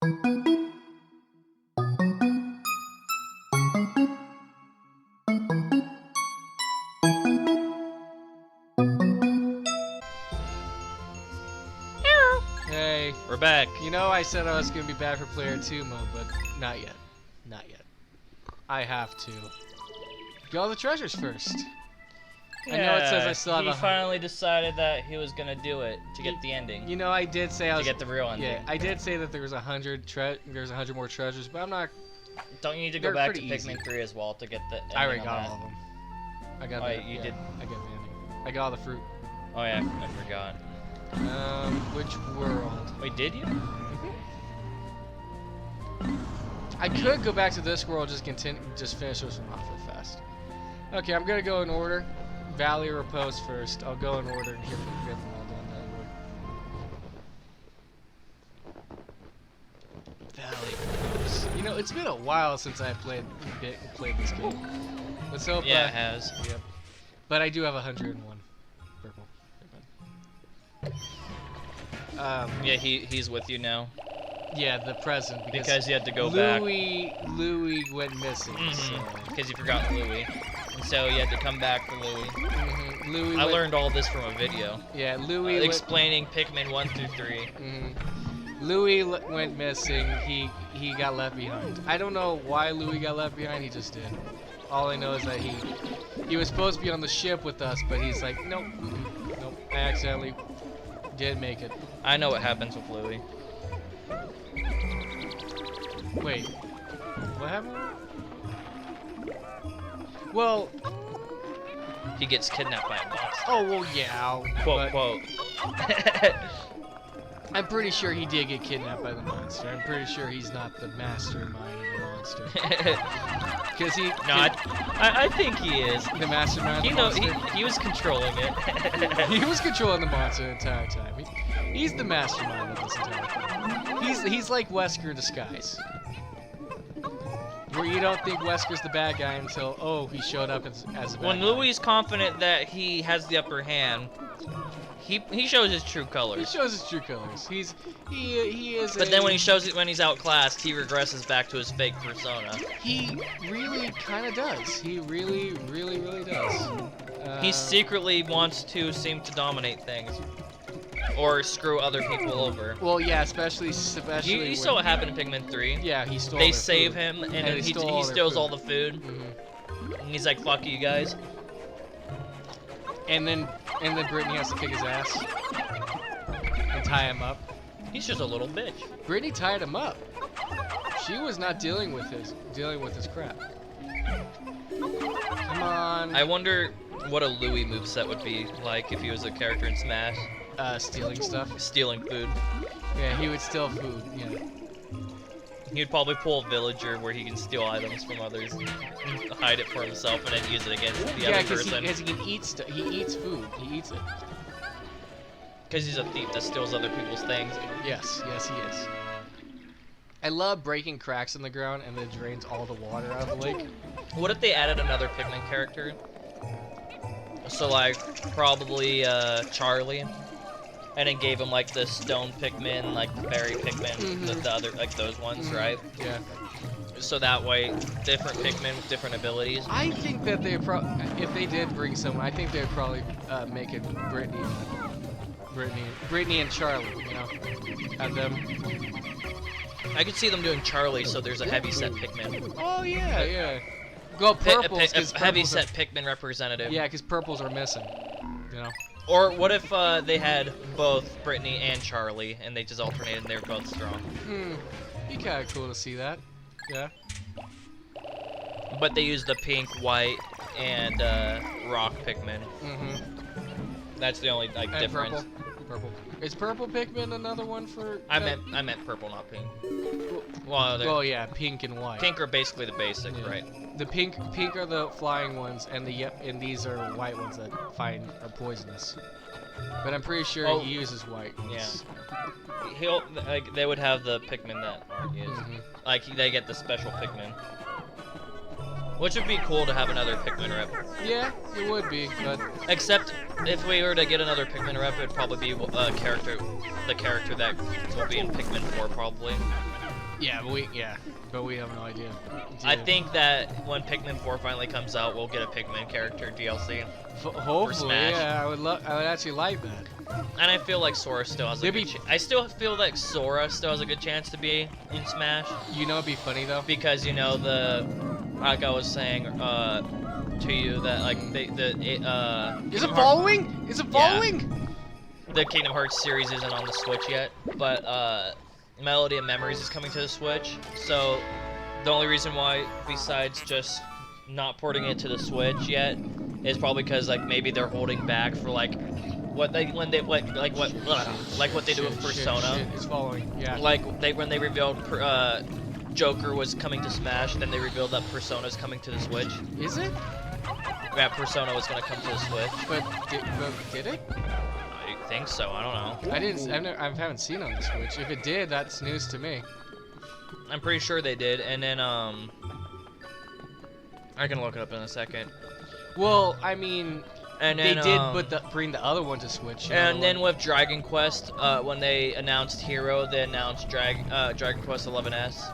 Hey, We're back. you know I said I was gonna be bad for player 2 mode, but not yet. Not yet. I have to get all the treasures first. I know it says I still have He finally decided that he was gonna do it to get the ending. You know, I did say I was to get the real ending. Yeah, I did say that there was 100 more treasures, but I'm not. Don't you need to go They're back to pretty easy. Pikmin 3 as well to get the ending I already on got that? all of them. I got. Oh, the, you yeah, did. I got the ending. I got all the fruit. Oh yeah, I forgot. Which world? Wait, did you? I could go back to this world, just finish this one off real fast. Okay, I'm gonna go in order. Valley or Repose first. I'll go in order and get them all done that way. Valley Repose. You know, it's been a while since I played this game. Let's hope. Yeah, it has. Yep. But I do have 101 purple. Yeah, he's with you now. Yeah, the present Because you had to go back. Louis went missing. Because you forgot Louis. And so you had to come back for Louis. Louis. I learned all this from a video. Yeah, Louis. Explaining Pikmin 1 through 3. Louis went missing. He got left behind. I don't know why Louis got left behind. He just did. All I know is that he was supposed to be on the ship with us, but he's like, nope, nope. I accidentally didn't make it. I know what happens with Louis. Wait, what happened? Well, he gets kidnapped by a monster. Oh well, yeah. Quote. I'm pretty sure he did get kidnapped by the monster. I'm pretty sure he's not the mastermind of the monster. Because he. No, I think he is. The mastermind. Of the monster. He was controlling it. He was controlling the monster the entire time. He's the mastermind of this entire thing. He's like Wesker in disguise. Where you don't think Wesker's the bad guy until he showed up as a bad guy. When Louis is confident that he has the upper hand, he shows his true colors. He shows his true colors. He is. But then when he shows it when he's outclassed, he regresses back to his fake persona. He really kind of does. He really does. He secretly wants to seem to dominate things. Or screw other people over. Well, yeah, especially. You saw what happened in Pikmin 3. Yeah, he stole. They save him, and then he steals all the food. And he's like, "Fuck you guys." And then Brittany has to kick his ass and tie him up. He's just a little bitch. Brittany tied him up. She was not dealing with his crap. Come on. I wonder what a Louis moveset would be like if he was a character in Smash. Stealing stuff. Stealing food. Yeah, he would steal food. Yeah. He'd probably pull a villager where he can steal items from others, and hide it for himself, and then use it against the other person. Yeah, because he can eat stuff. He eats food. He eats it. Because he's a thief that steals other people's things. Yes, he is. I love breaking cracks in the ground and then drains all the water out of the lake. What if they added another Pikmin character? So like probably Charlie. And then gave him like the stone Pikmin, like the berry Pikmin, the other, like those ones, right? Yeah. So that way, different Pikmin with different abilities. I think that if they did bring someone, I think they would probably make it Brittany and Charlie, you know, have them. I could see them doing Charlie, so there's a heavy-set Pikmin. Oh yeah. Go purples. A heavy-set Pikmin representative. Yeah, because purples are missing, you know. Or what if they had both Brittany and Charlie, and they just alternated and they were both strong? Be kind of cool to see that. Yeah. But they used the pink, white, and rock Pikmin. That's the only like difference. Purple. Is purple Pikmin another one for? I meant purple, not pink. Well, yeah, pink and white. Pink are basically the basic, right? The pink are the flying ones, and these are white ones that are poisonous. But I'm pretty sure he uses white ones. Yeah. They would have the Pikmin that aren't used. Like they get the special Pikmin. Which would be cool to have another Pikmin rep. Yeah, it would be, but except if we were to get another Pikmin rep, it'd probably be the character that will be in Pikmin 4 probably. Yeah, but we have no idea. I think that when Pikmin 4 finally comes out, we'll get a Pikmin character DLC. Hopefully, Smash. yeah, I would actually like that. And I feel like Sora still has a good I still feel like Sora still has a good chance to be in Smash. You know, it'd be funny though. Because you know like I was saying to you that like Is it following? Is it following? Yeah, the Kingdom Hearts series isn't on the Switch yet, but Melody of Memories is coming to the Switch. So the only reason why, besides just not porting it to the Switch yet, is probably because like maybe they're holding back for like what they do with Persona. Shit, it's following. Yeah. Like when they revealed Joker was coming to Smash, then they revealed that Persona is coming to the Switch. Is it? Yeah, Persona was gonna come to the Switch. But did it? I think so. I don't know. I haven't seen it on the Switch. If it did, that's news to me. I'm pretty sure they did, and then I can look it up in a second. Well, I mean, and then, they did bring the other one to Switch. And then with Dragon Quest, when they announced Hero, they announced Dragon Quest 11S,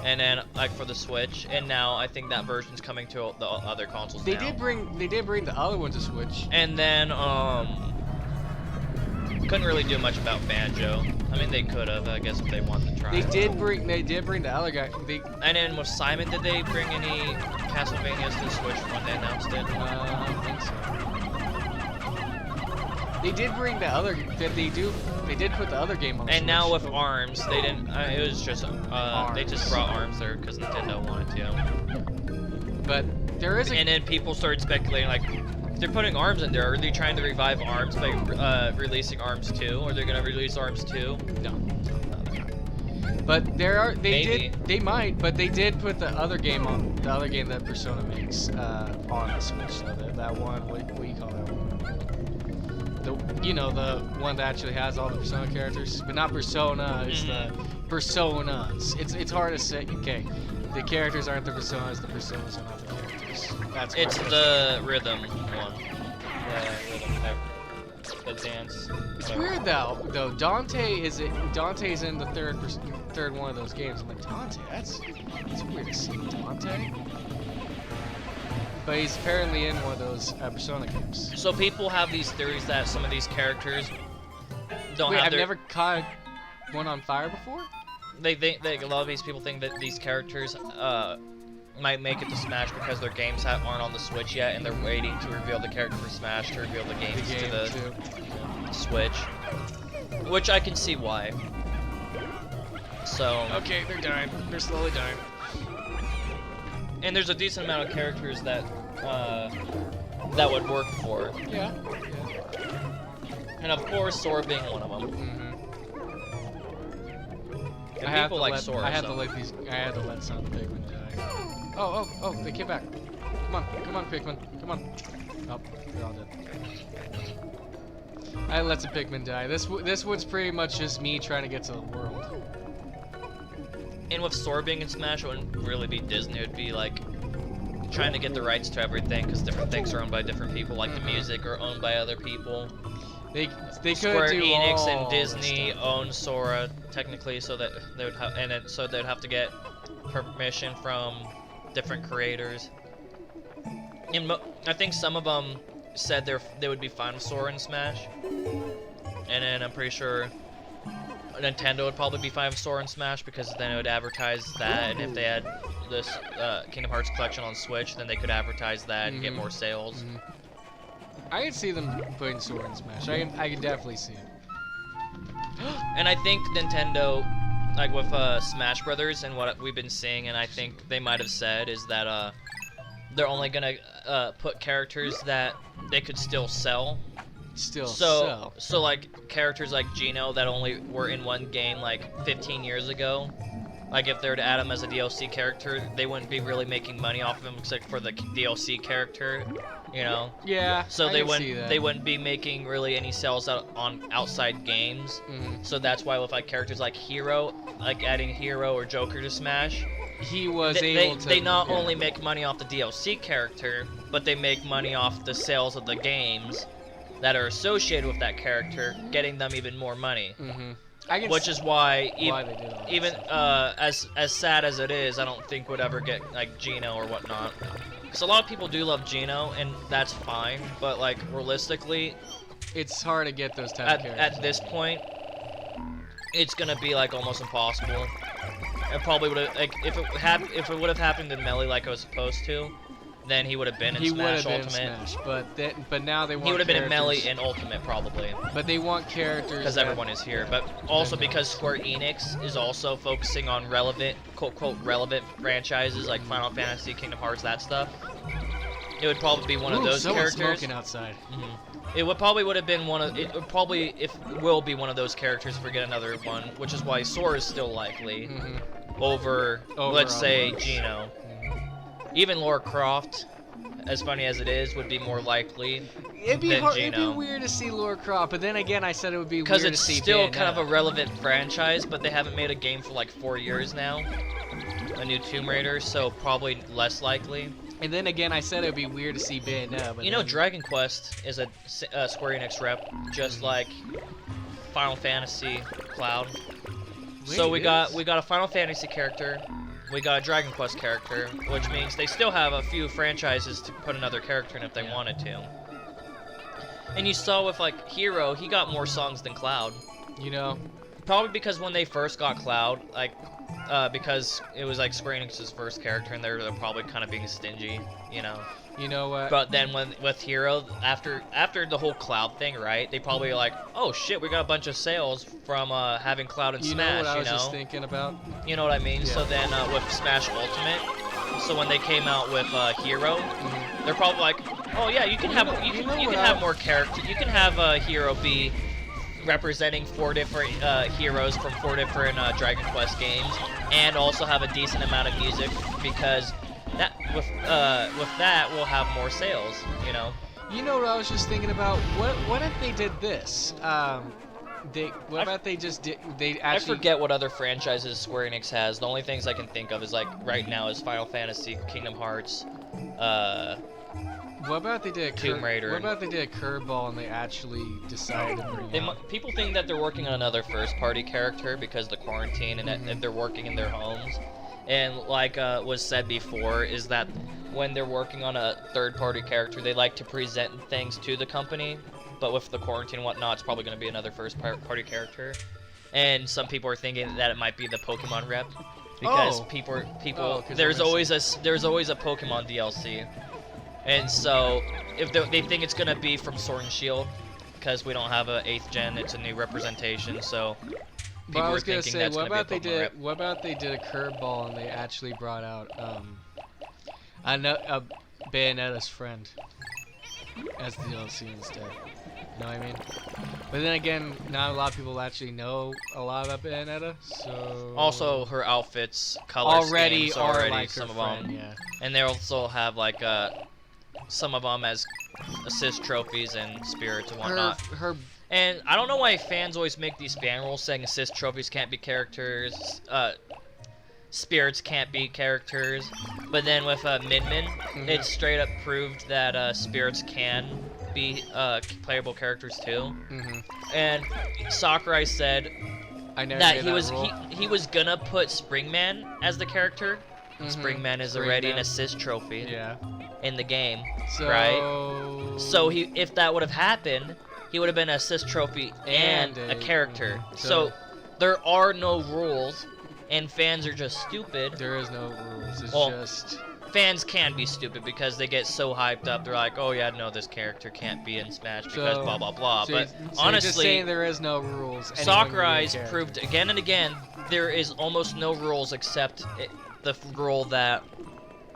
and then like for the Switch, and now I think that version's coming to the other consoles. They did bring the other one to Switch. And then couldn't really do much about Banjo. I mean, they could have, I guess, if they wanted to try. They did bring the other guy. And then with Simon, did they bring any Castlevanias to the Switch when they announced it? I think so. They did bring the other. They did put the other game on the Switch. And now with ARMS, they didn't. It was just they just brought ARMS there because Nintendo wanted to. But there is. And then people started speculating like, they're putting ARMS in there. Are they trying to revive ARMS by releasing ARMS 2? Are they gonna release ARMS 2? No. But they might, but they did put the other game that Persona makes on the Switch. So that one, what do you call that one? The one that actually has all the Persona characters, but not Persona. It's the Personas. It's hard to say. Okay, the characters aren't the Personas. The Personas are not the characters. It's the rhythm one. The dance. It's weird though. Dante's in the third one of those games. I'm like, Dante, that's weird to see Dante. But he's apparently in one of those Persona games. So people have these theories that some of these characters don't have. I've never caught one on fire before. A lot of these people think that these characters might make it to Smash because their games aren't on the Switch yet, and they're waiting to reveal the character for Smash to reveal the games to the Switch, which I can see why. So okay, they're dying. They're slowly dying. And there's a decent amount of characters that that would work for. Yeah. And of course, Sora being one of them. I had to let some Pikmin die. Oh, they came back. Come on, Pikmin. Come on. Oh, they're all dead. I let some Pikmin die. This one's pretty much just me trying to get to the world. And with Sora being in Smash, it wouldn't really be Disney. It would be like trying to get the rights to everything, because different things are owned by different people, like the music are owned by other people. They Square could do Enix all and Disney stuff. own Sora technically, so that they would have, so they'd have to get permission from different creators. And I think some of them said they would be fine with Sora in Smash, and then I'm pretty sure Nintendo would probably be fine with Sora in Smash because then it would advertise that, and if they had this Kingdom Hearts collection on Switch, then they could advertise that and get more sales. I can see them putting Sora in Smash. I can definitely see it. And I think Nintendo, like with Smash Brothers and what we've been seeing, and I think they might have said is that they're only gonna put characters that they could still sell. So like characters like Geno that only were in one game like 15 years ago. Like if they were to add him as a DLC character, they wouldn't be really making money off of him except for the DLC character, you know. Yeah. So they wouldn't be making really any sales on outside games. So that's why with like characters like Hero, like adding Hero or Joker to Smash, he was able to. They not only make money off the DLC character, but they make money off the sales of the games that are associated with that character, getting them even more money. I can which see is why why they did all that even stuff. as sad as it is, I don't think would ever get like Gino or whatnot. Because a lot of people do love Gino, and that's fine. But like realistically, It's hard to get those type of characters. at this point, it's gonna be like almost impossible. It probably would have like if it would have happened in Melee like it was supposed to, then he would have been in He would Smash have been Ultimate. Smash, but now they want. He would have been in Melee characters- and Ultimate probably. But they want characters Because that- everyone is here, but also because Square Enix is also focusing on relevant, quote relevant franchises like Final Fantasy, Kingdom Hearts, that stuff. It would probably be one of Ooh, those someone's characters. smoking outside. It would probably would have been one of. It would probably will be one of those characters if we get another one, which is why Sora is still likely over let's say Gino. Even Lara Croft, as funny as it is, would be more likely. It'd be than hard, it'd be Gino. weird to see Lara Croft, but then again, I said it would be weird Because to it's see still kind of a Bayonetta. relevant franchise, but they haven't made a game for like 4 years now. A new Tomb Raider, so probably less likely. And then again, I said it would be weird to see Bayonetta, but You know, then- Dragon Quest is a Square Enix rep, just like Final Fantasy Cloud. So we Wait, got it is? a Final Fantasy character, we got a Dragon Quest character, which means they still have a few franchises to put another character in if they wanted to. And you saw with like Hero, he got more songs than Cloud. You know, Probably because when they first got Cloud, like, because it was like Square Enix's first character, and they're probably kind of being stingy, you know. you know what? But then with Hero, after the whole Cloud thing, right? They probably were like, oh shit, we got a bunch of sales from having Cloud and you Smash, know what I was you know. just thinking about? You know what I mean? Yeah. So then with Smash Ultimate, so when they came out with Hero, they're probably like, oh yeah, you can have more characters. You can have Hero be representing 4 different heroes from 4 different Dragon Quest games, and also have a decent amount of music because that with that we'll have more sales. You know. You know what I was just thinking about? What if they did this? What about they just did? They I actually. forget what other franchises Square Enix has. The only things I can think of is like right now is Final Fantasy, Kingdom Hearts, What about they did a Tomb Raider. What about they did a curveball and they actually decided to bring out? People think that they're working on another first-party character because of the quarantine and that they're working in their homes. And like was said before, is that when they're working on a third-party character, they like to present things to the company. But with the quarantine and whatnot, it's probably going to be another first-party character. And some people are thinking that it might be the Pokemon rep because Oh. people 'cause there's everyone's- always a Pokemon DLC. And so, if they think it's gonna be from Sword and Shield, because we don't have a 8th gen, it's a new representation. So, But I are was gonna thinking say, that's what gonna about be a they Pokemon did? rep. What about they did a curveball and they actually brought out a Bayonetta's friend as the DLC instead? You know what I mean? But then again, not a lot of people actually know a lot about Bayonetta, so Also, her outfits, color already schemes, are already like some her of friend, them, yeah. and they also have like some of them as assist trophies and spirits and whatnot. Her And I don't know why fans always make these fan rules saying assist trophies can't be characters, spirits can't be characters, but then with Min Min, it straight up proved that spirits can be playable characters too. And Sakurai said I never that made he was rule. he was gonna put Springman as the character. Springman is already an Springman. assist trophy Yeah. in the game, So right? So if that would have happened, he would have been an assist trophy and And a character. so- So there are no rules, and fans are just stupid. there is no rules. It's Well, just Fans can be stupid because they get so hyped up. They're like, "Oh yeah, no, this character can't be in Smash because So- blah blah blah." so But you're just honestly, saying there is no rules. Anyone can be a Sakurai's character. proved again and again there is almost no rules except the rule that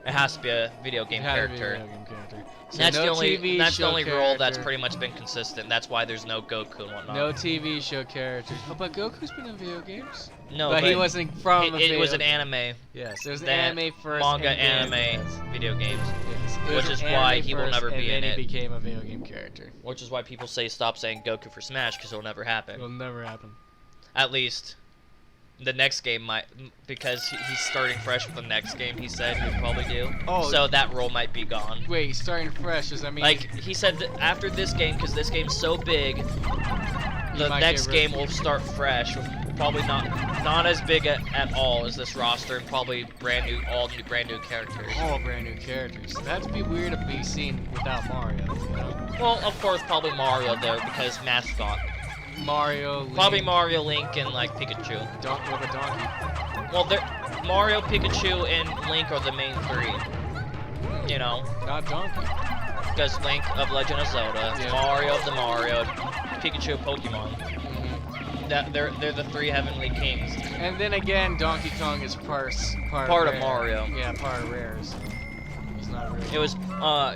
it has to be a video game It had to be a character. video game character. So That's no the only TV that's the show only rule that's character. pretty much been consistent. That's why there's no Goku and whatnot. No TV show characters. Oh, but Goku's been in video games. No, but he wasn't from. it was an anime, Yes, it was an that anime first. manga and then- anime video games, Yes, it was which is an why anime he will first, never and be then in he it. became a video game character. which is why people say stop saying Goku for Smash because it'll never happen. It'll never happen. At least the next game might, because he's starting fresh with the next game. He said he'd probably do. Oh. So that role might be gone. Wait, starting fresh does that mean Like he said that after this game, because this game's so big, the might next get game rid- will start fresh with probably not as big at all as this roster, and probably brand new characters. All brand new characters. That'd be weird to be seen without Mario. You know? Well, of course, probably Mario though, because mascot. Mario, Link, Probably Mario, Link, and like Pikachu. With a donkey. Well, Mario, Pikachu, and Link are the main three. You know, Not Donkey. because Link of Legend of Zelda, Yeah. Mario of the Mario, Pikachu of Pokemon. Mhm. That they're the three heavenly kings. And then again, Donkey Kong is part Part of Rare. Mario. Yeah, part of Rare. So he's not really. It was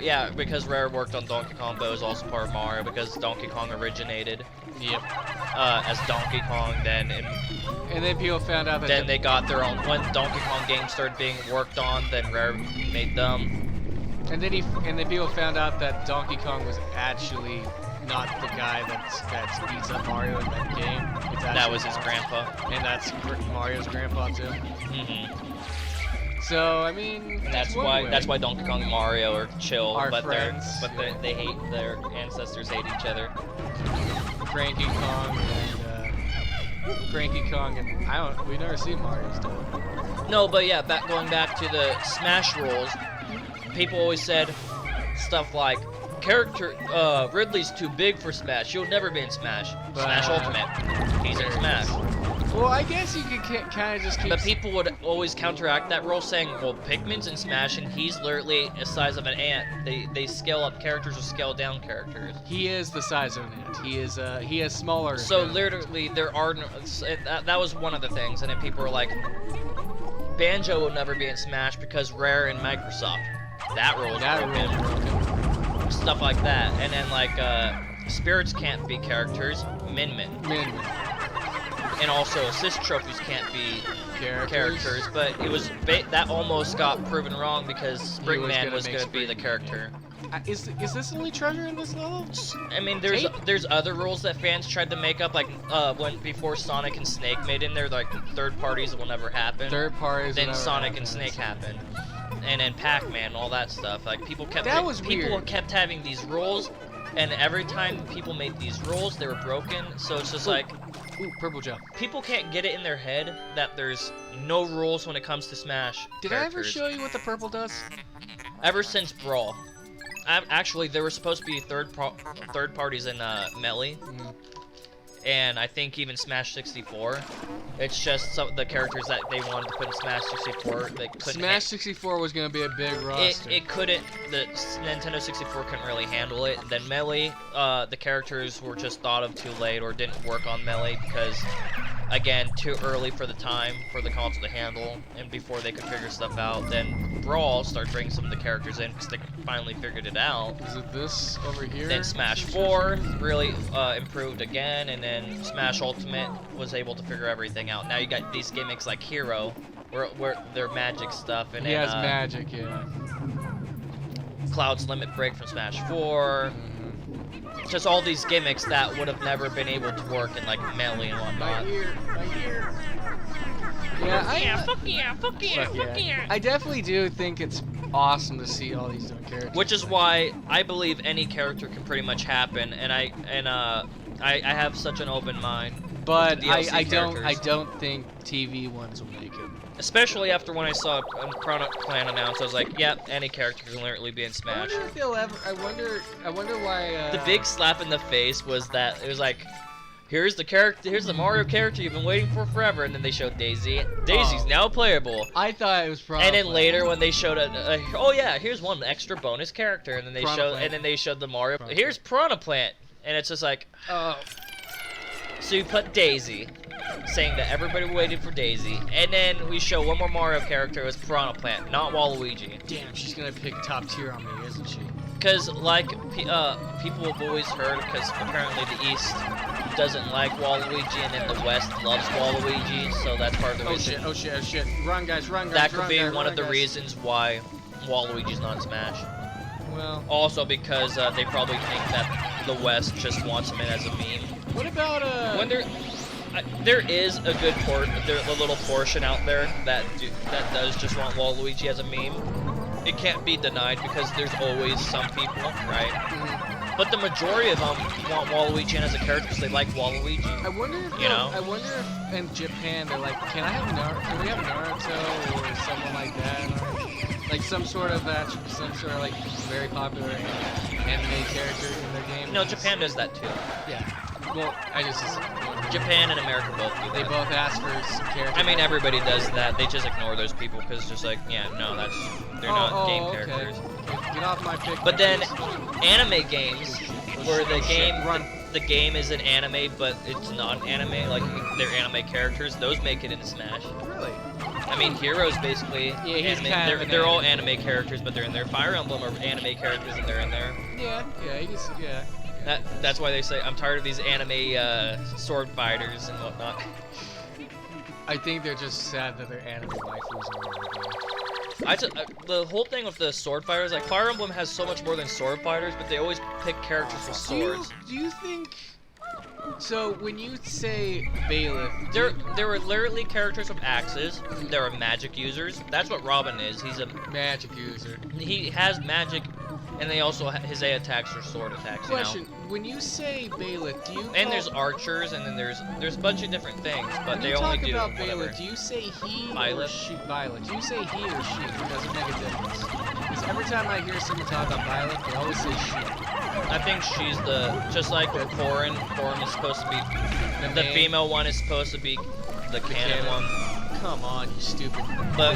yeah, because Rare worked on Donkey Kong, but it was also part of Mario because Donkey Kong originated Yep. as Donkey Kong. Then And then people found out that. then they got their own. When Donkey Kong games started being worked on, then Rare made them. And then people found out that Donkey Kong was actually not the guy that beats up Mario in that game. It's That actually was his grandpa. And that's Mario's grandpa too. hmm So I mean, That's one why way. Donkey Kong and Mario are chill, Are but friends, yeah. they hate their ancestors hate each other. Cranky Kong and we've never seen Mario's done. No, but yeah, going back to the Smash rules, people always said stuff like Ridley's too big for Smash. You'll never be in Smash. Smash Ultimate. He's in Smash. Well, I guess you could kind of just keep. But people would always counteract that rule saying, well, Pikmin's in Smash and he's literally the size of an ant. They scale up characters or scale down characters. He is the size of an ant. He has smaller. So literally, there are no, that was one of the things, and then people were like, Banjo will never be in Smash because Rare and Microsoft. That rule is broken. Stuff like that, and then like spirits can't be characters. Min. And also assist trophies can't be characters, but it was that almost got proven wrong because Springman was going to be the character. Is this the only treasure in this level? I mean, there's other rules that fans tried to make up, like before Sonic and Snake made in there, like third parties will never happen. Third parties. Then Sonic and Snake happened, and then Pac-Man, all that stuff. Like people kept weird. kept having these rules, and every time people made these rules, they were broken. So it's just like. Ooh, purple gel. People can't get it in their head that there's no rules when it comes to Smash. Did I ever show you what the purple does? Ever since Brawl. Actually, there were supposed to be third parties in Melee, and I think even Smash 64. It's just the characters that they wanted to put in Smash 64. They couldn't. Smash 64 was gonna be a big roster. It couldn't. The Nintendo 64 couldn't really handle it. Then Melee, the characters were just thought of too late or didn't work on Melee because, again, too early for the time for the console to handle, and before they could figure stuff out. Then Brawl started bringing some of the characters in because they finally figured it out. Is it this over here? Then Smash 4 really improved again, and then Smash Ultimate was able to figure everything out. Now you got these gimmicks like Hero, where they're magic stuff, and he has magic, yeah. Cloud's Limit Break from Smash 4. Just all these gimmicks that would have never been able to work in like Melee and whatnot. My ear. Yeah, Fuck yeah. I definitely do think it's awesome to see all these different characters. Which is why I believe any character can pretty much happen, and I have such an open mind. But DLC I characters. don't think TV ones will make it. Especially after when I saw Chrono Clan announced, I was like, yep, any character can literally be in I Smash. wonder if they'll ever. I wonder why. The big slap in the face was that it was like, here's the Mario character you've been waiting for forever, and then they showed Daisy. Daisy's now playable. I thought it was probably. And then later when they showed oh yeah, here's one extra bonus character, and then they Piranha showed the Mario. Piranha Here's Piranha Plant, and it's just like, oh. So you put Daisy, saying that everybody waited for Daisy, and then we show one more Mario character. It was Piranha Plant, not Waluigi. Damn, she's gonna pick top tier on me, isn't she? Because like people have always heard, because apparently the East doesn't like Waluigi, and then the West loves Waluigi, so that's part of the reason. Oh shit. Run, guys, run, guys. That could run, be guys, one run, of the guys. reasons why Waluigi's not in Smash. Well. Also because they probably think that the West just wants him in as a meme. What about When there is a good a little portion out there that does just want Waluigi as a meme. It can't be denied because there's always some people, right? But the majority of them want Waluigi as a character because they like Waluigi. I wonder if You know? I wonder if in Japan they're like, can we have Naruto or someone like that, or like some sort of like very popular anime character in their game? No, Japan does that too. Yeah. Well, I just Japan and America both do that. they both ask for some characters. I mean, everybody does that. They just ignore those people because it's just like, yeah, no, they're not game okay. characters. Get off my pick. But then, anime games, where Run. the game is an anime, but it's not an anime, like they're anime characters, those make it into Smash. Really? I mean, Heroes basically, Yeah, he's anime, kind of an they're all anime. anime characters, but they're in there. Fire Emblem are anime characters, and they're in there. Yeah, you can see, yeah. That's why they say, I'm tired of these anime sword fighters and whatnot. I think they're just sad that they're anime waifus in the game. The whole thing with the sword fighters, like Fire Emblem has so much more than sword fighters, but they always pick characters with swords. Do you think? So when you say bailiff, There were literally characters with axes. There are magic users. That's what Robin is. He's a magic user. he has magic, and they also his A attacks are sword attacks. Question: You know? when you say bailiff, do you? And there's archers, and then there's a bunch of different things, but when they you only talk do about whatever. bailiff, do you say he or Violet. she? Violet. Do you say he or she? It doesn't make a difference. Because every time I hear someone talk about Violet, they always say she. I think she's just like with Corrin. Corrin is supposed to be the main- female one is supposed to be the canon one. Come on, you stupid. But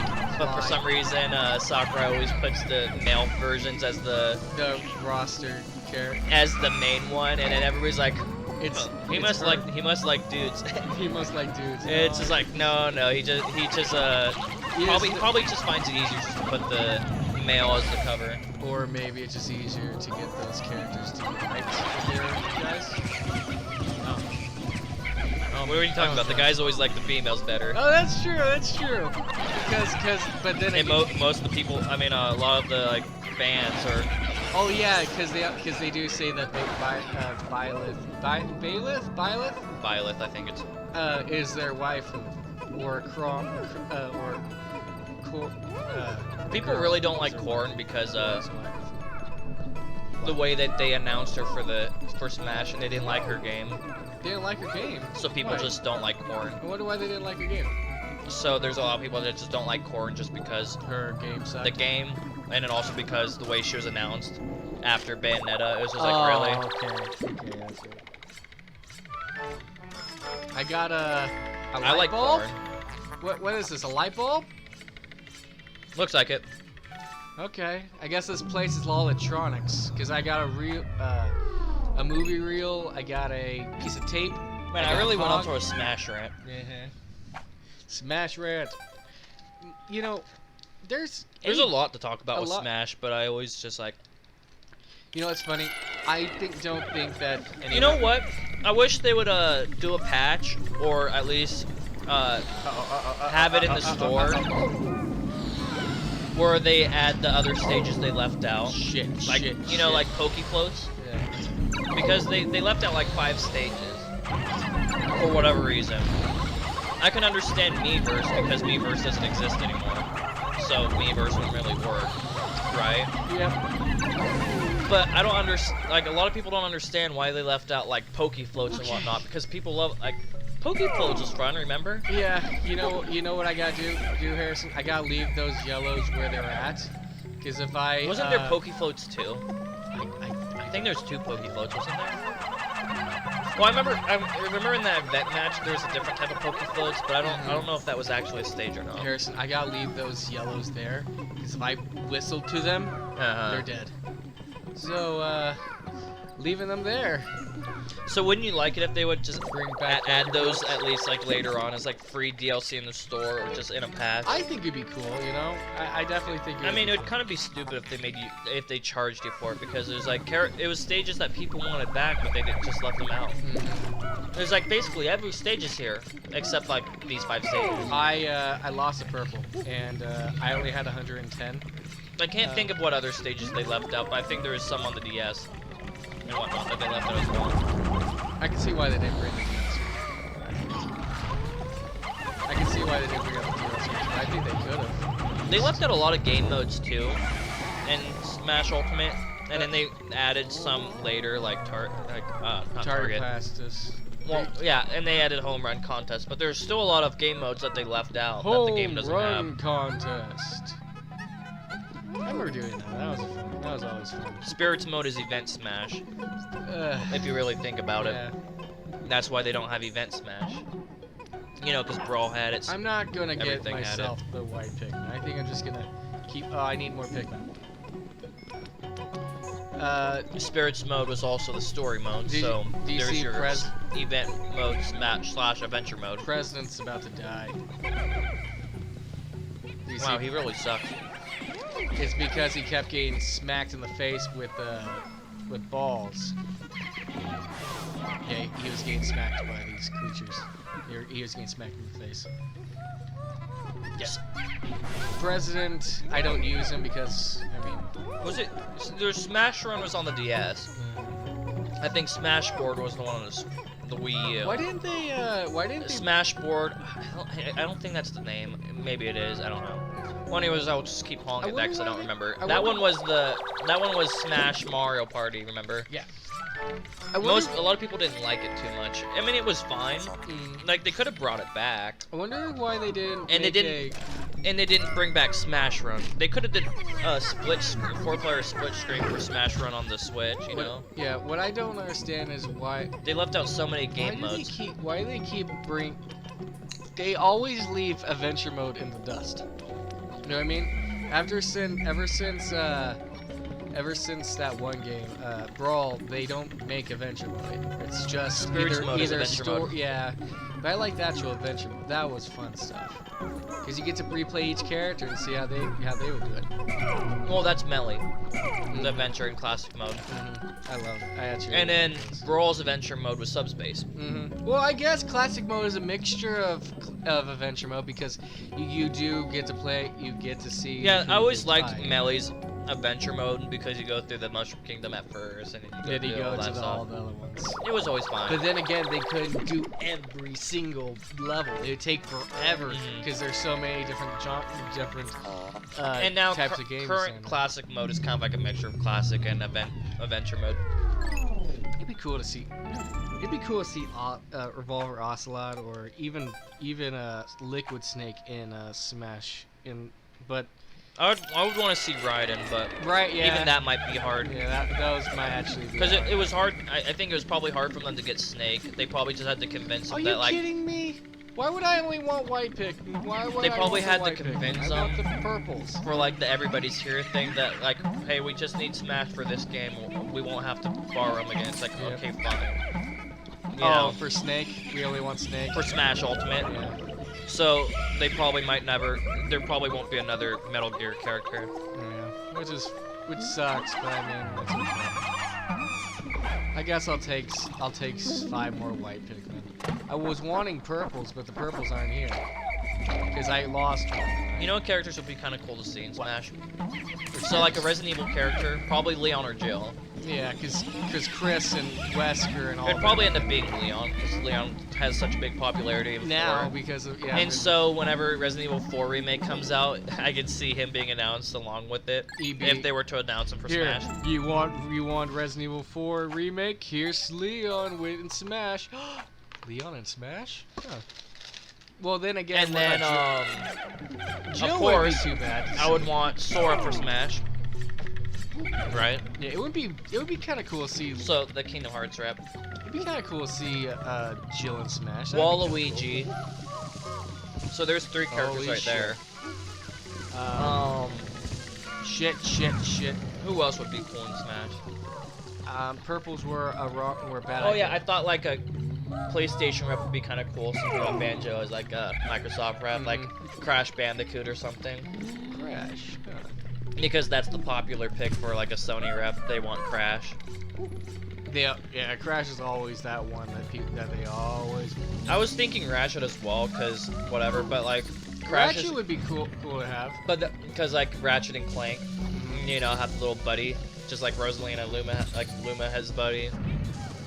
for some reason, Sakurai always puts the male versions as the roster character. main one, and then everybody's like, he must her. like dudes. He must like dudes. It's just like no, he just probably just finds it easier just to put the male as the cover. Or maybe it's just easier to get those characters to unite with their guys. What are you talking about? The guys always like the females better. Oh, that's true. That's true. But then And most of the people, I mean, a lot of the like fans are. Oh yeah, because they do say that Violet, I think it's. is their wife, or People really don't like Corrin because the way that they announced her for Smash, and they didn't like her game, They didn't like her game. so people Why? just don't like Corrin. I wonder why they didn't like her game. So there's a lot of people that just don't like Corrin just because Her game sucked. the game, and then also because the way she was announced after Bayonetta, it was just like really. Okay, that's it. I got a I light like bulb. Corrin. What is this? A light bulb? Looks like it. Okay, I guess this place is all electronics. Cause I got a movie reel. I got a piece of tape. Man, I really went on to a Smash rant. Smash rant. You know, there's There's a lot to talk about a with lot- Smash, but I always just like. You know what's funny? I don't think that. You know what? I wish they would do a patch, or at least have it in the store, where they add the other stages they left out. Like like Poke Floats, Yeah. because they left out like 5 stages for whatever reason. I can understand Miiverse because Miiverse doesn't exist anymore, so Miiverse wouldn't really work, right? Yep. But I don't understand. Like a lot of people don't understand why they left out like Poke Floats and whatnot, because people love like Poke Floats was fun. Remember? Yeah. You know what I gotta do, Harrison? I gotta leave those yellows where they're at. Cause if I Wasn't there Poke Floats too? I I think there's 2 Poke Floats, wasn't there? Well, I remember in that event match there's a different type of Poke Floats, but I don't know if that was actually a stage or not. Harrison, I gotta leave those yellows there. Cause if I whistle to them, they're dead. So leaving them there. So wouldn't you like it if they would just Bring back add Poke those Floats? at least like later on as like free DLC in the store or just in a patch? I think it'd be cool. You know, I definitely think. I mean, it would kind of be stupid if they if they charged you for it, because it was like it was stages that people wanted back, but they just left them out. There's like basically every stage is here except like these 5 stages. I lost a purple, and I only had 110. I can't think of what other stages they left out, but I think there is some on the DS and whatnot that they left out as well. I can see why they didn't bring the DLC. I can see why they didn't bring up the DLC, but I think they could have. They left out a lot of game modes too in Smash Ultimate And then they added some later, like not Target. Pastis. Well, yeah, and they added home run contest, but there's still a lot of game modes that they left out that the game doesn't Home run have. contest. I remember doing that. That was fun. That was always fun. Spirits mode is Event Smash, if you really think about yeah. it. That's why they don't have Event Smash. You know, because Brawl had it. I'm not gonna get Everything had myself the white Pikmin. I think I'm just gonna keep. Oh, I need more Pikmin. Spirits mode was also the story mode, do so you there's see your event mode / adventure mode. President's about to die. Do you Wow, see? he really sucks. It's because he kept getting smacked in the face with balls. Yeah, he was getting smacked by these creatures. He was getting smacked in the face. Yes. President, I don't use him because, I mean... Was it? Their Smash Run was on the DS. I think Smash Board was the one on the Wii U. Why didn't they... Smash Board? I don't think that's the name. Maybe it is. I don't know. Well, anyways, I'll just keep calling it that because I don't remember. That one was Smash Mario Party. Remember? Yeah. A lot of people didn't like it too much. I mean, it was fine. Like they could have brought it back. I wonder why they didn't. And they didn't bring back Smash Run. They could have did a 4-player split screen for Smash Run on the Switch. You know? Yeah. What I don't understand is why they left out so many game modes. Why do they keep They always leave adventure mode in the dust. You know what I mean? Ever since that one game, Brawl, they don't make adventure mode. It's just Spirits mode is adventure mode. Yeah, but I like the actual adventure mode. That was fun stuff. Because you get to replay each character and see how they would do it. Well, that's Melee, the adventure in classic mode. I love it. I actually. And then Brawl's adventure mode was Subspace. Well, I guess classic mode is a mixture of adventure mode because you do get to play. You get to see. Yeah, I always liked Melee's adventure mode because you go through the Mushroom Kingdom at first, and then you go to all the other ones. It was always fine. But then again, they couldn't do every single level. It would take forever because there's so many different and now types of games. Current classic mode is kind of like a mixture of classic and adventure mode. It'd be cool to see. It'd be cool to see Revolver Ocelot or even Liquid Snake in Smash. But I would want to see Raiden, but even that might be hard. Yeah, those might actually be because it was hard. I think it was probably hard for them to get Snake. They probably just had to convince him that like. Are you kidding me? Why would I only want white Pikmin? Why would they probably had to convince them. I want the purples. For like the everybody's here thing that like, hey, we just need Smash for this game. We won't have to borrow them again. It's like, okay, fine. You know, for Snake, we only want Snake. For Smash Ultimate. Yeah. So they probably might never. There probably won't be another Metal Gear character. Yeah, which sucks, but I mean, that's okay. I guess I'll take 5 more white Pikmin. I was wanting purples, but the purples aren't here because I lost one. You know what characters would be kind of cool to see in Smash? So like a Resident Evil character, probably Leon or Jill. Yeah, because Chris and Wesker and all. It'd probably end up being Leon, because Leon has such a big popularity now because of And so whenever Resident Evil 4 remake comes out, I could see him being announced along with it. If they were to announce him for Smash. You want Resident Evil 4 remake? Here's Leon in Smash. Leon in Smash? Huh. Well, then again, and then Jill of course, wouldn't be too bad. I would want Sora for Smash. Right? Yeah, it would be kind of cool to see. So the Kingdom Hearts rep. It'd be kind of cool to see Jill in Smash. Waluigi. Cool. So there's 3 characters right there. Shit. Who else would be cool in Smash? Purples were bad. Oh yeah, I thought like a PlayStation rep would be kind of cool. Something about Banjo as like a Microsoft rep, like Crash Bandicoot or something. Crash. Huh. Because that's the popular pick for like a Sony rep. They want Crash. Yeah, Crash is always that one that they always. I was thinking Ratchet as well, cause whatever, but like Ratchet would be cool to have. But because like Ratchet and Clank, you know, have the little buddy, just like Rosalina and Luma, like Luma has buddy.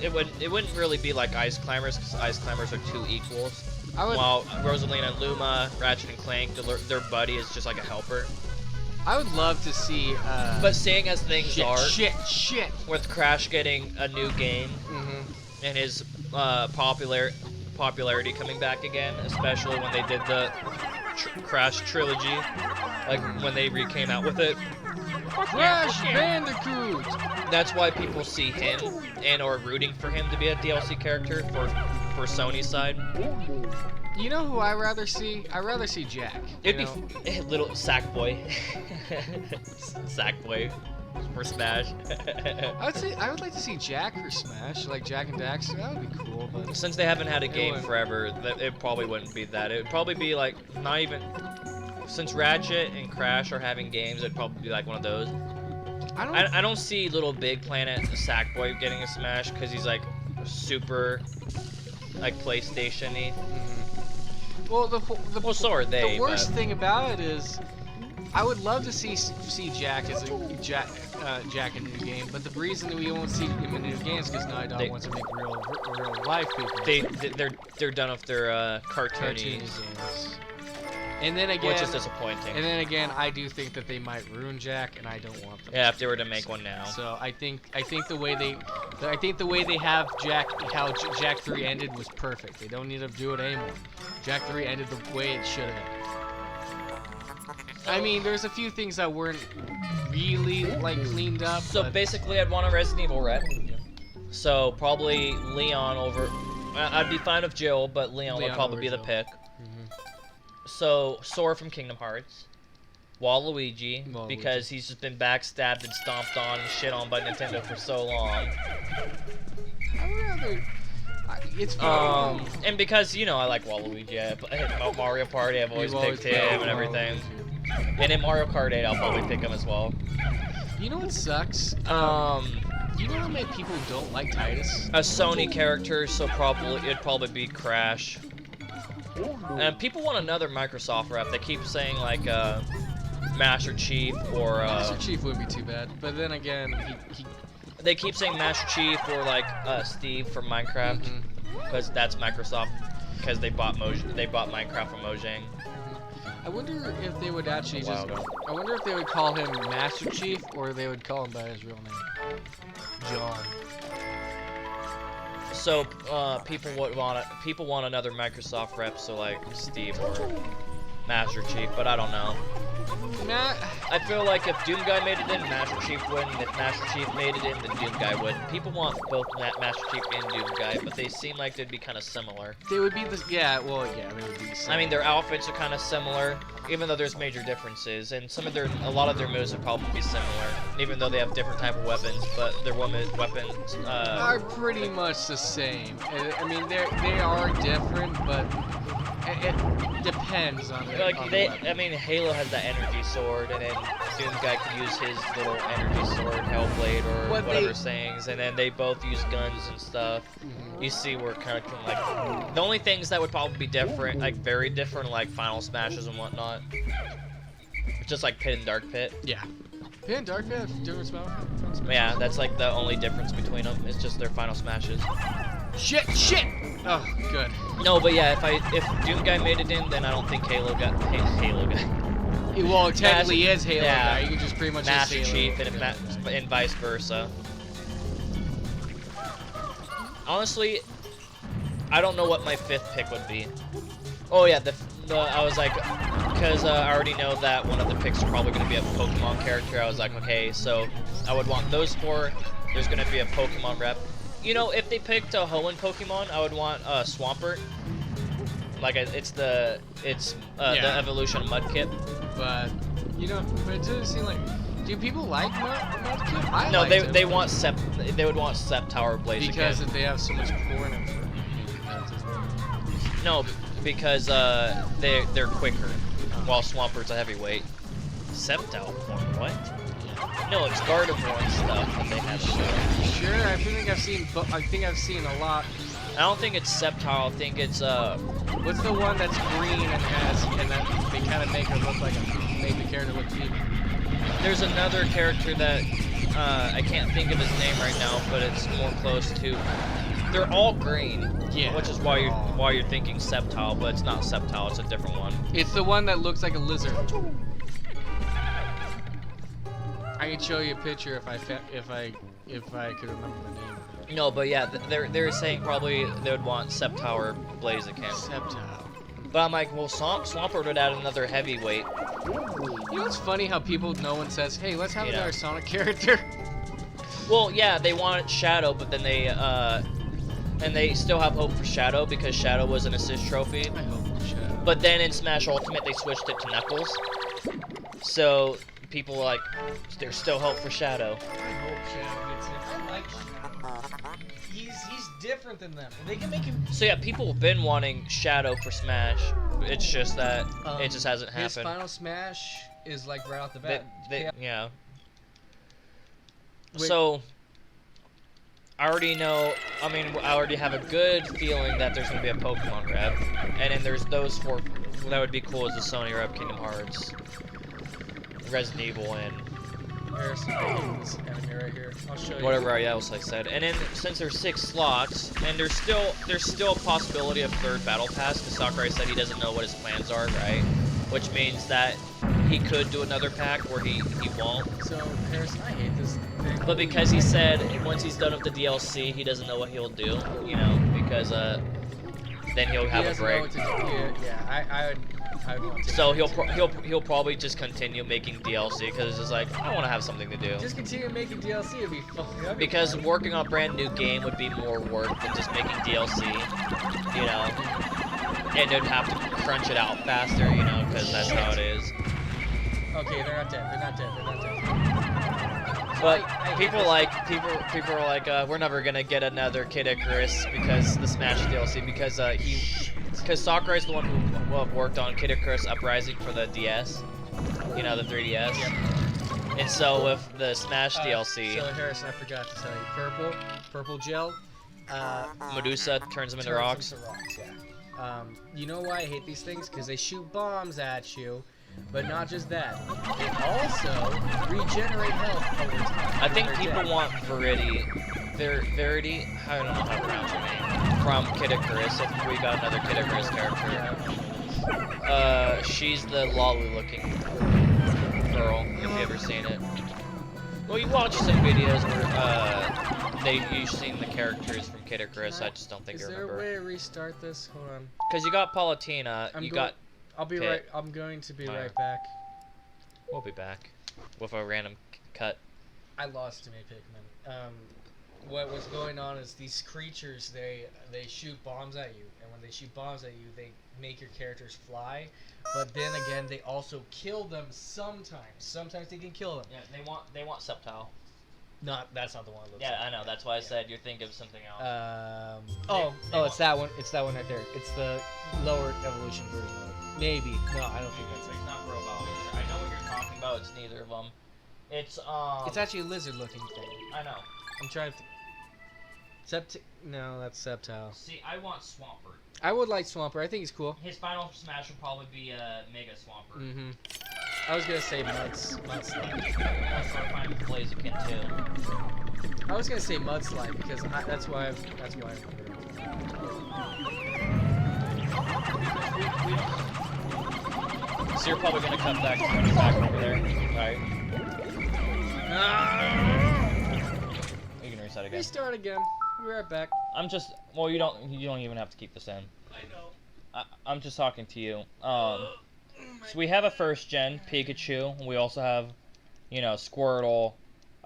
It wouldn't really be like Ice Climbers, because Ice Climbers are 2 equals. While Rosalina and Luma, Ratchet and Clank, their buddy is just like a helper. I would love to see. But seeing as things shit, are, shit. with Crash getting a new game and his popularity coming back again, especially when they did the Crash trilogy, like when they came out with it. Crash Bandicoot. That's why people see him and are rooting for him to be a DLC character for Sony's side. You know who I rather see? I rather see Jack. It'd be little Sackboy. Sackboy for Smash. I would like to see Jack for Smash, like Jack and Dax. That would be cool. But Since they haven't had a game forever, it probably wouldn't be that. It would probably be like not even. Since Ratchet and Crash are having games, it'd probably be like one of those. I don't see Little Big Planet Sackboy getting a Smash because he's like super like PlayStation-y. Well, well, so are they. The worst thing about it is, I would love to see Jack as a Jack in a new game, but the reason that we won't see him in new games is because Naughty Dog wants to make real life people. They're done with their cartoony games. And then again, which is disappointing. And then again, I do think that they might ruin Jack, and I don't want them. Yeah, if they were to make one now. So I think the way they have how Jack 3 ended was perfect. They don't need to do it anymore. Jack 3 ended the way it should have. I mean, there's a few things that weren't really like cleaned up. So basically, I'd want a Resident Evil rep. Yeah. So probably Leon over. I'd be fine with Jill, but Leon would probably be the pick. So, Sora from Kingdom Hearts. Waluigi, because he's just been backstabbed and stomped on and shit on by Nintendo for so long. I would rather... It's and because, you know, I like Waluigi. Mario Party, I've always picked him and everything. And in Mario Kart 8, I'll probably pick him as well. You know what sucks? You know how many people don't like Titus? A Sony character, so it'd probably be Crash. And people want another Microsoft rep. They keep saying like Master Chief or Master Chief wouldn't be too bad, but then again, they keep saying Master Chief or like Steve from Minecraft, because that's Microsoft, because they bought Minecraft from Mojang. I wonder if they would actually I wonder if they would call him Master Chief or they would call him by his real name, John. So people want another Microsoft rep, so like Steve or Master Chief, but I don't know. I feel like if Doom Guy made it in, Master Chief wouldn't. If Master Chief made it in, then Doom Guy wouldn't. People want both Master Chief and Doom Guy, but they seem like they'd be kind of similar. They would be they would be similar. I mean, their outfits are kind of similar, even though there's major differences, and a lot of their moves would probably be similar, even though they have different type of weapons, but their weapons are pretty much the same. I mean, they are different, but it depends on I mean, Halo has that energy sword, and then Doom Guy could use his little energy sword, Hellblade, or whatever sayings, and then they both use guns and stuff. You see where kind of like the only things that would probably be different, like very different, like Final Smashes and whatnot. Just like Pit and Dark Pit. Yeah. Pit and Dark Pit have different spell. Yeah, that's like the only difference between them. It's just their Final Smashes. Shit! Oh, good. No, but yeah, if Doom Guy made it in, then I don't think Halo Guy. Well, it technically is Halo Guy. You can just pretty much Master Chief and vice versa. Honestly, I don't know what my 5th pick would be. Oh yeah, I was like, because I already know that one of the picks are probably going to be a Pokemon character. I was like, okay, so I would want those 4. There's going to be a Pokemon rep. You know, if they picked a Hoenn Pokemon, I would want Swampert. Like it's the evolution of Mudkip. But you know, but it doesn't seem like. Do people like Mudkip? No, they want They would want Sceptile or Blaziken. Because they have so much corn in them. No, because they're quicker, while Swampert's a heavyweight. Sceptile corn, what? No, it's Gardevoir and stuff that they have. Sure, I think I've seen a lot. I don't think it's Sceptile. I think it's What's the one that's green and that they kind of make her look like make the character look cute? There's another character that I can't think of his name right now, but it's more close to. They're all green. Yeah. Which is why you're thinking Sceptile, but it's not Sceptile. It's a different one. It's the one that looks like a lizard. I can show you a picture if I could remember the name of it. No, but yeah, they're saying probably they would want Sceptile or Blaziken. Sceptile. But I'm like, well, Swampert would add another heavyweight. You know what's funny? How no one says, "Hey, let's have You know. another Sonic character." Well, yeah, they wanted Shadow, but then they still have hope for Shadow because Shadow was an assist trophy. I hope for Shadow. But then in Smash Ultimate, they switched it to Knuckles. So people are like, there's still hope for Shadow. I hope Shadow gets it. I like Shadow. He's different than them. They can make him. So yeah, people have been wanting Shadow for Smash. It's just that it just hasn't happened. His final Smash is like right off the bat. Yeah. Wait. So I already know. I mean, I already have a good feeling that there's gonna be a Pokemon rep, and then there's those 4. That would be cool as the Sony rep: Kingdom Hearts, Resident Evil, and There's this enemy right here. I'll show you. whatever else I said. And then since there's 6 slots, and there's still a possibility of 3rd Battle Pass, because Sakurai said he doesn't know what his plans are, right? Which means that he could do another pack where he won't. So, Harrison, I hate this thing. But because he said once he's done with the DLC, he doesn't know what he'll do, you know, because then he'll have a break. I would want to. So he'll probably just continue making DLC because it's just like I want to have something to do. Just continue making DLC. It'd be fun. Because working on a brand new game would be more work than just making DLC, you know. And they'd have to crunch it out faster, you know, because that's how it is. Okay, they're not dead. They're not dead. They're not dead. But people are like, we're never gonna get another Kid Icarus because the Smash DLC because Sakurai's the one who worked on Kid Icarus Uprising for the DS, you know, the 3DS. Yep. And so with the Smash DLC, so Harrison, I forgot to tell you, purple gel. Medusa turns them into rocks. Yeah. You know why I hate these things? Because they shoot bombs at you. But not just that, they also regenerate health over time. I think people want Verity, I don't know how to pronounce her name, from Kid Icarus, if we got another Kid Icarus character. She's the lolly-looking girl, if you've ever seen it. Well, you watch some videos where, you've seen the characters from Kid Icarus, I just don't think you remember. Is there a way to restart this? Hold on. Because you got Palutena, I'll be Pit. right. I'm going to be right back. We'll be back with a random cut. I lost to me, Pikmin. What was going on is these creatures they shoot bombs at you, and when they shoot bombs at you, they make your characters fly. But then again, they also kill them sometimes. Sometimes they can kill them. Yeah, they want Sceptile. That's not the one. Yeah, I know. That's why I said you're thinking of something else. It's that one. It's that one right there. It's the lower evolution version of it. Maybe. No, I don't think that's it. It's not Grobal either. I know what you're talking about. It's neither of them. It's It's actually a lizard-looking thing. I know. I'm trying to. No, that's Sceptile. See, I want Swampert. I would like Swampert. I think he's cool. His final smash would probably be Mega Swampert. Mm-hmm. I was gonna say Mudslide. That's what I find with Blaziken too. I was gonna say Mudslide because that's why I So you're probably gonna come back over there, right? You can reset again. Restart again. We'll be right back. I'm just. Well, you don't even have to keep this in. I know. I'm just talking to you. So we have a first gen Pikachu, and we also have, you know, Squirtle,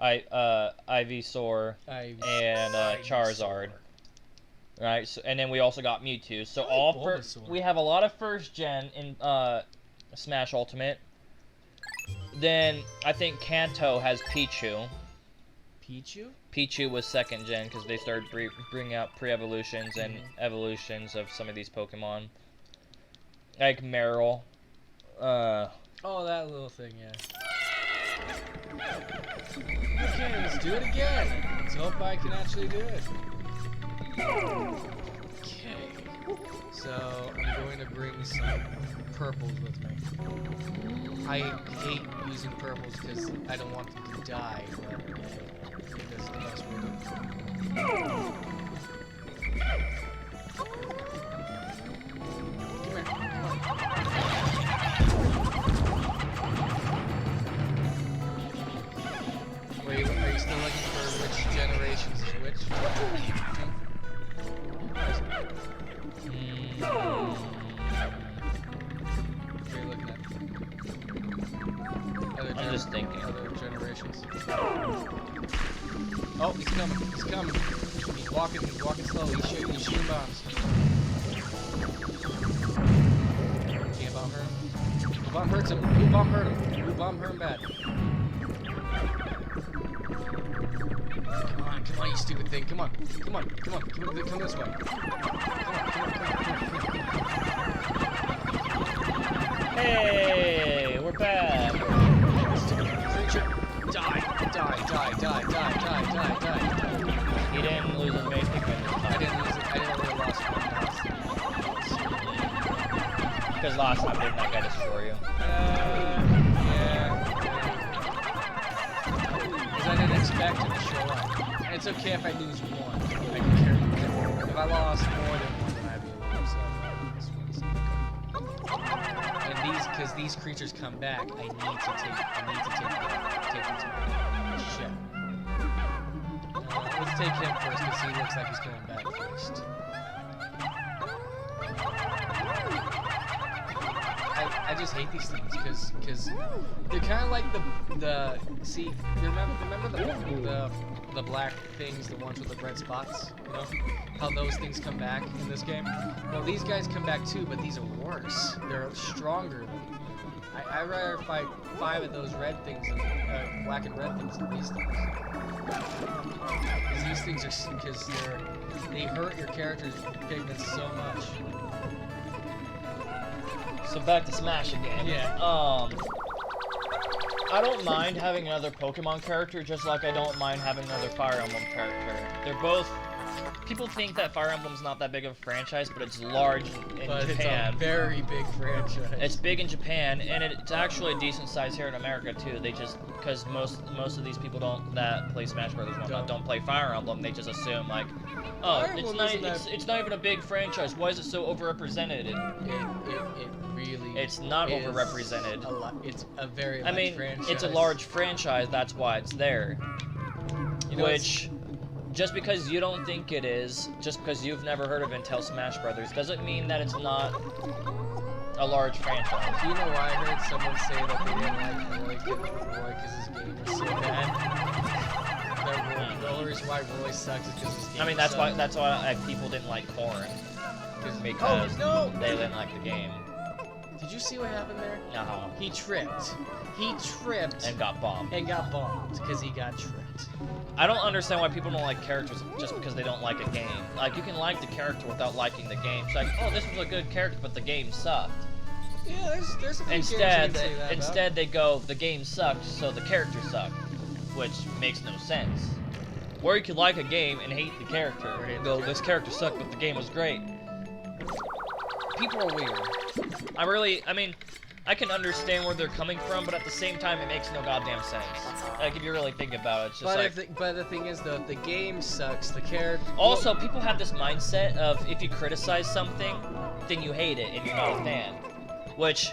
Ivysaur, and Charizard. Right, so, and then we also got Mewtwo. So we have a lot of first gen in Smash Ultimate. Then I think Kanto has Pichu. Pichu? Pichu was second gen because they started bringing out pre-evolutions and evolutions of some of these Pokemon. Like Meryl. Oh, that little thing, yeah. Okay, let's do it again. Let's hope I can actually do it. Okay. So, I'm going to bring some purples with me. I hate using purples because I don't want them to die, but this is the best way to. Come here. What are you looking at? I'm just thinking. Other generations. Oh, he's coming. He's coming. He's walking slowly. He's shooting bombs. Can't bomb hurt him. Blue bomb hurts him. Blue bomb hurt him. Blue bomb hurt him bad. Come on, you stupid thing. Come on this way. Come on. Hey, we're back. Creature. Die. He didn't lose his main Pikmin this time. I didn't lose it. I only lost one. Because last time didn't that guy destroy you? Yeah. Because I didn't expect him to show up. And it's okay if I lose one. I can carry it. If I lost more than one, then I'd be a little upset. And because these creatures come back, I need to take them to my ship. Let's take him first because he looks like he's going back first. I just hate these things because they're kind of like the see. Remember the black things, the ones with the red spots. You know how those things come back in this game. Well, these guys come back too, but these are worse. They're stronger. I'd rather fight 5 of those red things, black and red things, than these things. Because these things are they hurt your character's pigments so much. So back to Smash again. Yeah. I don't mind having another Pokemon character, just like I don't mind having another Fire Emblem character. They're both. People think that Fire Emblem's not that big of a franchise, but it's large in Japan. It's a very big franchise. It's big in Japan, and it's actually a decent size here in America too. They just because most of these people that play Smash Brothers don't play Fire Emblem. They just assume like, oh, it's not even a big franchise. Why is it so overrepresented? It really. It's not overrepresented. It's a very large franchise. It's a large franchise. That's why it's there. You know, Which. Just because you don't think it is, just because you've never heard of Intel Smash Brothers, doesn't mean that it's not a large franchise. You know why I heard someone say that they didn't like Roy because his game was so bad? The only reason why Roy sucks is because his game. I mean, that's why people didn't like Corrin, because they didn't like the game. Did you see what happened there? Uh-huh. He tripped And got bombed. Because he got tripped. I don't understand why people don't like characters just because they don't like a game. Like, you can like the character without liking the game. It's like, oh, this was a good character, but the game sucked. Yeah, there's a few games you can say that Instead they go, the game sucked, so the character sucked. Which makes no sense. Or you could like a game and hate the character. Go, this character sucked, but the game was great. People are weird. I mean, I can understand where they're coming from, but at the same time, it makes no goddamn sense. Like, if you really think about it, it's just but the thing is, though, if the game sucks, the character... Also, people have this mindset of, if you criticize something, then you hate it, and you're not a fan. Which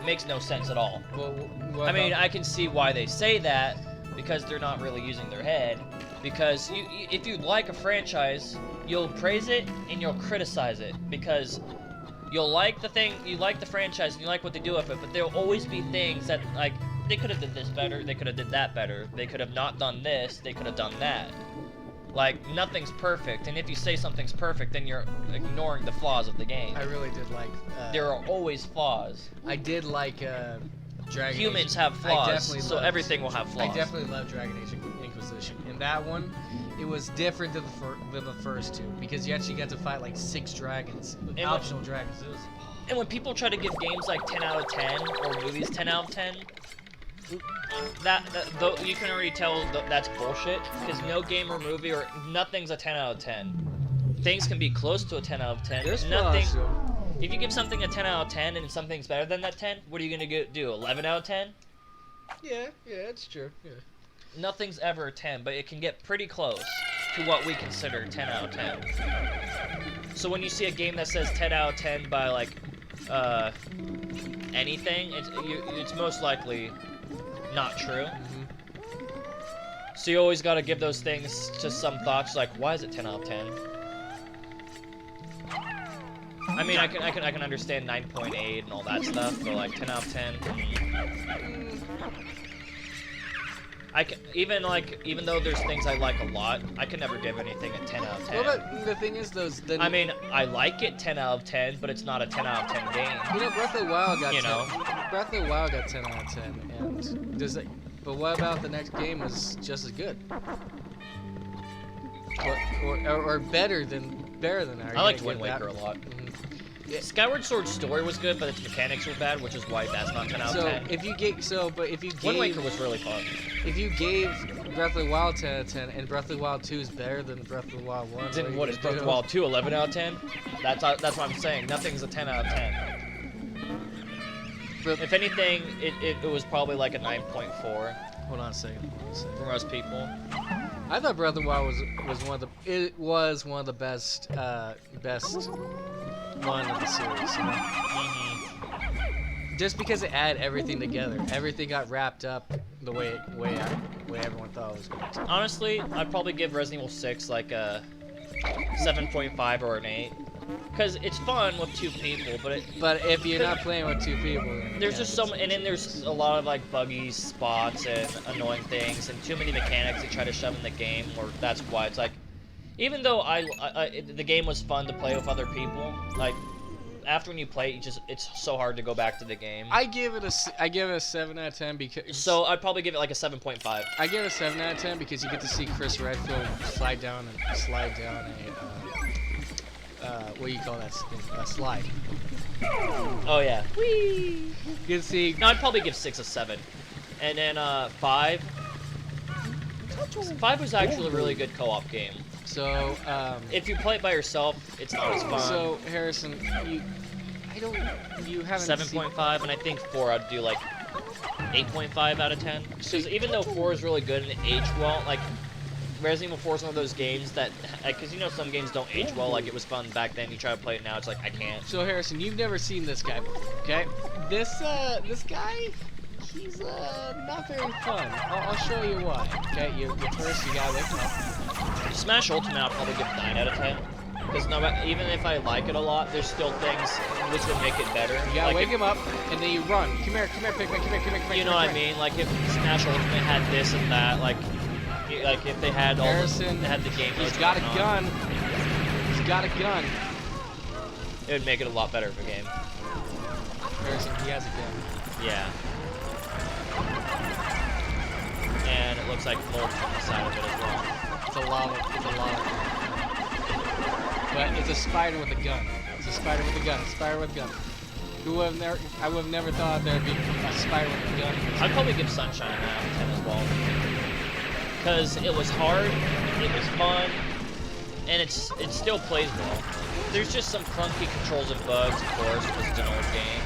makes no sense at all. Well, I mean, I can see why they say that, because they're not really using their head. Because if you like a franchise, you'll praise it, and you'll criticize it. Because... you'll like the thing, you like the franchise, and you like what they do with it, but there'll always be things that, like, they could have did this better, they could have did that better, they could have not done this, they could have done that. Like, nothing's perfect, and if you say something's perfect, then you're ignoring the flaws of the game. I really did like... there are always flaws. I did like, Dragon Humans Age. have flaws, so everything will have flaws. I definitely love Dragon Age Inquisition. In that one, it was different than the first two, because you actually got to fight like 6 dragons, optional dragons. And when people try to give games like 10 out of 10 or movies 10 out of 10, though you can already tell that's bullshit, because no game or movie or nothing's a 10 out of 10. Things can be close to a 10 out of 10. There's nothing. flaws, if you give something a 10 out of 10 and something's better than that 10, what are you gonna do? 11 out of 10? Yeah, it's true. Yeah. Nothing's ever a 10, but it can get pretty close to what we consider 10 out of 10. So when you see a game that says 10 out of 10 by like anything, it's most likely not true. So you always gotta give those things just some thoughts, like, why is it 10 out of 10? I mean, I can understand 9.8 and all that stuff, but like 10 out of 10. I can, even though there's things I like a lot, I can never give anything a 10 out of 10. Well, but the thing is, I mean, I like it 10 out of 10, but it's not a 10 out of 10 game. You know, Breath of the Wild got 10. You know? Breath of the Wild got 10 out of 10, and does it? But what about the next game was just as good? Or better than that? I liked Wind Waker a lot. Yeah. Skyward Sword story was good, but its mechanics were bad, which is why that's not 10 out of 10. If you gave, Wind Waker was really fun. If you gave Breath of the Wild 10 out of 10, and Breath of the Wild 2 is better than Breath of the Wild 1, Then what is Breath of the Wild 2 11 out of 10? That's what I'm saying. Nothing's a 10 out of 10. If anything, it was probably like a 9.4. Hold on a second. For most people. I thought Breath of the Wild was one of the best one of the series. You know? Just because it added everything together, everything got wrapped up the way everyone thought it was going to. Honestly, I'd probably give Resident Evil 6 like a 7.5 or an 8. Because it's fun with 2 people, but if you're not playing with 2 people, then there's just and then there's a lot of like buggy spots and annoying things and too many mechanics they try to shove in the game, or that's why it's like, even though the game was fun to play with other people, like after when you play it, it's so hard to go back to the game. I give it a 7 out of 10 because. So I'd probably give it like a 7.5. I give it a 7 out of 10 because you get to see Chris Redfield slide down a what do you call that thing? A slide. Oh yeah. Whee! You can see. No, I'd probably give 6 a 7, and then 5. 5 was actually a really good co-op game. So if you play it by yourself, it's not as fun. So Harrison, you haven't. 7.5, and I think 4 I'd do like 8.5 out of 10. Because even though 4 is really good and it aged well, like Resident Evil 4 is one of those games that, because you know some games don't age well, like it was fun back then, you try to play it now, it's like, I can't. So Harrison, you've never seen this guy before, okay? This guy, he's not very fun. I'll show you why, okay? You gotta wake him up. Smash Ultimate I'll probably give 9 out of 10. Because even if I like it a lot, there's still things which would make it better. You gotta wake him up, and then you run. Come here, Pikmin, come here. You know what I mean? Like if Smash Ultimate had this and that, like if they had all Harrison, they had the game. He's got a gun. He's got a gun. It would make it a lot better of a game. Harrison, he has a gun. Yeah. And it looks like mold on the side of it as well. It's a lava. But it's a spider with a gun. It's a spider with a gun. I would have never thought there'd be a spider with a gun. I'd probably give Sunshine an 9 out of 10 as well. Because it was hard, it was fun, and it still plays well. There's just some clunky controls and bugs, of course, because it's an old game.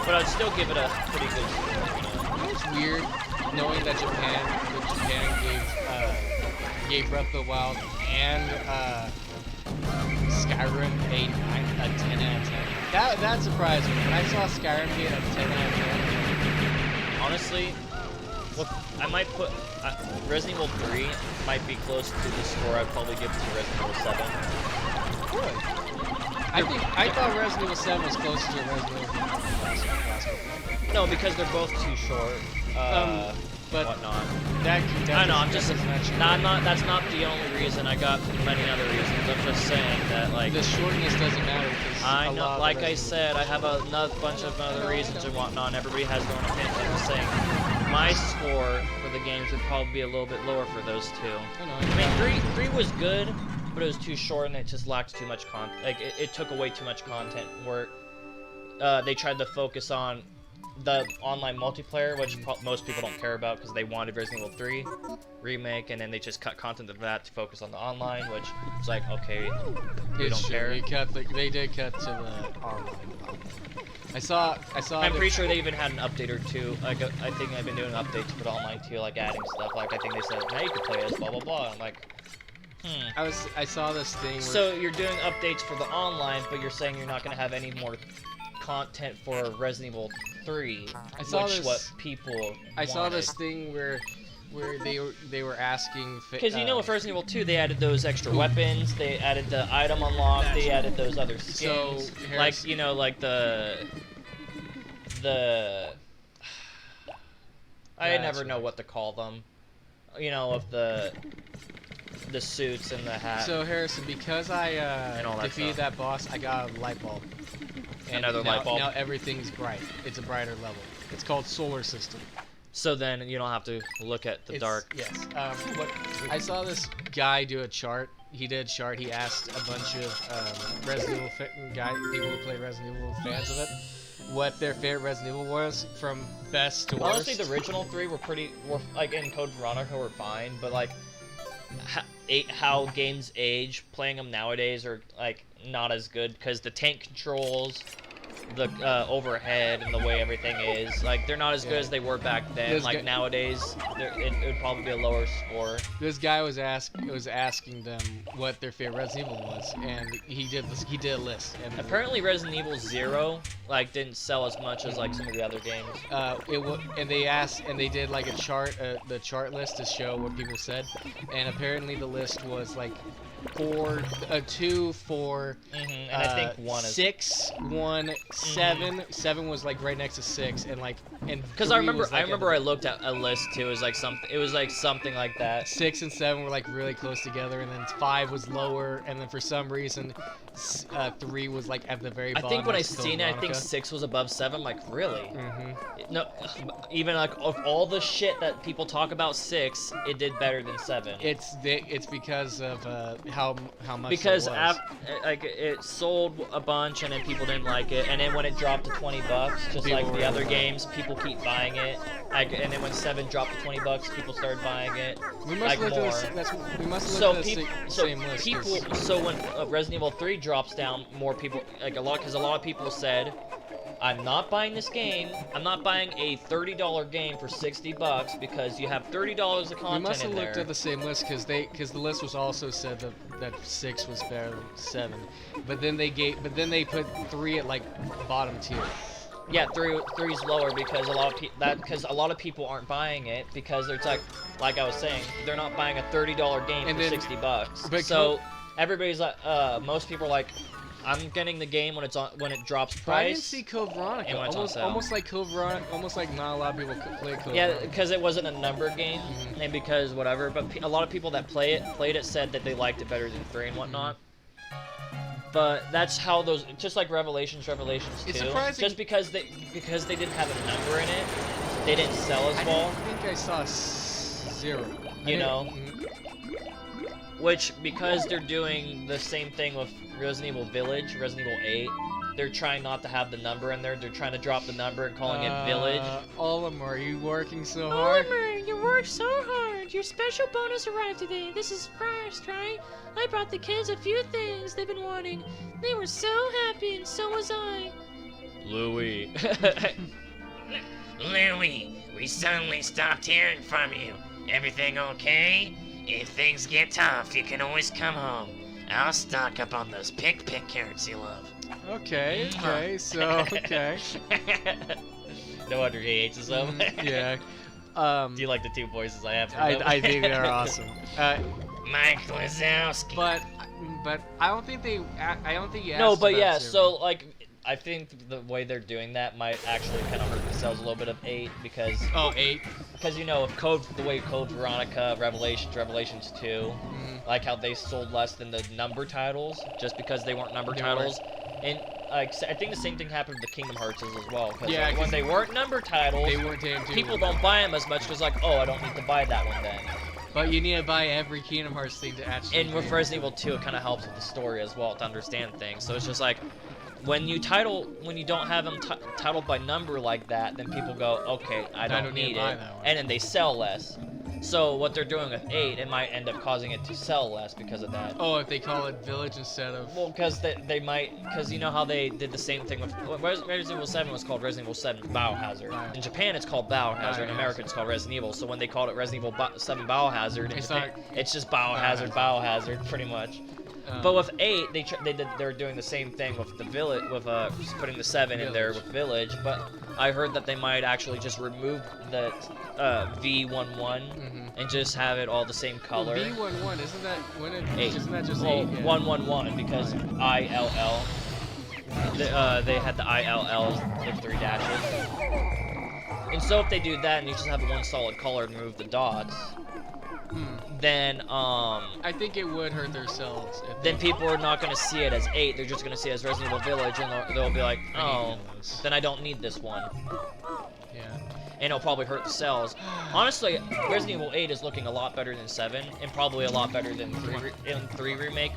But I'd still give it a pretty good score, you know? It's weird knowing that Japan gave Breath of the Wild and Skyrim a 10 out of 10. That surprised me. When I saw Skyrim get a 10 out of 10. Honestly, look, I might put Resident Evil 3 might be close to the score I'd probably give to Resident Evil 7. Really? I thought Resident Evil 7 was closer to Resident Evil last couple. No, because they're both too short. But whatnot. I know. I'm just. That's not the only reason. I got many other reasons. I'm just saying that like the shortness doesn't matter. I know. Like I said, I have a bunch of other reasons and whatnot. Everybody has their own opinion. I'm just saying. My score for the games would probably be a little bit lower for those two. I mean, 3 was good, but it was too short and it just lacked too much content. Like it took away too much content. Where they tried to focus on the online multiplayer, which most people don't care about because they wanted Resident Evil 3 remake, and then they just cut content of that to focus on the online, which was like, okay, we don't care. They did cut to the online. I saw. I'm pretty sure they even had an update or two. Like I think they've been doing updates for the online too, like adding stuff. Like I think they said, now you can play as blah blah blah. I'm like, I saw this thing. So you're doing updates for the online, but you're saying you're not gonna have any more content for Resident Evil 3. I saw which this. What people. I saw this thing where where they were asking. Because you know, with Resident Evil 2, they added those extra weapons. They added the item unlock. They added those other skins. So, like you know, like the. I never know what to call them. You know, of the suits and the hat. So Harrison, because I defeated stuff. that boss, I got a light bulb. And Another light bulb. Now everything's bright. It's a brighter level. It's called solar system. So then you don't have to look at the dark. Yes. What I saw this guy do a chart. He did a chart. He asked a bunch of Resident Evil people who play Resident Evil, fans of it, what their favorite Resident Evil was from best to worst. Honestly, the original 3 were like in Code Veronica were fine, but like how games age, playing them nowadays are like not as good because the tank controls, the overhead, and the way everything is, like they're not as good as they were back then. Like nowadays, it would probably be a lower score. This guy was asking them what their favorite Resident Evil was, and he did a list. And apparently, Resident Evil 0 like didn't sell as much as like some of the other games. And they did like a chart, the chart list to show what people said, and apparently the list was like 2, 4, and I think 1 is 6, 1, 7. 7 was like right next to 6, and because I remember I looked at a list too. It was like something like that. 6 and 7 were like really close together, and then 5 was lower, and then for some reason 3 was like at the very bottom. I think when I seen it, I think 6 was above 7. Like really? No, even like of all the shit that people talk about, 6 it did better than 7. It's because of how much because it was. Like it sold a bunch and then people didn't like it, and then when it dropped to $20, just like the other games, people keep buying it. And then when 7 dropped to $20, people started buying it. We must look at the same list. So when Resident Evil 3 drops down, more people like a lot of people said, I'm not buying this game. I'm not buying a $30 game for $60 because you have $30 of content in there. We must have looked at the same list because the list was also said that 6 was better than 7, but then they put 3 at like bottom tier. Yeah, 3's lower because a lot of people aren't buying it because it's like I was saying, they're not buying a $30 game for $60. So everybody's like, most people are like, I'm getting the game when it drops price. I didn't see Code Veronica. Almost like Code Veronica. Almost like not a lot of people play Code Veronica. Yeah, because it wasn't a number game, and because whatever. But a lot of people that played it said that they liked it better than 3 and whatnot. But that's how those, just like Revelations 2. It's surprising. Just because they didn't have a number in it, they didn't sell as well. I think I saw 0. You know. Which, because they're doing the same thing with Resident Evil Village, Resident Evil 8, they're trying not to have the number in there. They're trying to drop the number and calling it Village. Olimar, are you working so hard? Olimar, you worked so hard. Your special bonus arrived today. This is first, right? I brought the kids a few things they've been wanting. They were so happy, and so was I. Louis. Louis, we suddenly stopped hearing from you. Everything okay? If things get tough, you can always come home. I'll stock up on those pick carrots you love. Okay. No wonder he hates them. Yeah. Do you like the 2 voices I have for them? I think they're awesome. Mike Wazowski. But I don't think you asked. No, but about yeah. 0. So like, I think the way they're doing that might actually kind of hurt the sales a little bit of 8 because. Oh, 8. Because you know, the way Code Veronica, Revelations 2, like how they sold less than the number titles just because they weren't number titles, and like I think the same thing happened with the Kingdom Hearts as well. Cause, yeah, when they weren't number titles, they weren't people don't buy them as much because like, oh, I don't need to buy that one then. But you need to buy every Kingdom Hearts thing to actually. And with Resident Evil 2, it kind of helps with the story as well to understand things. So it's just like, when you don't have them titled by number like that, then people go, okay, I don't need it, and then they sell less. So what they're doing with 8, it might end up causing it to sell less because of that. Oh, if they call it Village instead of. Well, because they might, because you know how they did the same thing with Resident Evil 7 was called Resident Evil 7 Biohazard. In Japan, it's called Biohazard. In America, it's called Resident Evil. So when they called it Resident Evil 7 Biohazard, in Japan, it's just Biohazard, pretty much. But with 8, they're doing the same thing with the village, with putting the 7 in there with village. But I heard that they might actually just remove the V11 and just have it all the same color. Well, V11 isn't that when it? 8. Isn't that just well, 8? Yeah. 111 because ILL. They had the ILL with 3 dashes. And so if they do that and you just have one solid color and remove the dots, then I think it would hurt their sales. If then people are not going to see it as 8. They're just going to see it as Resident Evil Village, and they'll be like, oh, then I don't need this one. Yeah. And it'll probably hurt the sales. Honestly, Resident Evil 8 is looking a lot better than 7, and probably a lot better than 3 Remake.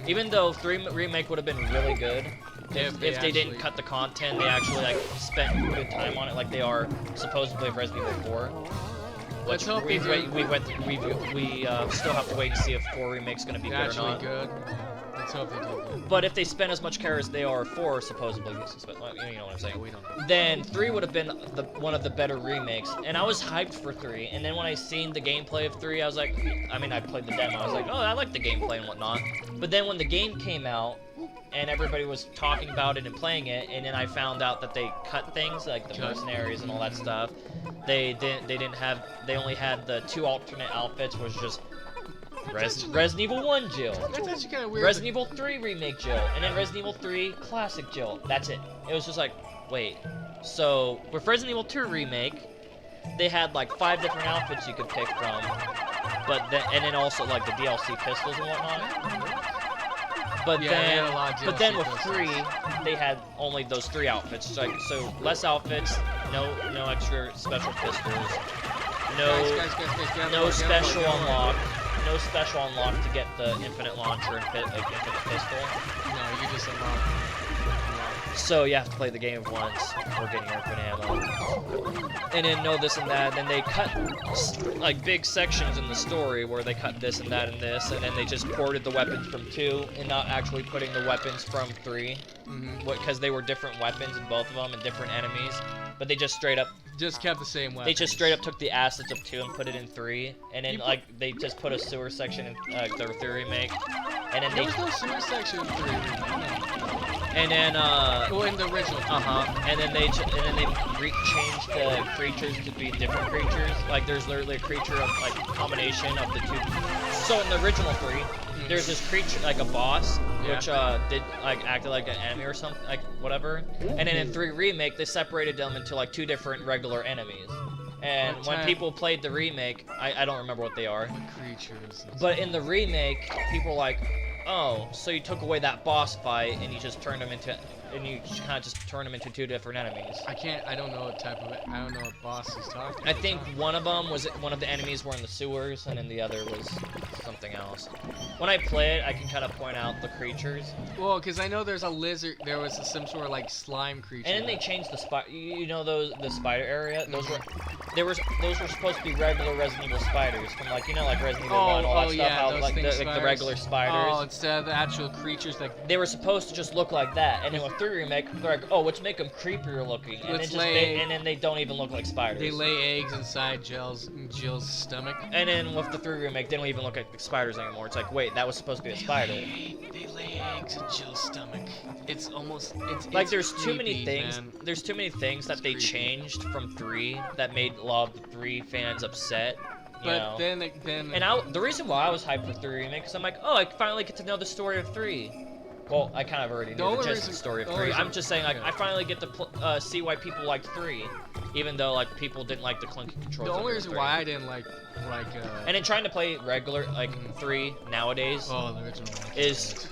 Even though 3 Remake would have been really good, if they didn't cut the content, they actually like spent good time on it, like they are supposedly with Resident Evil 4. Let's hope we still have to wait and see if 4 Remake's gonna be good or not. Good. Let's hope they do good. But if they spend as much care as they are 4, supposedly, you know what I'm saying. We don't know. Then 3 would have been one of the better remakes, and I was hyped for 3. And then when I seen the gameplay of 3, I was like, I mean, I played the demo. I was like, oh, I like the gameplay and whatnot. But then when the game came out, and everybody was talking about it and playing it, and then I found out that they cut things like the mercenaries and all that stuff. They only had the 2 alternate outfits, was just Resident Evil 1 Jill, That's actually kind of weird. Resident Evil 3 Remake Jill, and then Resident Evil 3 Classic Jill. That's it. It was just like, wait. So with Resident Evil 2 Remake, they had like 5 different outfits you could pick from, and then also like the DLC pistols and whatnot. But then with 3, they had only those 3 outfits. So less outfits, no extra special pistols, no special unlock. No special unlock to get the infinite launcher and infinite pistol. No, you just unlock. So you have to play the game once before getting your infinite ammo. And then no this and that. Then they cut like big sections in the story where they cut this and that and this, and then they just ported the weapons from 2 and not actually putting the weapons from 3, because they were different weapons in both of them and different enemies. But they just straight up kept the same weapon. They just straight up took the assets of 2 and put it in 3, and then like they just put a sewer section in the 3 Remake, and then there was no sewer section in 3. And then well, in the original. And then they changed the creatures to be different creatures. Like there's literally a creature of like combination of the 2. So in the original 3, there's this creature like a boss, which acted like an enemy or something, like whatever. And then in 3 Remake, they separated them into like 2 different regular enemies. And when people played the remake, I don't remember what they are. What creatures? But in the remake, people were like, oh, so you took away that boss fight and you just turned them into, and you kind of just turn them into 2 different enemies. I don't know what type of, I don't know what boss is talking about. I think one of them was, one of the enemies were in the sewers, and then the other was something else. When I play it, I can kind of point out the creatures. Well, because I know there's a lizard, there was some sort of like slime creature. And then they changed the spider, you know the spider area? Those were supposed to be regular Resident Evil spiders from like, you know, like Resident Evil 1, all that stuff, yeah, how like the regular spiders. Oh, instead of the actual creatures like... They were supposed to just look like that, and then with 3 Remake, they're like, oh, let's make them creepier looking, and then they don't even look like spiders. They lay eggs inside Jill's stomach. And then with the 3 Remake, they don't even look like spiders anymore. It's like, wait, that was supposed to be a spider. They lay eggs in Jill's stomach. It's almost, like it's there's creepy, too many things. man. There's too many things that they changed from 3 that made a lot of the 3 fans upset. You know? then and the reason why I was hyped for 3 Remake is I'm like, oh, I finally get to know the story of 3. Well, I kind of already knew the story of 3. I'm just saying, like, I finally get to see why people liked 3, even though like people didn't like the clunky controls. The only reason why I didn't like and then trying to play regular 3 nowadays the original is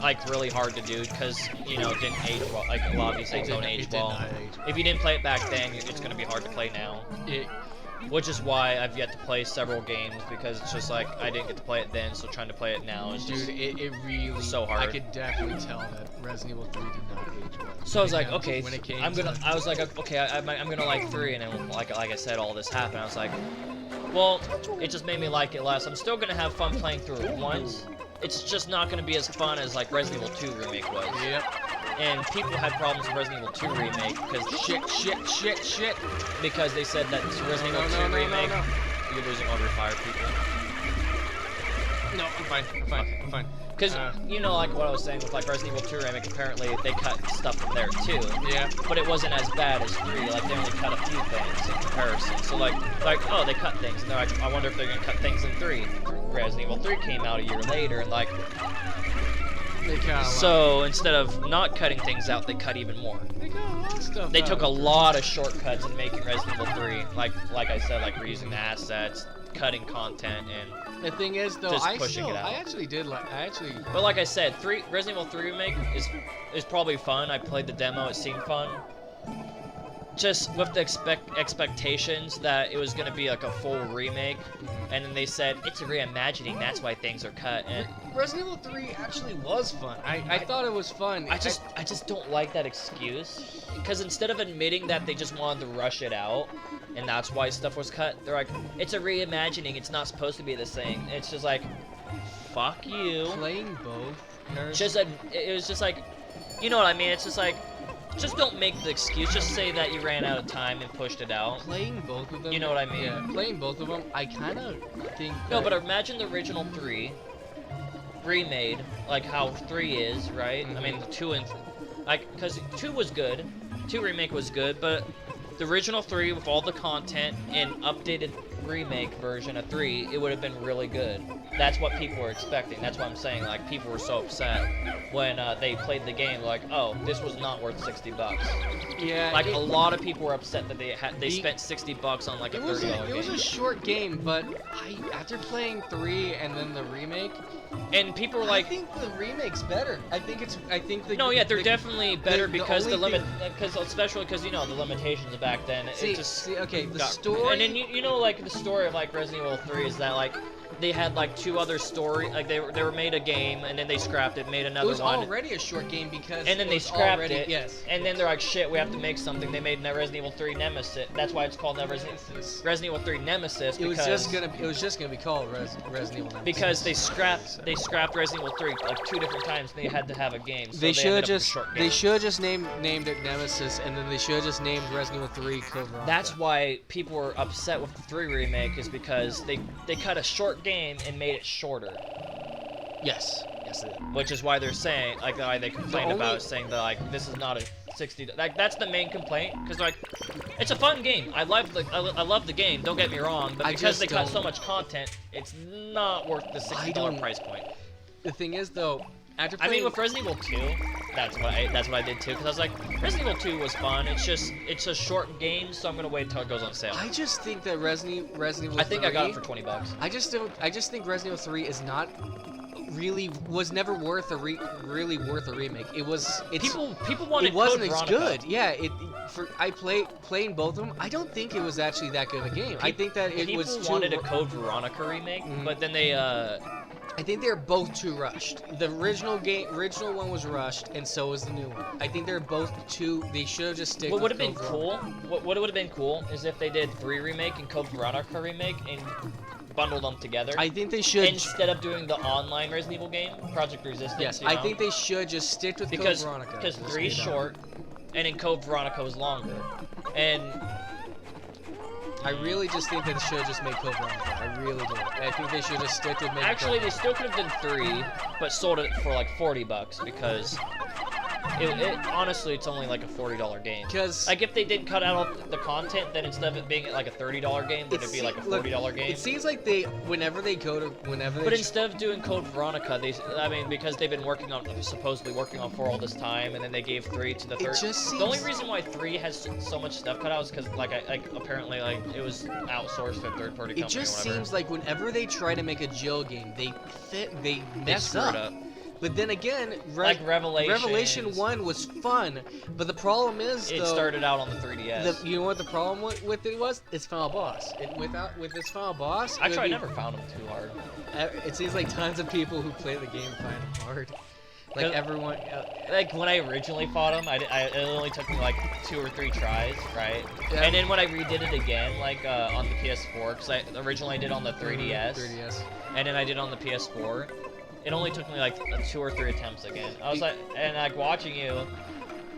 like really hard to do because you know it didn't age well. Like a lot of these things don't age well. If you didn't play it back then, it's gonna be hard to play now. Which is why I've yet to play several games, because it's just like I didn't get to play it then, so trying to play it now is just it really so hard. I could definitely tell that Resident Evil 3 did not age well. So I was like, okay, I'm gonna like 3, and then like I said, all this happened. I was like, well, it just made me like it less. I'm still gonna have fun playing through it once. It's just not gonna be as fun as like Resident Evil 2 Remake was. Yep. And people had problems with Resident Evil 2 Remake because shit. Because they said that Resident Evil 2 Remake, you're losing all your fire people. No, I'm fine. I'm fine. I'm fine. Because, you know, like what I was saying with like Resident Evil 2 Remake, apparently they cut stuff from there too. Yeah. But it wasn't as bad as 3, like they only cut a few things in comparison. So like, oh, they cut things, and they're like, I wonder if they're gonna cut things in 3. Resident Evil 3 came out a year later, and like, They cut a lot. so instead of not cutting things out, they cut even more. They cut a lot of stuff They out. took a lot of shortcuts in making Resident Evil 3, like I said, like reusing the assets, cutting content, and The thing is, though, just I pushing it out. actually did like. But like I said, Resident Evil 3 Remake is probably fun. I played the demo; it seemed fun. Just with the expectations that it was gonna be like a full remake, and then they said it's a reimagining. That's why things are cut. And Resident Evil 3 actually was fun. I thought it was fun. I just don't like that excuse, because instead of admitting that they just wanted to rush it out, and that's why stuff was cut, they're like, it's a reimagining. It's not supposed to be the same. It's just like, fuck you. Playing both. It was just like, you know what I mean? It's just like, just don't make the excuse. Just say that you ran out of time and pushed it out. Playing both of them. You know what I mean? Yeah. Playing both of them, I kind of think. No, that- but imagine the original 3 remade, like how 3 is, right? I mean, 2 and like, because 2 was good, 2 remake was good, but the original 3 with all the content and updated remake version of 3, it would have been really good. That's what people were expecting. That's what I'm saying. Like, people were so upset when they played the game. Like, oh, this was not worth $60. Yeah. Like, a lot of people were upset that they The- spent $60 on like a It was $30 it was game. a short game, but after playing 3 and then the remake, And people were like, I think the remake's better. I think the no, yeah, they're the- definitely better the because only because especially because you know the limitations back then. It just See, okay, the got- story. And then you know like the story of like Resident Evil 3 is that like they had like 2 other story like they were made a game and then they scrapped it, made it another was one. already a short game because. And then it they was scrapped already, it. Yes. And then they're like, shit, we have to make something. They made Resident Evil 3 Nemesis. That's why it's called Resident Evil 3 Nemesis. It was because just gonna be called Resident Evil. Nemesis. because they scrapped Resident Evil 3 like 2 different times. And they had to have a game. So They should ended up with a just short they game. should just named it Nemesis, and then they should just named Resident Evil 3 Code Veronica. That's why people were upset with the 3 remake is because they cut a short game and made it shorter. Yes. Yes, it is. Which is why they're saying, like, why they complained about only- it, saying that, like, this is not a 60. Like, that's the main complaint, because, like, it's a fun game. I love the game. Don't get me wrong, but I because just they cut so don't- much content, it's not worth the $60 don't- price point. The thing is, though, after I playing, mean, with Resident Evil 2, that's what I did too, because I was like, Resident Evil 2 was fun. It's a short game, so I'm gonna wait until it goes on sale. I just think that Resident Evil. I think I got it 3 for $20. I just think Resident Evil 3 is not was never worth really worth a remake. It's People wanted it wasn't Code as Veronica. good. Yeah, playing both of them. I don't think it was actually that good of a game. I think that it People was too. wanted a Code Veronica remake, Mhm. but then they I think they're both too rushed. The original one was rushed, and so was the new one. I think they're both too. They should have just stick. What with would have been Code cool? Veronica. What would have been cool is if they did 3 remake and Code Veronica remake and bundled them together I think they should. instead of doing the online Resident Evil game, Project Resistance. Yes, you I know? think they should just stick with because Code Veronica. because Just 3 is do that. short, and then Code Veronica was longer, and I really just think that they should just make Code Veronica. I really do. I think they should just stick with making. actually they still could have done 3, but sold it for like $40 because honestly it's only like a $40 game. because Like if they didn't cut out all the content, then instead of it being like a $30 game, then it'd be like a $40 game. It seems like whenever they But instead of doing Code Veronica, because they've been supposedly working on 4 all this time, and then they gave 3 to the third. just The only seems- reason why 3 has so much stuff cut out is because apparently it was outsourced to a third-party company. it just or whatever. seems like whenever they try to make a Jill game, they mess screw it up. up. But then again, Like Revelation 1 was fun, but the problem is It though, started out on the 3DS. you know what the problem with it was? Its final boss. With its final boss, Actually, I never found them too hard. It seems like tons of people who play the game find it hard. Like 'Cause- everyone. Like when I originally fought them, it only took me like 2 or 3 tries, right? Yeah. And then when I redid it again, on the PS4, because I originally did on the 3DS. 3DS. And then I did on the PS4. It only took me like 2 or 3 attempts again. I was like, and like watching you,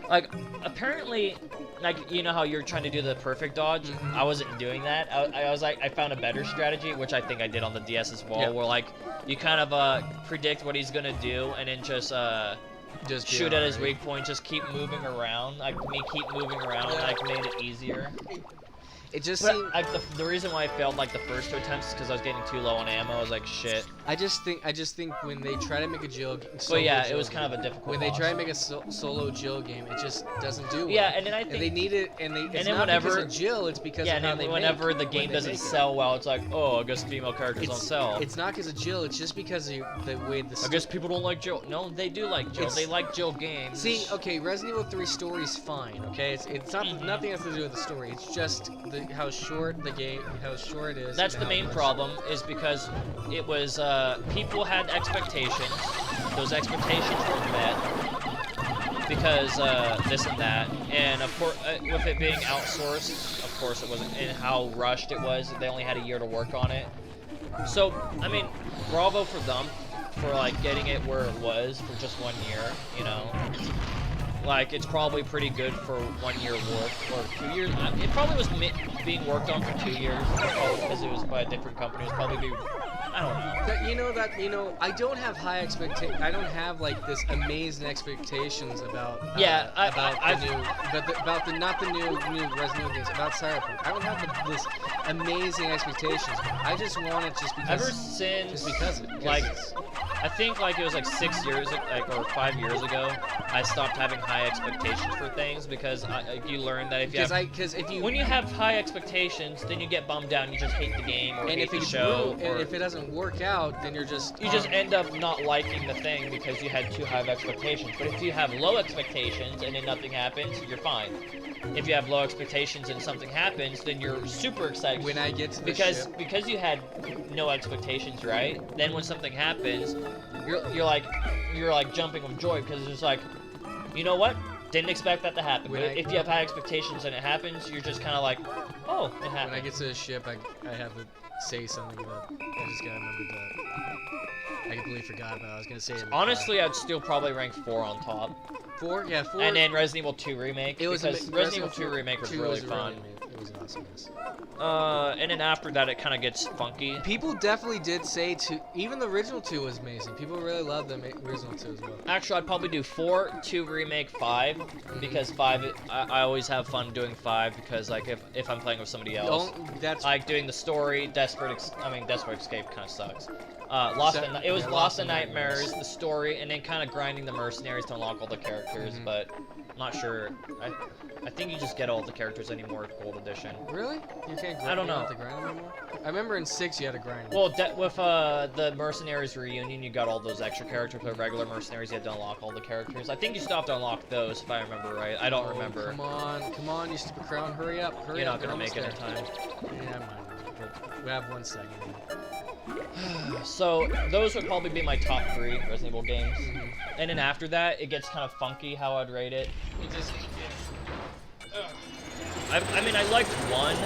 Like, apparently, like, you know how you're trying to do the perfect dodge? I wasn't doing that. I was like, I found a better strategy, which I think I did on the DS as well, where, like, you kind of, predict what he's gonna do, and then just shoot at his weak point, just keep moving around. Like, me keep moving around, like, made it easier. It just But seemed... the reason why I failed like the first 2 attempts is because I was getting too low on ammo. I was like, shit. I just think when they try to make a Jill, But yeah, it was kind of a difficult. When they boss. try to make a solo Jill game, it just doesn't do well. Yeah, and then I think and they need it, and they. It's and then not whenever because of Jill, it's because yeah, of how and they then whenever make, the game doesn't make it. sell well, it's like, oh, I guess female characters don't sell. It's not because of Jill. It's just because of the way the. I guess people don't like Jill. No, they do like Jill. They like Jill games. See, okay, Resident Evil 3 story's fine. Okay, it's not nothing has to do with the story. It's just how short the game, how short it is. That's and the how main much- problem, is because it was, people had expectations. Those expectations weren't met. Because, this and that. And, of course, with it being outsourced, of course it wasn't, and how rushed it was, they only had a year to work on it. So, I mean, bravo for them, for, like, getting it where it was for just 1 year, you know? Like, it's probably pretty good for 1 year work, or 2 years. It probably was being worked on for 2 years, because it was by a different company. It was probably I don't know. I don't have high expectations. I don't have like this amazing expectations about. Yeah, about the not the new Resident Evil games, about Cyberpunk. I don't have this amazing expectations. I just want it just because. Ever since, just because it. Like, I think like it was like 6 years, like or 5 years ago, I stopped having high expectations for things because you learn that when you have high expectations, then you get bummed out and you just hate the game or hate the show. And if it doesn't work out, then you just end up not liking the thing because you had too high of expectations. But if you have low expectations and then nothing happens, you're fine. If you have low expectations and something happens, then you're super excited. When I get to the because you had no expectations, right? Then when something happens, you're like jumping with joy because it's like, you know what? Didn't expect that to happen. But if you have high expectations and it happens, you're just kind of like, oh, it happened. When I get to the ship, I have to say something about. I just gotta remember that. I completely forgot about it. I was gonna say it. Honestly, I'd still probably rank 4 on top. 4? Yeah, 4. And then Resident Evil 2 Remake. It was because Resident Evil 2 Remake was really fun. It was awesome. And then after that, it kind of gets funky. People definitely did say even the original 2 was amazing. People really loved the original 2 as well. Actually, I'd probably do 4, 2 Remake, 5, because 5, I always have fun doing 5 because like if I'm playing with somebody else, that's like doing the story. Desperate Escape kind of sucks. It was Lost in Nightmares, the story, and then kind of grinding the mercenaries to unlock all the characters, but I'm not sure. I think you just get all the characters anymore with Gold Edition. Really? You can't grind, I don't know. You don't have to grind anymore? I remember in 6 you had to grind. Well, with the Mercenaries Reunion, you got all those extra characters. With regular Mercenaries, you had to unlock all the characters. I think you still have to unlock those, if I remember right. I don't remember. Come on, you stupid crown, hurry up, hurry You're up. not gonna make it in time. Yeah, I might not, we have 1 second. So, those would probably be my top 3 Resident Evil games. And then after that, it gets kind of funky how I'd rate it. I mean, I liked 1.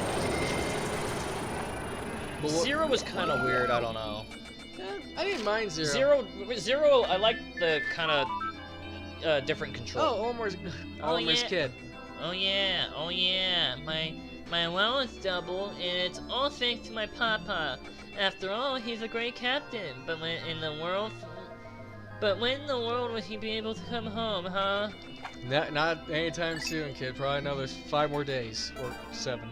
But 0 was kind of weird, I don't know. I didn't mind 0. 0, I liked the kind of different control. Oh, Omar's kid. Oh yeah, my allowance double, and it's all thanks to my papa. After all, he's a great captain, but when in the world would he be able to come home, huh? Not anytime soon, kid. Probably another 5 more days, or 7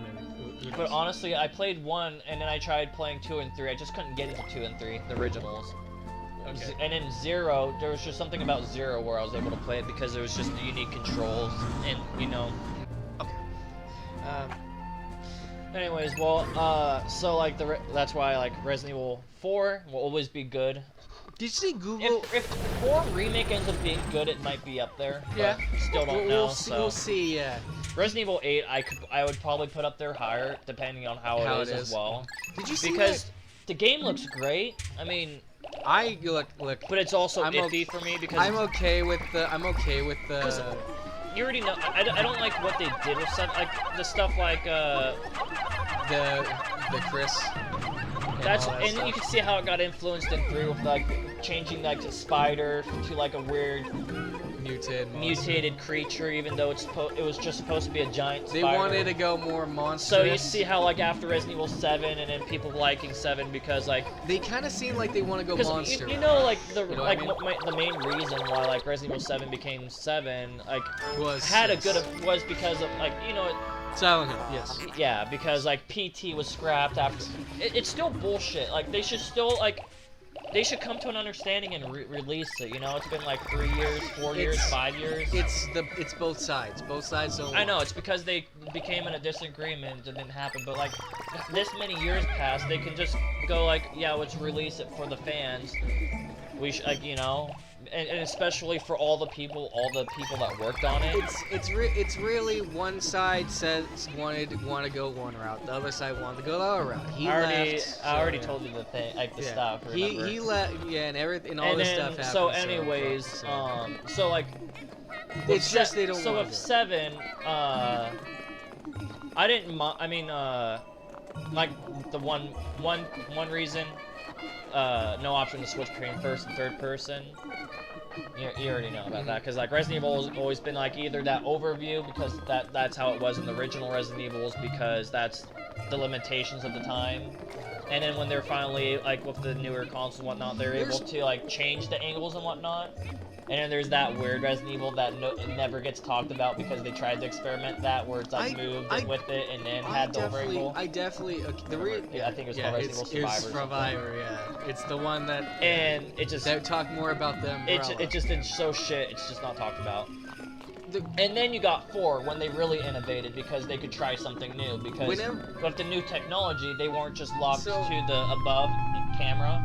maybe. But honestly, I played 1, and then I tried playing 2 and 3. I just couldn't get into 2 and 3, the originals. Okay. And then 0, there was just something about 0 where I was able to play it because there was just the unique controls, and you know. Okay. Anyways, well, so like that's why like Resident Evil 4 will always be good. Did you see Google? If 4 Remake ends up being good, it might be up there. Yeah. Still don't know. We'll see. Yeah. Resident Evil 8, I would probably put up there higher, depending on how it is as well. Did you see Because that? the game looks great. I mean, look. But it's also iffy for me because I'm okay with the. You already know. I don't like what they did with stuff like the stuff like the the Chris. That's all that and stuff. you can see how it got influenced and through with like changing like the spider to like a weird mutated creature, even though it was just supposed to be a giant spider. They wanted to go more monstrous. So you see how like after Resident Evil 7 and then people liking 7 because like they kind of seem like they want to go because monster. you know like the You know like what I mean? the main reason why like Resident Evil 7 became 7 like was was because of like Silent Hill, yes. yeah, because like PT was scrapped after it's still bullshit. Like they should still like they should come to an understanding and release it. It's been like 3 years, 4 years, 5 years. It's both sides. Both sides don't. I know it's because they became in a disagreement. It didn't happen, but like this many years passed, they can just go like, yeah, let's release it for the fans. We should like and especially for all the people that worked on it. It's really one side says want to go one route, the other side wanted to go the other route. I already told you the thing, like the stuff. Remember? He left, yeah, and everything, all this stuff happened. So anyways, so like, it's just they don't. So want with to. 7, I didn't. I mean, like the one reason. No option to switch between first and third person. You already know about that, because like Resident Evil has always been like either that overview, because that's how it was in the original Resident Evils, because that's the limitations of the time. And then when they're finally like with the newer consoles and whatnot, they're able to like change the angles and whatnot. And then there's that weird Resident Evil that never gets talked about because they tried to experiment that where it's like moved with it and then had the overangle. I definitely. I think it was called Resident Evil Survivor. Yeah, it's the one that. And it just. They talk more about them. It just did so shit. It's just not talked about. And then you got 4 when they really innovated because they could try something new. Because with the new technology, they weren't just locked to the above camera.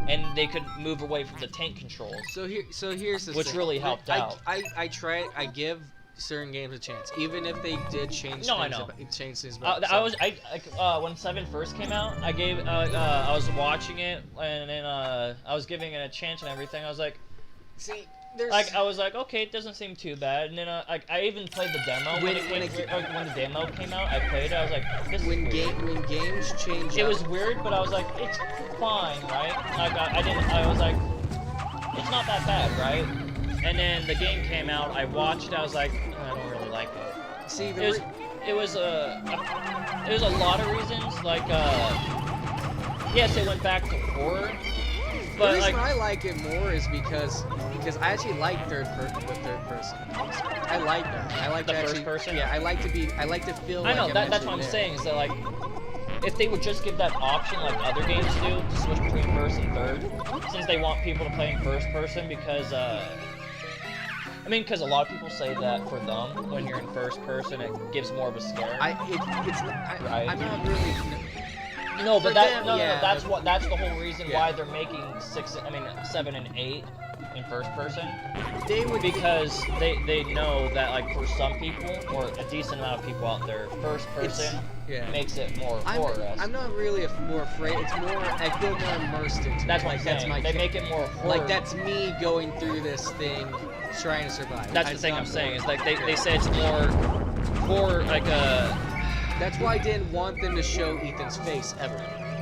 And they could move away from the tank controls. So here's the which thing. really helped out. I give certain games a chance, even if they did change. No, I know. Change things. When 7 first came out, I was watching it and then I was giving it a chance and everything. I was like, see. I was like, okay, it doesn't seem too bad. And then I even played the demo when the demo came out. I played it. I was like, this is weird. When games change. It was weird, but I was like, it's fine, right? I was like, it's not that bad, right? And then the game came out. I watched. I was like, I don't really like it. See, it was a lot of reasons. Like, yes, it went back to horror. But the reason I like it more is because I actually like the third person. I like that. I like the to first person. Yeah, I like to feel. I know like that's what I'm saying. Is that like, if they would just give that option like other games do to switch between first and third, since they want people to play in first person, because because a lot of people say that for them, when you're in first person, it gives more of a scare. Right? I'm not really. No, but that's the whole reason why they're making 7 and 8 in first person. Because they know that like for some people or a decent amount of people out there, first person makes it more horror-esque. I'm not really more afraid. It's more I feel more immersed into it. That's what I'm saying. They make it more horror. Like that's me going through this thing, trying to survive. That's the thing I'm saying. Is like they say it's more for like a. That's why I didn't want them to show Ethan's face ever,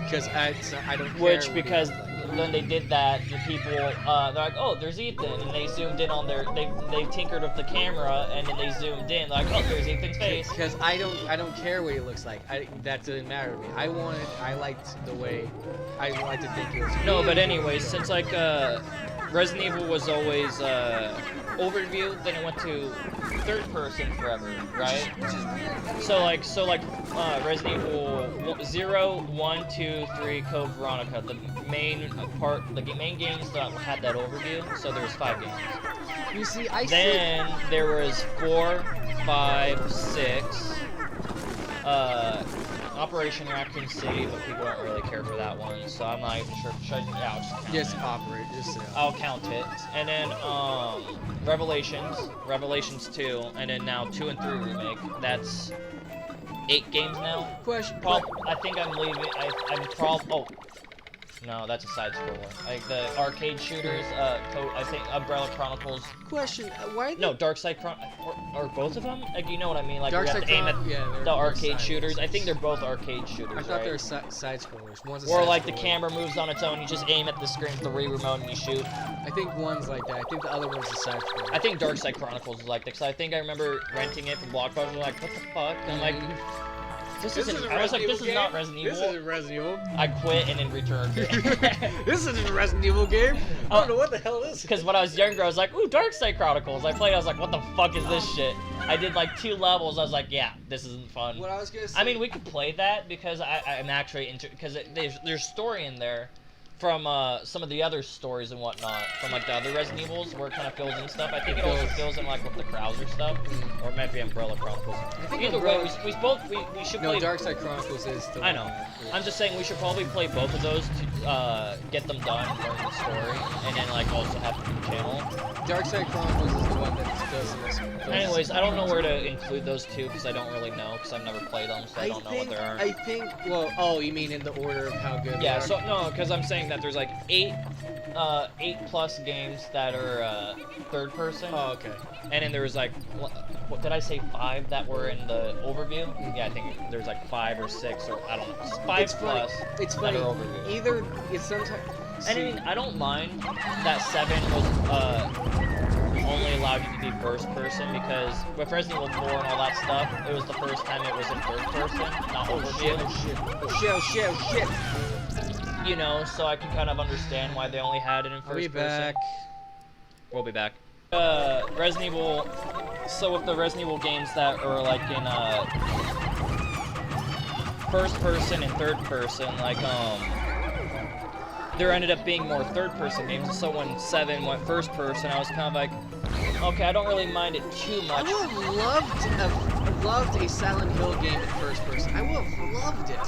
because I don't care. Because when they did that, the people they're like, oh, there's Ethan, and they zoomed in on they tinkered with the camera, and then they zoomed in like, oh, there's Ethan's face. Because I don't care what he looks like. That doesn't matter to me. I liked the way I like to think it was. No, but anyways, since like Resident Evil was always overview, then it went to third person forever, right? So like Resident Evil 0, 1, 2, 3, Code Veronica, the main games that had that overview. So there was 5 games. You see, then there was 4, 5, 6. Operation Raccoon City, but people don't really care for that one, so I'm not even sure. I'll just count it. I'll count it. And then Revelations 2, and then now 2 and 3 remake. That's 8 games now. Question. I think I'm leaving. I'm probably. Oh, No, that's a side scroller. Like the arcade shooters, I think Umbrella Chronicles. Question: Why? No, Dark Side or both of them? Like you know what I mean? Like Dark you have Side to aim at they're the arcade side shooters. I races. think they're both arcade shooters. I thought right? they were side scrollers. One's a Or side like the scroller. camera moves on its own. You just aim at the screen with the Wii remote and you shoot. I think one's like that. I think the other one's a side scroller. I think Dark Side Chronicles is like that. Cause I think I remember renting it from Blockbuster. Like what the fuck? And I'm like, this isn't. I was like, this is not Resident Evil. This isn't Resident Evil. I quit and then returned it. This isn't a Resident Evil game. I don't know what the hell this is. Because when I was younger, I was like, ooh, Dark Side Chronicles. I played, I was like, what the fuck is this shit? I did like 2 levels. I was like, yeah, this isn't fun. What I was gonna say. I mean, we could play that because I'm actually into because there's story in there from some of the other stories and whatnot from like the other Resident Evils where it kind of fills in stuff. I think it also fills in like with the Krauser stuff or it might be Umbrella Chronicles. think Either Umbrella- way, we should No, play. Dark Side Chronicles is the I know. I'm just saying we should probably play both of those to get them done, learn the story, and then like also have them on the channel. Dark Side Chronicles is the one that does this. Anyways, I don't know where to include those two because I don't really know because I've never played them, so I don't know what they are. I think. Well, oh, you mean in the order of how good? Yeah, they are? so no, because I'm saying that there's like 8 plus games that are third person, Oh, okay. and then there was like what did I say 5 that were in the overview? Yeah, I think there's like 5 or 6 or I don't know, 5 It's funny. plus It's that funny. are overview. Either it's sometimes. And I mean, I don't mind that 7 was only allowed you to be first person because with Resident Evil 4 and all that stuff, it was the first time it was in third person, not overview. Shit. You know, so I can kind of understand why they only had it in first I'll be person. back. We'll be back. Resident Evil. So with the Resident Evil games that are like in first person and third person, like there ended up being more third person games. So when 7 went first person, I was kind of like, okay, I don't really mind it too much. I would have loved a Silent Hill game in first person. I would have loved it.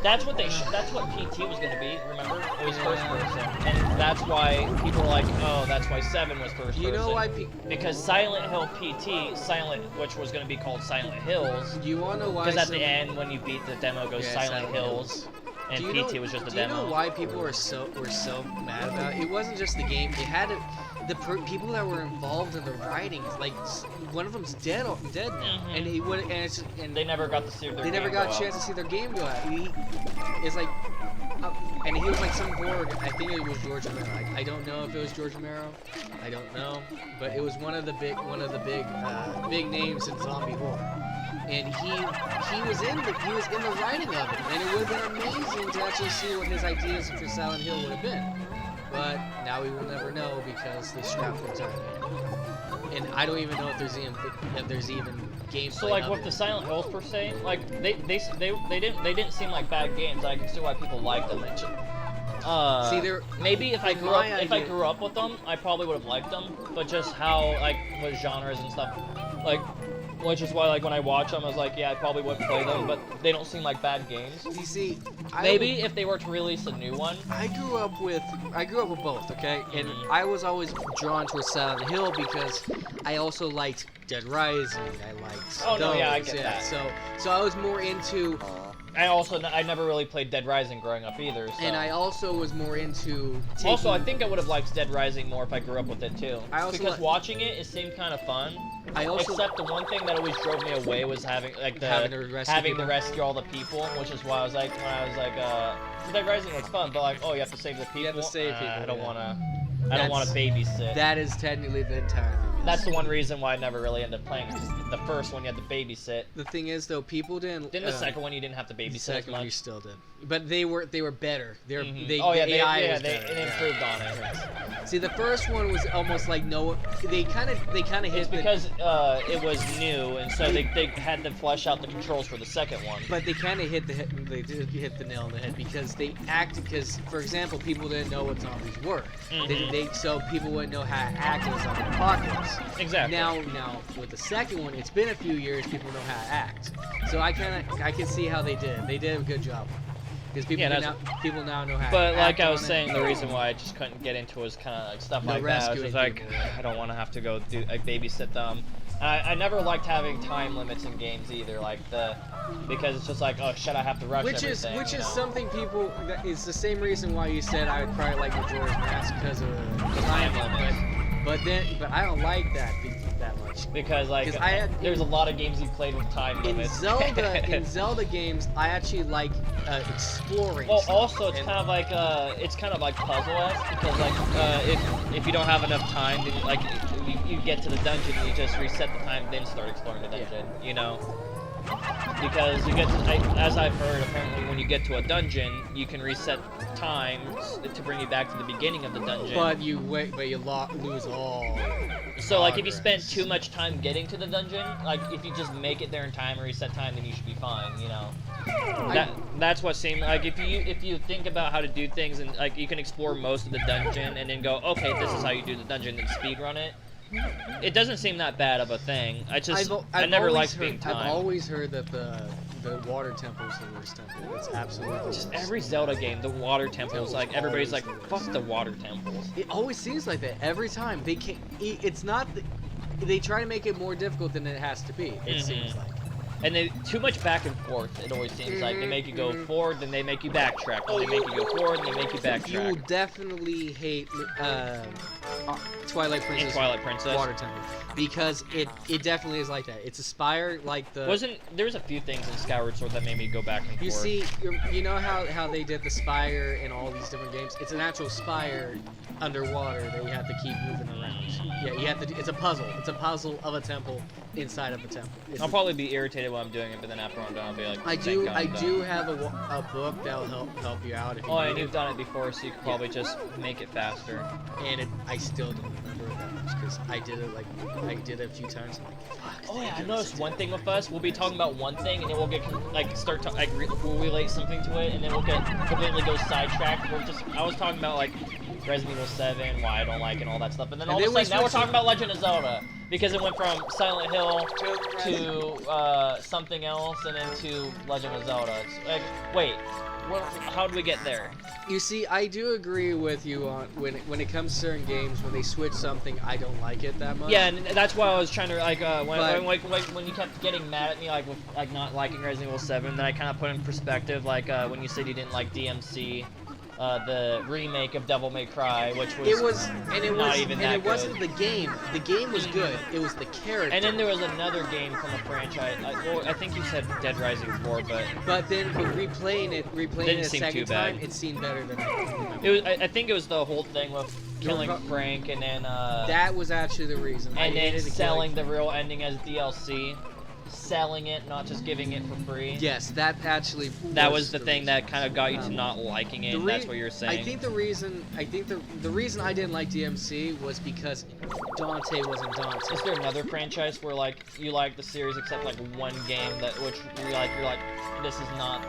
That's what that's what PT was gonna be. Remember, it was first person, and that's why people were like, oh, that's why 7 was first person. You know why? Because Silent Hill PT, which was going to be called Silent Hills, Do you want to know why? because at the end when you beat the demo it goes Yeah, Silent Silent Hills, and Do you PT know- was just a do demo. you know why people were so mad about it? It wasn't just the game. It had people that were involved in the writing. Like one of them's dead now, Mhm. and he would and They never got to see their they never game got go a out. chance to see their game go out. It's like, and he was like some Borg. I think it was George Romero. I don't know if it was George Romero. I don't know, but it was one of the big names in zombie horror. And he was in the writing of it, and it would have been amazing to actually see what his ideas for Silent Hill would have been. But now we will never know because they scrapped the entire thing. And I don't even know if there's even gameplay. So like of with it. the Silent Hills per se, like they didn't seem like bad games. I can see why people liked them. See, they're maybe if I like grew my up if I idea- grew up with them, I probably would have liked them. But just how like with genres and stuff, like which is why like when I watch them, I was like, yeah, I probably would play them. But they don't seem like bad games. You see, Maybe if they were to release a new one. I grew up with both, okay? And Mhm. I was always drawn towards Silent Hill because I also liked Dead Rising. I liked Oh, no, yeah, I those, get that. So I was more into, I never really played Dead Rising growing up either. So. and I also was more into taking, Also, I think I would have liked Dead Rising more if I grew up with it too. I also because li- watching it seemed kind of fun. I also Except the one thing that always drove me away was having Having to rescue having people. to rescue all the people, which is why I was like, Dead Rising was fun, but like, oh, you have to save the people. You have to save people, I don't yeah. wanna. I That's- don't want to babysit. that is technically the entire thing. That's the one reason why I never really ended up playing. Because the first one you had to babysit. The thing is, though, people didn't. Then the second one you didn't have to the babysit as second one you much. still did, but they were better. Mhm. The Oh, yeah, AI they was better. it improved on it. Yes. See, the first one was almost like they kind of hit It's the, because it was new, and so they had to flesh out the controls for the second one. but they kind of they did hit the nail on the head because they acted because, for example, people didn't know what zombies were. Mhm. So people wouldn't know how to act in a zombie apocalypse. Exactly. Now with the second one, it's been a few years. People know how to act. So I can see how they did. They did a good job because people Yeah, people now know how. But to like act I was on it. saying, the reason why I just couldn't get into it was kind of like stuff The like that. I was rescuing just like, people, yeah. I don't want to have to go babysit them. I never liked having time limits in games either, because it's just like, oh shit, I have to rush Which everything. is something people. It's the same reason why you said I would probably like Majora's Mask because of the time limit. But I don't like that much. Because there's a lot of games you played with time in limits. Zelda games, I actually like exploring. Well, stuff. also it's kind of like puzzle-esque because if you don't have enough time, then you get to the dungeon and you just reset the time, then start exploring the dungeon. Yeah. You know. Because you get to, as I've heard, apparently when you get to a dungeon, you can reset time to bring you back to the beginning of the dungeon. But you lose all. So like if you spend too much time getting to the dungeon, like if you just make it there in time and reset time, then you should be fine, you know. That's what seemed like if you think about how to do things and like you can explore most of the dungeon and then go, okay, this is how you do the dungeon, and speedrun it. It doesn't seem that bad of a thing. I never liked being timed. I've always heard that the water temple is the worst temple. It's absolutely the worst. Every Zelda game, the water temples, like everybody's like, fuck the water temples. It always seems like that every time. They can't. It's not. They try to make it more difficult than it has to be. It seems like. And they too much back and forth. It always seems like they make you go forward, then they make you backtrack. Then they make you go forward, then they make you backtrack. You will definitely hate Twilight Princess. And Twilight Princess. Water Temple, because it definitely is like that. It's a spire like the. There was a few things in Skyward Sword that made me go back and forth. You see, you know how they did the spire in all these different games. It's an actual spire underwater that you have to keep moving around. Yeah, you have to. It's a puzzle. It's a puzzle of a temple inside of a temple. I'll probably be irritated while I'm doing it, but then after I'm done, I'll be like, I do have a book that'll help you out. If you and you've done it before, so you can probably just make it faster. And I still don't remember it that much because I did it a few times. I'm like, fuck. Oh yeah, I noticed one thing with us. We'll be talking about one thing, and then we'll get we'll relate something to it, and then we'll get completely go sidetracked. I was talking about like Resident Evil 7, why I don't like it, and all that stuff, and then all of a sudden now we're talking about Legend of Zelda because it went from Silent Hill to something else, and then to Legend of Zelda. It's like, wait, how did we get there? You see, I do agree with you on when it comes to certain games, when they switch something, I don't like it that much. Yeah, and that's why I was trying to when you kept getting mad at me with not liking Resident Evil 7, then I kind of put in perspective when you said you didn't like DMC. The remake of Devil May Cry, which was it wasn't the game. The game was good. It was the character. And then there was another game from a franchise. I think you said Dead Rising 4, but then replaying it a second time, it seemed better than I think it was the whole thing with killing Frank, and then that was actually the reason. And then selling the real ending as DLC. Selling it, not just giving it for free. Yes, that actually. That was the thing that kind of got you to not liking it. That's what you're saying. I think the reason I didn't like DMC was because Dante wasn't Dante. Is there another franchise where you like the series except one game which you're like this is not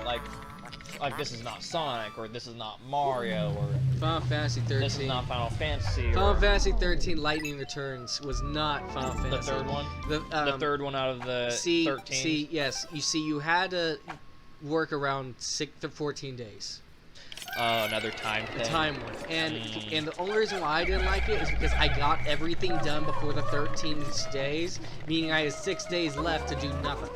this is not Sonic, or this is not Mario, or Final Fantasy 13. This is not Final Fantasy. Final Fantasy 13 Lightning Returns was not Final Fantasy. The third one? The third one out of the 13? Yes. You had to work around 6 to 14 days. Oh, another time thing. The time one. And the only reason why I didn't like it is because I got everything done before the 13 days, meaning I had 6 days left to do nothing.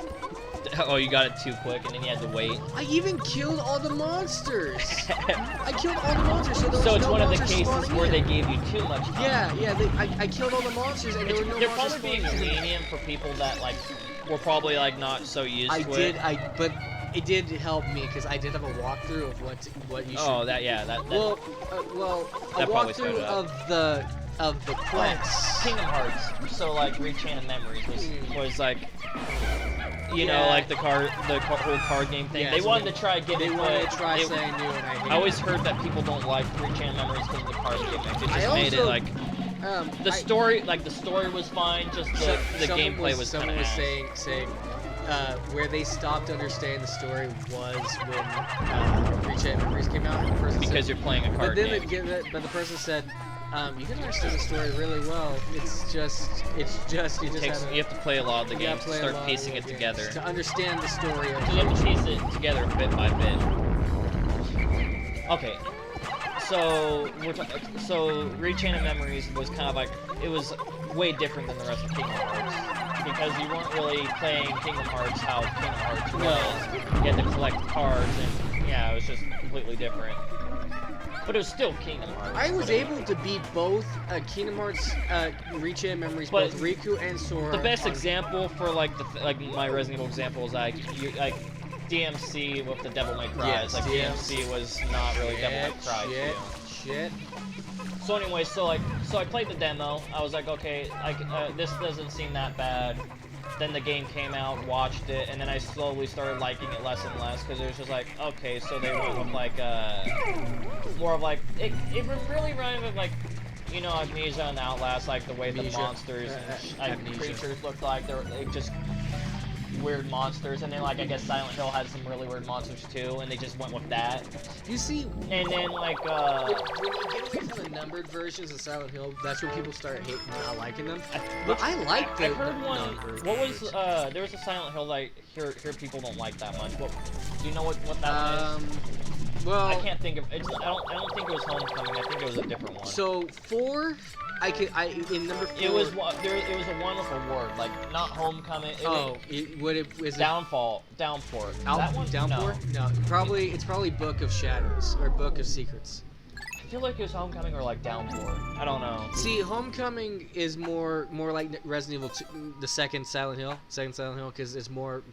Oh, you got it too quick, and then you had to wait. I even killed all the monsters. I killed all the monsters, so it's one of the cases where they gave you too much time. Yeah. I killed all the monsters, and there were no They're monsters. They're probably being lenient for people that were probably not so used to it. But it did help me because I did have a walkthrough of what you should. Oh, that. Well, a walkthrough of the quests. Kingdom Hearts. So Re-Chain Memories was the whole card game thing. They wanted to try getting. They wanted to try saying new, and I always heard that people don't like Re-Chain Memories because of the card game. It just made it the story. The story was fine. Just the gameplay was kind of. Someone was saying. Where they stopped understanding the story was when Re-Chain Memories came out. And the person because you're playing a card game. But the person said, you can understand the story really well. You have to play a lot of the games to start piecing it together. To understand the story. You have to piece it together bit by bit. Okay. So Re-Chain of Memories was kind of it was way different than the rest of Kingdom Hearts. because you weren't really playing Kingdom Hearts how Kingdom Hearts was. You had to collect cards, and yeah, it was just completely different. But it was still Kingdom Hearts. I was able to beat both Kingdom Hearts Reach in Memories, But both Riku and Sora. The best on- example for like my Resident Evil example is like DMC with the Devil May Cry. Yes, Like DMC was not really Devil May Cry. Shit. So anyway, so I played the demo. I was like, okay, this doesn't seem that bad. Then the game came out, watched it, and then I slowly started liking it less and less because it was just like, okay, so they went with like more of like it really reminded me of like, you know, Amnesia and Outlast, like the way the Amnesia. monsters and Amnesia. creatures looked like. They just weird monsters, and then like I guess Silent Hill had some really weird monsters too, and they just went with that. You see, And then like when you get away from the numbered versions of Silent Hill, that's when people start hating, not liking them. But I like the I've heard one. numbered What was versions. there was a Silent Hill like here people don't like that much. What do you know what that is? Well, I can't think of it. I don't think it was Homecoming. I think it was a different one. So 4, in number 4. It was a one with a word, like not Homecoming. Is Downpour. That one? Downpour? No, probably it's probably Book of Shadows or Book of Secrets. I feel like it was Homecoming or like Downpour. I don't know. See, Homecoming is more like Resident Evil 2, the second Silent Hill, because it's more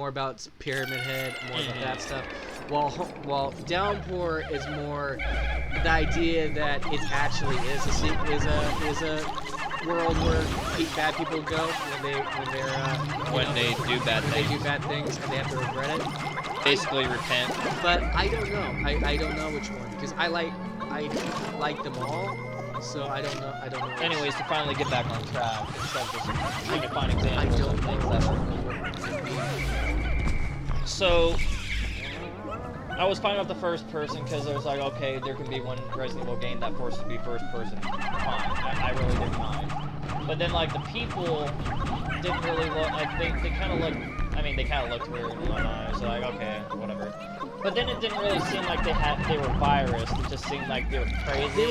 about Pyramid Head, more about that stuff. While Downpour is more the idea that it actually is a world where bad people go When they do bad when they things. do bad things and they have to regret it. Basically repent. But I don't know. I don't know which one because I like them all. So I don't know. Anyways, to finally get back on track, instead of just trying to find examples I don't of things know. that are. So I was fine with the first person because I was like, okay, there can be one Resident Evil game that forces to be first person. Fine, I really didn't mind. But then like the people didn't really look like they kind of looked. I mean, they kind of looked weird in my eyes. So like, okay, whatever. But then it didn't really seem like they were virus. It just seemed like they were crazy.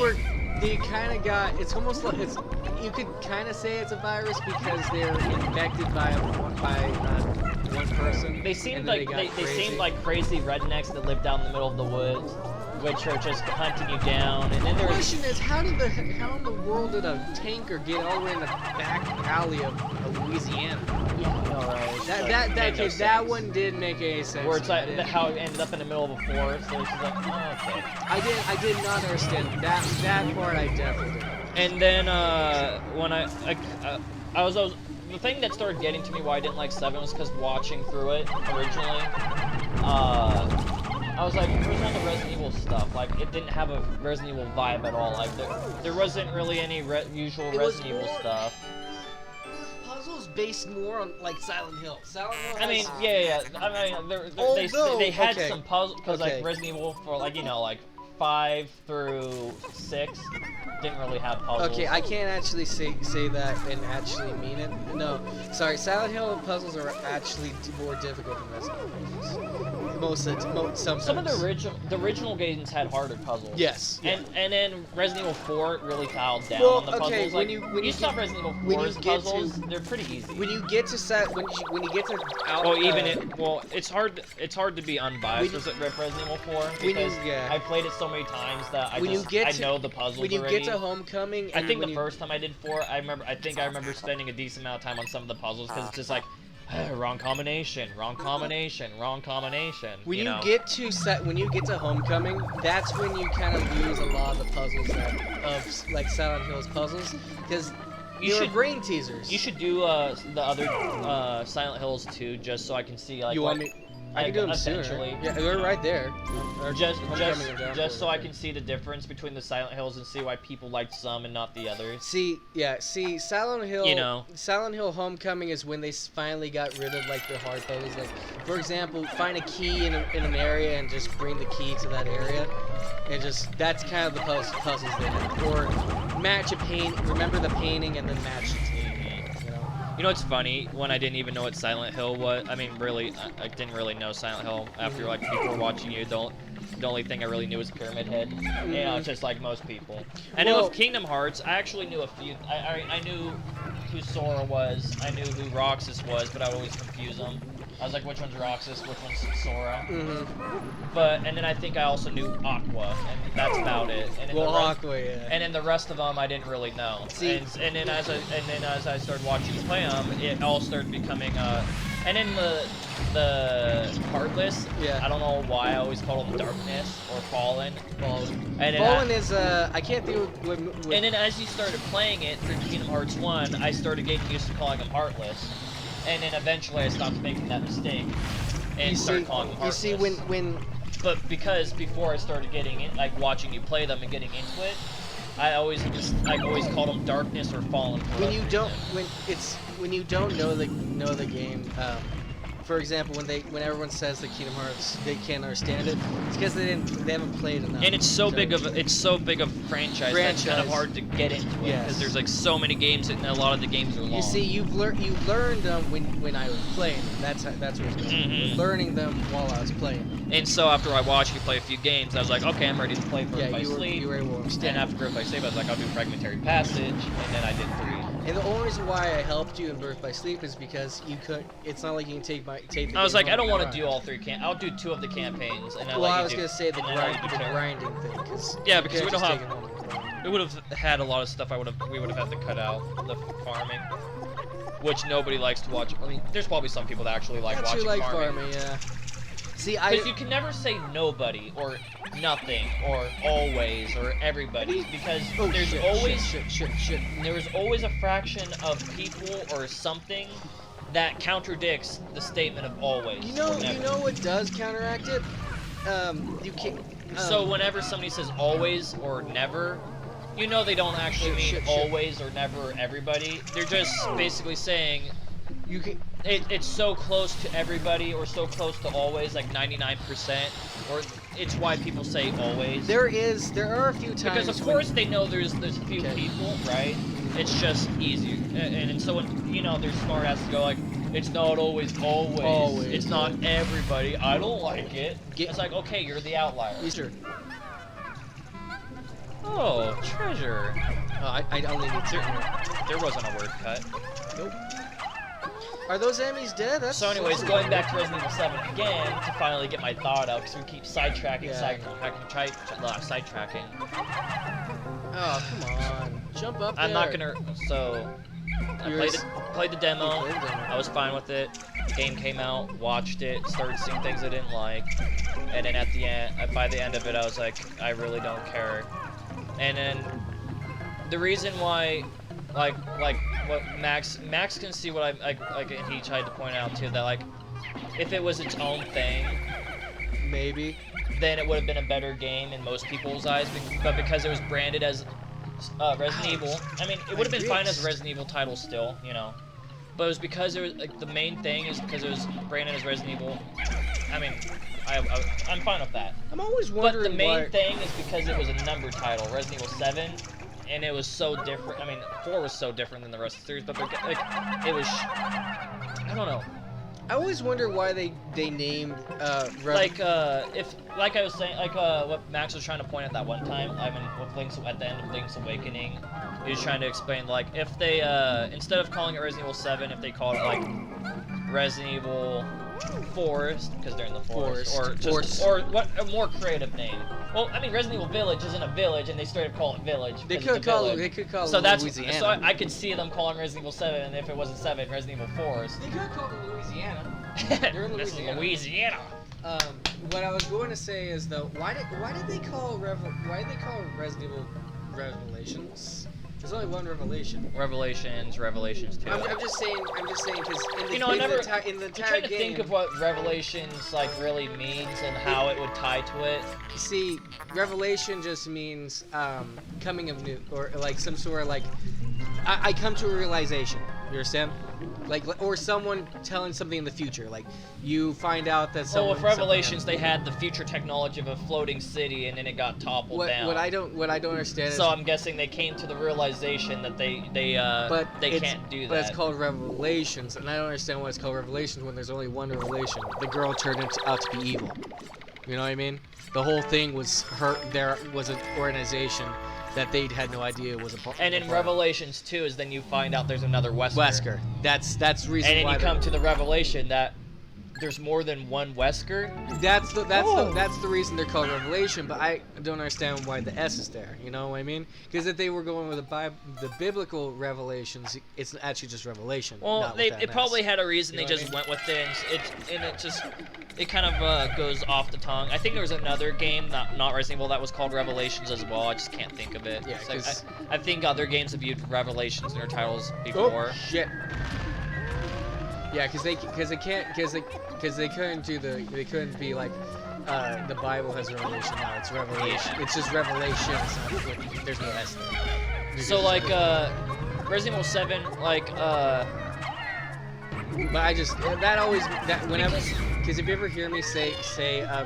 They kind of got. It's almost like you could kind of say it's a virus because they're infected by one person. They seemed and like then they seemed like crazy rednecks that live down in the middle of the woods, which are just hunting you down. And then The there's question is, how in the world did a tanker get all the way in the back alley of Louisiana? That one did make any sense. where it's like how it ended up in the middle of a forest. So it's just like, oh, okay. I did not understand that part. I definitely did. And then when I was the thing that started getting to me why I didn't like 7 was because watching through it originally, I was like, where's all the Resident Evil stuff? Like, it didn't have a Resident Evil vibe at all. Like, there wasn't really any usual Resident Evil stuff. Puzzles based more on like Silent Hill. I mean, yeah. I mean, they had some puzzles because like Resident Evil for like like 5 through 6 didn't really have puzzles. Okay, I can't actually say that and actually mean it. No, sorry. Silent Hill puzzles are actually more difficult than Resident Evil puzzles. Sometimes. Some of the original games had harder puzzles. Yes. And then Resident Evil 4 really tiled down Well, on the puzzles. okay, Like, when you saw get- Resident Evil when you 4's get puzzles, to- they're pretty easy. When you get to when you get to out, It's hard to be unbiased with Resident Evil 4 when you- because yeah. I played it so many times that I know the puzzles when you already. get to Homecoming. I and think when the you- first time I did 4, I remember spending a decent amount of time on some of the puzzles because it's just like wrong combination. When you know? get to Homecoming, that's when you kind of lose a lot of the puzzles of like Silent Hill's puzzles because you're brain teasers. You should do the other Silent Hills too, just so I can see like. You want me? I can do them essentially. sooner. Yeah, they're right there. Or Just Homecoming or so I can see the difference between the Silent Hills and see why people liked some and not the others. See, Silent Hill. You know. Silent Hill Homecoming is when they finally got rid of like the hard puzzles. Like, for example, find a key in an area and just bring the key to that area, and that's kind of the puzzles they have. Or match a paint. Remember the painting and then match the painting. You know what's funny? When I didn't even know what Silent Hill was, I mean, really, I didn't really know Silent Hill after like before watching you. The only thing I really knew was Pyramid Head. You know, just like most people. And then with Kingdom Hearts, I actually knew a few. I knew who Sora was. I knew who Roxas was, but I would always confuse them. I was like, which one's Roxas, which one's Sora? And then I think I also knew Aqua, and that's about it. And then Aqua, yeah. And then the rest of them I didn't really know. See, and then as I started watching you play them, it all started becoming and then the Heartless. Yeah. I don't know why I always call them Darkness or Fallen. Fallen. And then Fallen is I can't think of what. And then as you started playing it through Kingdom Hearts 1, I started getting used to calling them Heartless. And then eventually I stopped making that mistake and started calling them Heartless. You see, when But because before I started getting in, like watching you play them and getting into it, I always called them Darkness or Fallen. When you don't know the game, for example, when everyone says that Kingdom Hearts they can't understand it, it's because they haven't played enough. And it's so big of a franchise. That it's kind of hard to get into it because there's like so many games and a lot of the games are long. You see, you learned them when I was playing. That's what it's going. Learning them while I was playing. And so after I watched you play a few games, I was like, okay, I'm ready to play Birth by Sleep. You were able to understand. And after Birth by Sleep, I was like, I'll do Fragmentary Passage, and then I did 3. And the only reason why I helped you in Birth by Sleep is because you could. It's not like you can take the I was game like, I don't home want to do all 3 I'll do 2 of the campaigns, and I was gonna say the grinding thing, because because we don't have. We would have had a lot of stuff. We would have had to cut out the farming, which nobody likes to watch. I mean, there's probably some people that actually like watching farming. Yeah. See, because you can never say nobody or nothing or always or everybody because there's always a fraction of people or something that contradicts the statement of always. You know what does counteract it? You can't. So whenever somebody says always or never, you know they don't actually mean always or never or everybody. They're just basically saying you can. It's so close to everybody or so close to always, like 99%, or it's why people say always. There are a few times because of course they know there's a few people, right? It's just easier, and so when there's smart ass to go like, it's not always. It's not everybody. I don't like it. It's like, okay, you're the outlier. Sure. Oh, treasure. I only need there wasn't a word cut. Nope. Are those enemies dead? So anyways, going back to Resident Evil 7 again to finally get my thought out, because we keep sidetracking. Oh, come on. Jump up there. I'm not gonna... So, I played the demo. I was fine with it. Game came out, watched it, started seeing things I didn't like. And then at the end, by the end of it, I was like, I really don't care. And then, the reason why... Like what Max can see what I like, and he tried to point out too, that like if it was its own thing, maybe then it would have been a better game in most people's eyes. But because it was branded as Resident Evil, I mean, it would have been fine as a Resident Evil title still, But it was because it was like the main thing is because it was branded as Resident Evil. I mean, I'm fine with that. I'm always wondering. But the main thing is because it was a number title, Resident Evil 7. And it was so different. I mean, 4 was so different than the rest of the series, but like, it was. I don't know. I always wonder why they named like I was saying, like what Max was trying to point at that one time. I mean, with at the end of Link's Awakening, he was trying to explain like if they instead of calling it Resident Evil 7, if they called it like Resident Evil Forest, because they're in the forest, or what a more creative name. Well, I mean, Resident Evil Village isn't a village, and they started to call it Village. They could call it Louisiana. So I could see them calling Resident Evil 7, and if it wasn't 7, Resident Evil Forest. They could call it Louisiana. They're in Louisiana. This is Louisiana. What I was going to say is though, why did they call Resident Evil Revelations? There's only one Revelation. Revelations 2. I'm just saying because in the I'm trying to think of what Revelations like really means and how it would tie to it. See, Revelation just means coming of new, or like some sort of like I come to a realization. You understand? Like, or someone telling something in the future. Like, you find out that someone. Well, with Revelations, they had the future technology of a floating city, and then it got toppled down. What I don't understand is. So I'm guessing they came to the realization that they can't do that. But it's called Revelations, and I don't understand why it's called Revelations when there's only one revelation. The girl turned out to be evil. You know what I mean? The whole thing was there was an organization that they had no idea was a part. And in Revelations 2 is then you find out there's another Wesker. Wesker. That's the reason And then why. you come to the revelation that there's more than one Wesker. That's the reason they're called Revelation. But I don't understand why the S is there. You know what I mean? Because if they were going with the biblical revelations, it's actually just Revelation. Well, not with that it S. probably had a reason. You know They what I just mean? went with it. It kind of goes off the tongue. I think there was another game, not Resident Evil, that was called Revelations as well. I just can't think of it. Yeah, It's like, 'cause- I think other games have used Revelations in their titles Oh before. shit. Yeah, because they couldn't be like the Bible has Revelation now. It's Revelation. Yeah. It's just Revelation. It's not, like, there's no S there. Because So it's like Revelation. Resident Evil 7, like But I just whenever, because if you ever hear me say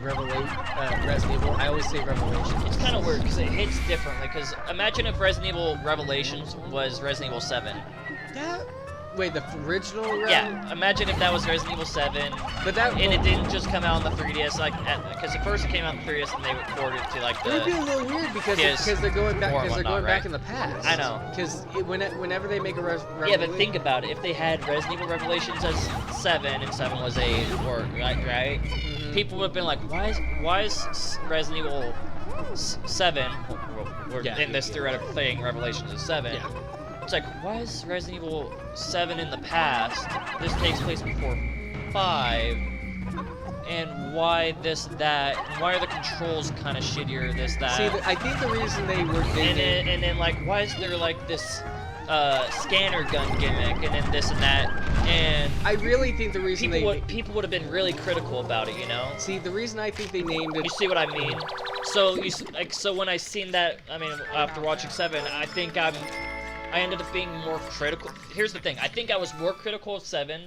Resident Evil, I always say Revelation. it's kind of weird because it hits differently. Because imagine if Resident Evil Revelations was Resident Evil 7. Wait, the original? Yeah, imagine if that was Resident Evil 7, But that and it didn't just come out on the 3DS, like, because at first it came out on the 3DS and they recorded it to like It would be a the. little weird because PS4 they're going back and whatnot, back right? in the past. I know. Because whenever they make a Yeah, but think about it. If they had Resident Evil Revelations as 7 and 7 was 8, or right? Mhm. People would have been like, why is Resident Evil 7? We're Yeah, in this yeah. theoretical thing, Revelations is 7. Yeah. It's like, why is Resident Evil 7 in the past? This takes place before 5. And why this, that? And why are the controls kind of shittier, this, that? See, I think the reason they were and then like, why is there like this scanner gun gimmick, and then this and that? And I really think the reason people would have been really critical about it, you know? see the reason I think they named it. You see what I mean? So so when I seen that, I mean, after watching 7, I think I ended up being more critical. Here's the thing: I think I was more critical of 7,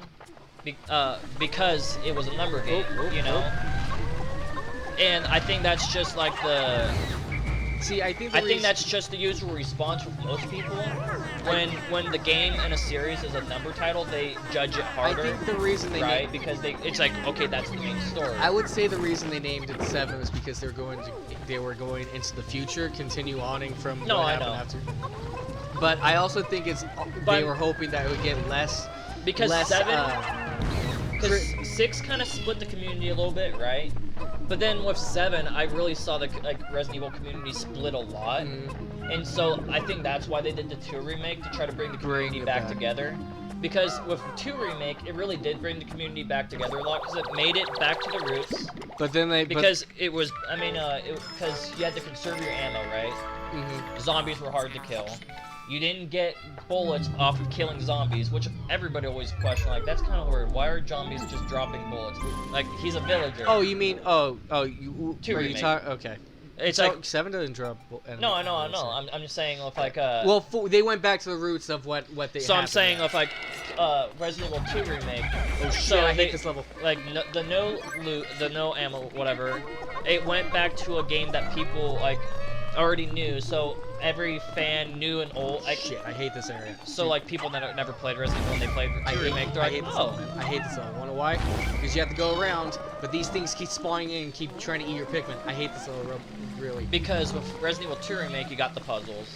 because it was a number game, you know. And I think that's just like the. See, I think that's just the usual response with most people. When the game in a series is a number title, they judge it harder. I think the reason they right, because it's like, okay, that's the main story. I would say the reason they named it 7 was because they were going into the future, continue on from No, what I happened know. after. But I also think they were hoping that it would get less. Because less, 7, because 6 kind of split the community a little bit, right? But then with 7, I really saw the Resident Evil community split a lot, and so I think that's why they did the 2 remake, to try to bring the community back together. Because with 2 remake, it really did bring the community back together a lot, because it made it back to the roots. But then because it was, I mean, because you had to conserve your ammo, right? Zombies were hard to kill. You didn't get bullets off of killing zombies, which everybody always questioned. Like, that's kind of weird. Why are zombies just dropping bullets? Like, he's a villager. Oh, you mean you? 2 remake. Okay. It's so, like 7 doesn't drop. no, I know. I'm just saying if like Well, they went back to the roots of what they. So I'm saying if like Resident Evil 2 remake. Oh shit! So I hate this level. Like the no loot, the no ammo, whatever. It went back to a game that people like already knew. So every fan knew and old. Like, shit! I hate this area. So like people that never played Resident Evil, when they played 2 remake, they're like, I hate this level. Wanna why? Because you have to go around, but these things keep spawning in and keep trying to eat your Pikmin. I hate this level, really. Because with Resident Evil 2 remake, you got the puzzles.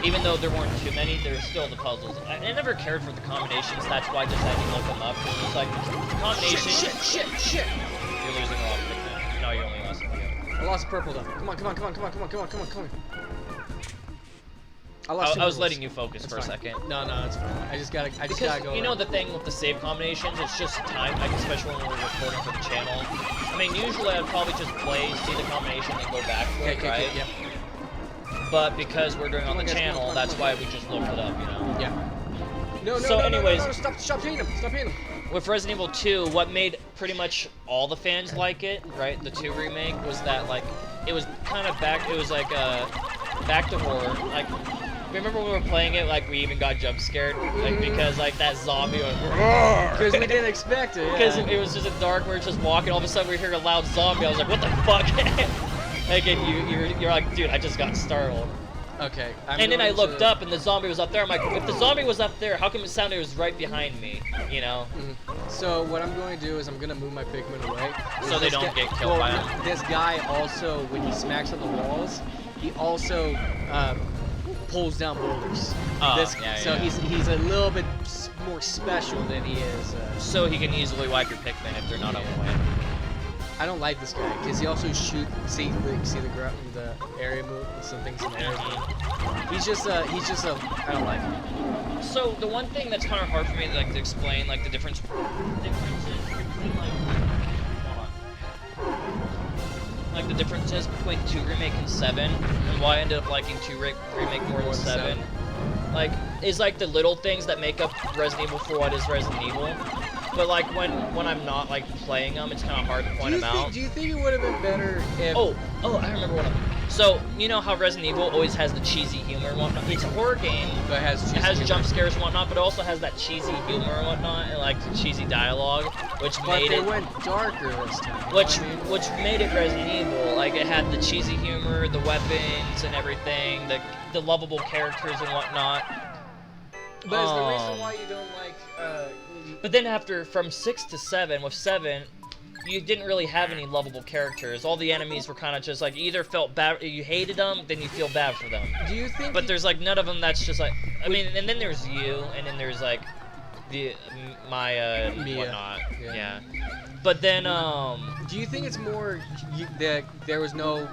Even though there weren't too many, there's still the puzzles. I never cared for the combinations. That's why I decided to look them up. It's like combinations. Shit! You're losing a lot of Pikmin. No, you only lost a few. I lost purple though. Come on. I was letting you focus It's for fine. a second. No, it's fine. I just gotta go. You know around. the thing with the save combinations, it's just time, like especially when we're recording for the channel. I mean, usually I'd probably just play, see the combination, and go back to it, right? Yeah. But because we're doing on the Come on, guys, channel, come on, that's come on. why we just looked it up, you know? Yeah. No, So anyways- stop hitting him. Stop hitting him. With Resident Evil 2, what made pretty much all the fans like it, right, the 2 remake, was that, like, it was kind of back, it was like, back to horror. Like, remember when we were playing it, like, we even got jump scared? Like, because, like, that zombie went, Because we didn't expect it. because it was just a dark, we were just walking, all of a sudden we hear a loud zombie, I was like, what the fuck? Like, and you're like, dude, I just got startled. Okay. And then I looked up, and the zombie was up there. I'm like, if the zombie was up there, how come it sounded it was right behind me? You know? So what I'm going to do is I'm going to move my Pikmin away. So they don't get killed by him. This guy also, when he smacks on the walls, he also pulls down boulders. So he's a little bit more special than he is. So he can easily wipe your Pikmin if they're not on the way. I don't like this guy because he also shoots. See the area move. Some things in the area move. He's just a. I don't like him. So the one thing that's kind of hard for me to explain the differences between the differences between 2 Remake and 7, and why I ended up liking 2 Remake more than 7. Is the little things that make up Resident Evil for what is Resident Evil. But when I'm not playing them, it's kind of hard to point them out. Do you think it would have been better if? Oh, I remember one of them. So you know how Resident Evil always has the cheesy humor and whatnot. It's a horror game. But it has jump scares and whatnot, but it also has that cheesy humor and whatnot, and the cheesy dialogue, which made it. But they went darker this time. Which made it Resident Evil. It had the cheesy humor, the weapons and everything, the lovable characters and whatnot. But is the reason why you don't like? But then from 6 to 7, with 7, you didn't really have any lovable characters. All the enemies were kind of just you either felt bad, you hated them, then you feel bad for them. Do you think? But there's none of them that's just I mean, and then there's you, and then there's Maya and Mia. whatnot. Yeah. But then do you think it's more that there was no?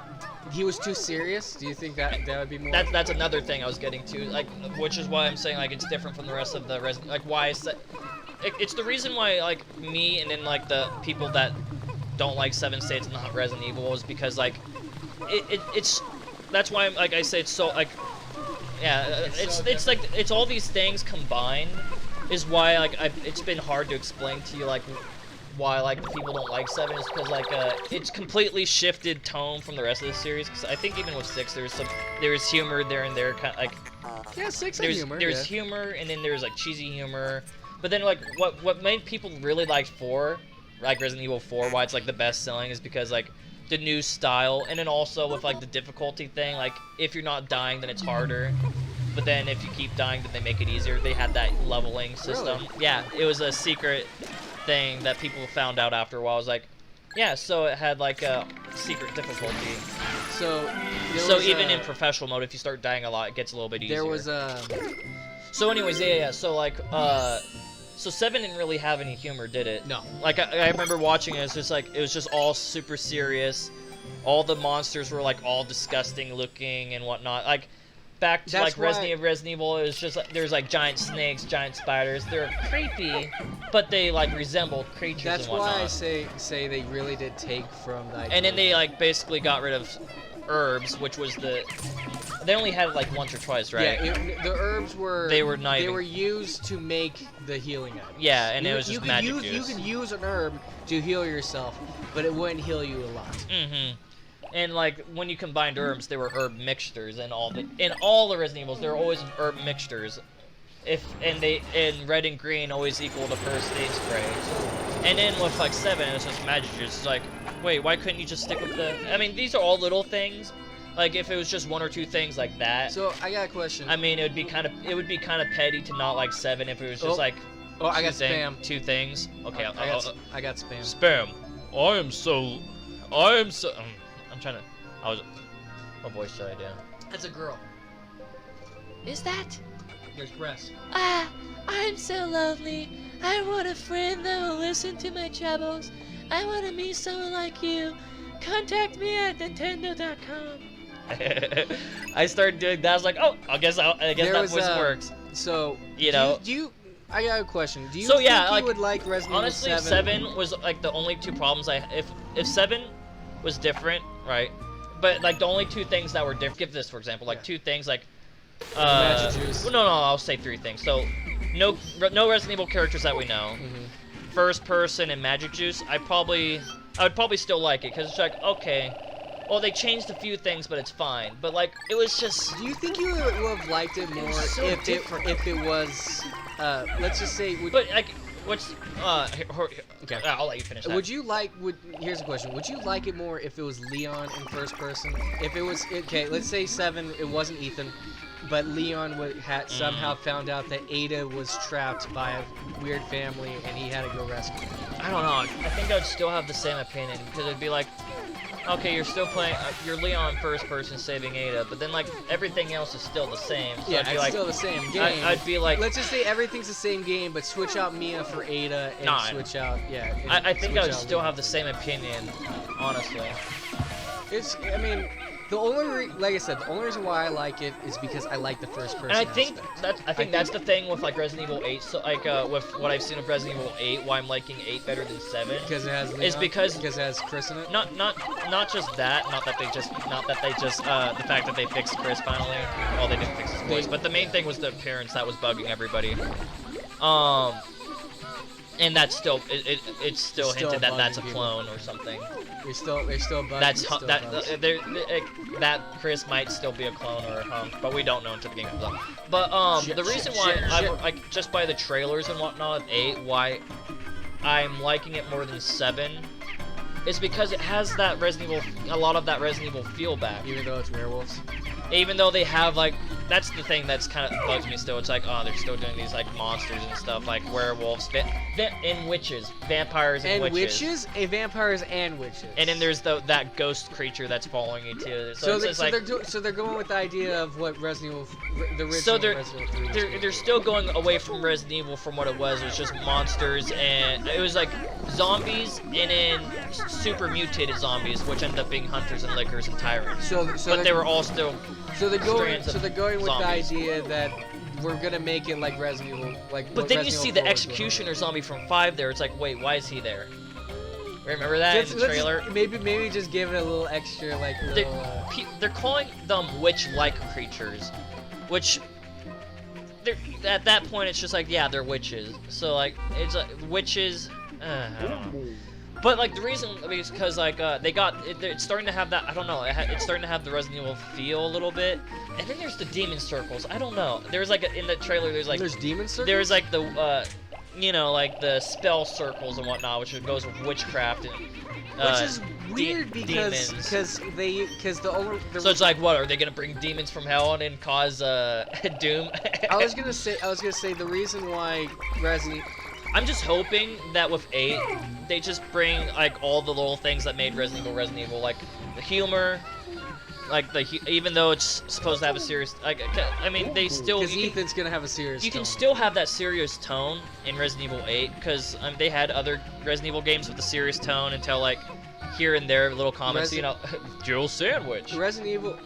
He was too serious. Do you think that would be more? That's another thing I was getting to, which is why I'm saying it's different from the rest of the why I said. It's the reason why me and then the people that don't like 7 States not Resident Evil is because it's that's why I say it's so it's all these things combined is why it's been hard to explain to you why the people don't like 7 is because it's completely shifted tone from the rest of the series. Because I think even with 6 there's humor there and there yeah, 6 there's humor. There's humor and then there's cheesy humor. But then, what made people really like 4, Resident Evil 4, why it's, the best-selling is because, the new style, and then also with, the difficulty thing, if you're not dying, then it's harder. But then if you keep dying, then they make it easier. They had that leveling system. Really? Yeah, it was a secret thing that people found out after a while. I was yeah, so it had, a secret difficulty. So even in professional mode, if you start dying a lot, it gets a little bit easier. There was So anyways, yeah. So so 7 didn't really have any humor, did it? No. I remember watching it. It's just it was just all super serious. All the monsters were all disgusting looking and whatnot. Back to Resident Evil, it was just there's giant snakes, giant spiders. They're creepy, but they resemble creatures That's and whatnot. why I say they really did take from the idea. And then they basically got rid of herbs, which was they only had it once or twice, right? Yeah, the herbs were. They were used to make the healing items. Yeah, and it was just magic juice. You could use an herb to heal yourself, but it wouldn't heal you a lot. Mm-hmm. And when you combined herbs, there were herb mixtures, and all the Resident Evils, there were always herb mixtures. And red and green always equal the first aid spray. And then with 7, it was just magic juice. It's wait, why couldn't you just stick with the? I mean, these are all little things. If it was just 1 or 2 things like that. So I got a question. I mean, it would be kind of petty to not like 7 if it was just Oh, I got spam. 2 things. Okay, I got spam. Spam. I am so. I'm trying to. What voice should I do? That's a girl. Is that? There's breasts. Ah, I'm so lonely. I want a friend that will listen to my troubles. I want to meet someone like you. Contact me at Nintendo.com. I started doing that. I was like, oh, I guess that voice works. So you know. Do you? I got a question. Do you so, think yeah, you would like Resident Evil 7? Honestly, 7 was the only 2 problems if 7 was different, right? But the only 2 things that were different. Give this for example, 2 things magic juice. Well, no, I'll say 3 things. So, no Resident Evil characters that we know. Mm-hmm. First person and magic juice. I would probably still like it because it's okay. Well, they changed a few things, but it's fine. But it was just. Do you think you would have liked it more so if it was? Let's just say. But What's Okay. I'll let you finish that. Would you like? Here's a question. Would you like it more if it was Leon in first person? If it was okay, let's say 7, it wasn't Ethan, but Leon had somehow found out that Ada was trapped by a weird family and he had to go rescue her. I don't know. I think I'd still have the same opinion because it'd be like, okay, you're still playing. You're Leon first person saving Ada, but then like everything else is still the same. So Yeah, I'd be it's like, still the same game. I'd be like, Let's just say everything's the same game, but switch out Mia for Ada and Nah, switch out. Yeah. and I think switch I would out still Leon. have the same opinion, honestly. I mean, the only, like I said, the only reason why I like it is because I like the first person. And I think aspect. that's the thing with like Resident Evil 8. So like with what I've seen of Resident Evil 8, why I'm liking 8 better than 7. Because it has Leon, Is because it has Chris in it. not just that, not that they just the fact that they fixed Chris finally. Well, they didn't fix his voice, but the main thing was the appearance that was bugging everybody. And that's still it's still Still hinted that that's a bugging people. clone or something. They're still bugging. That's still that bugs. that Chris might still be a clone or a hunk, but we don't know until the game comes out. But the reason why I'm like just by the trailers and whatnot of 8, why I'm liking it more than 7, is because it has that a lot of that Resident Evil feel back. Even though it's werewolves. Even though they have like, that's the thing that's kind of bugs me still. It's like, oh, they're still doing these like monsters and stuff, like werewolves, and witches, vampires and witches. Vampires and witches. And then there's that ghost creature that's following you too. So it's just like, they're going with the idea of what Resident Evil, the original so Resident Evil 3 was they're still going away from Resident Evil from what it was. It was just monsters, and it was like zombies, and then super mutated zombies, which ended up being hunters and lickers and tyrants. But they were all still. So they're going with zombies. the idea that we're gonna make it like Resident Evil, like. But what then you Resident see Evil the 4 was going. executioner zombie from 5 there. It's like, wait, why is he there? Remember that in the trailer? Maybe just give it a little extra, like. They're calling them witch-like creatures, which. At that point, it's just like, yeah, they're witches. So like, it's like witches. I don't know. But like the reason is because like it's starting to have that, I don't know, it's starting to have the Resident Evil feel a little bit. And then there's the demon circles. I don't know. There's like in the trailer there's demon circles. There's like the like the spell circles and whatnot, which goes with witchcraft and which is weird demons. because the So it's like, what, are they gonna bring demons from hell and then cause doom? I was gonna say the reason why Resident. I'm just hoping that with 8, they just bring like all the little things that made Resident Evil, like the humor, like even though it's supposed to have a serious, like, I mean, they still. Because Ethan's gonna have a serious. You tone. can still have that serious tone in Resident Evil 8, because they had other Resident Evil games with a serious tone until like here and there little comments, Jill Sandwich. Resident Evil,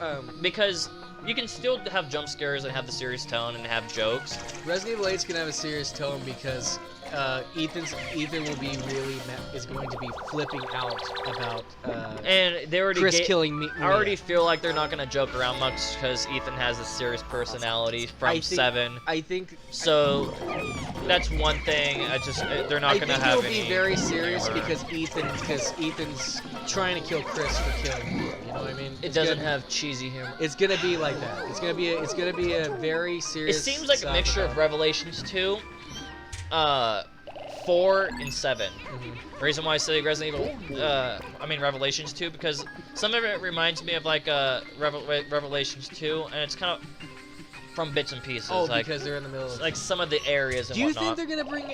because you can still have jump scares and have the serious tone and have jokes. Resident Evil 8's gonna have a serious tone because Ethan is going to be flipping out about and they already Chris killing me. I already feel like they're not gonna joke around much because Ethan has a serious personality from 7. I think so. That's one thing. They're not gonna have. I think it'll be very serious because Ethan's trying to kill Chris for killing him. You know what I mean? It doesn't have cheesy humor. It's gonna be like that. It's gonna be a very serious. It seems like a mixture of Revelations 2, 4, and 7. Mm-hmm. Reason why I say Resident Evil, Revelations 2, because some of it reminds me of like Revelations 2, and it's kind of from bits and pieces. Oh, like, because they're in the middle of like some of the areas and Do you whatnot. think they're gonna bring?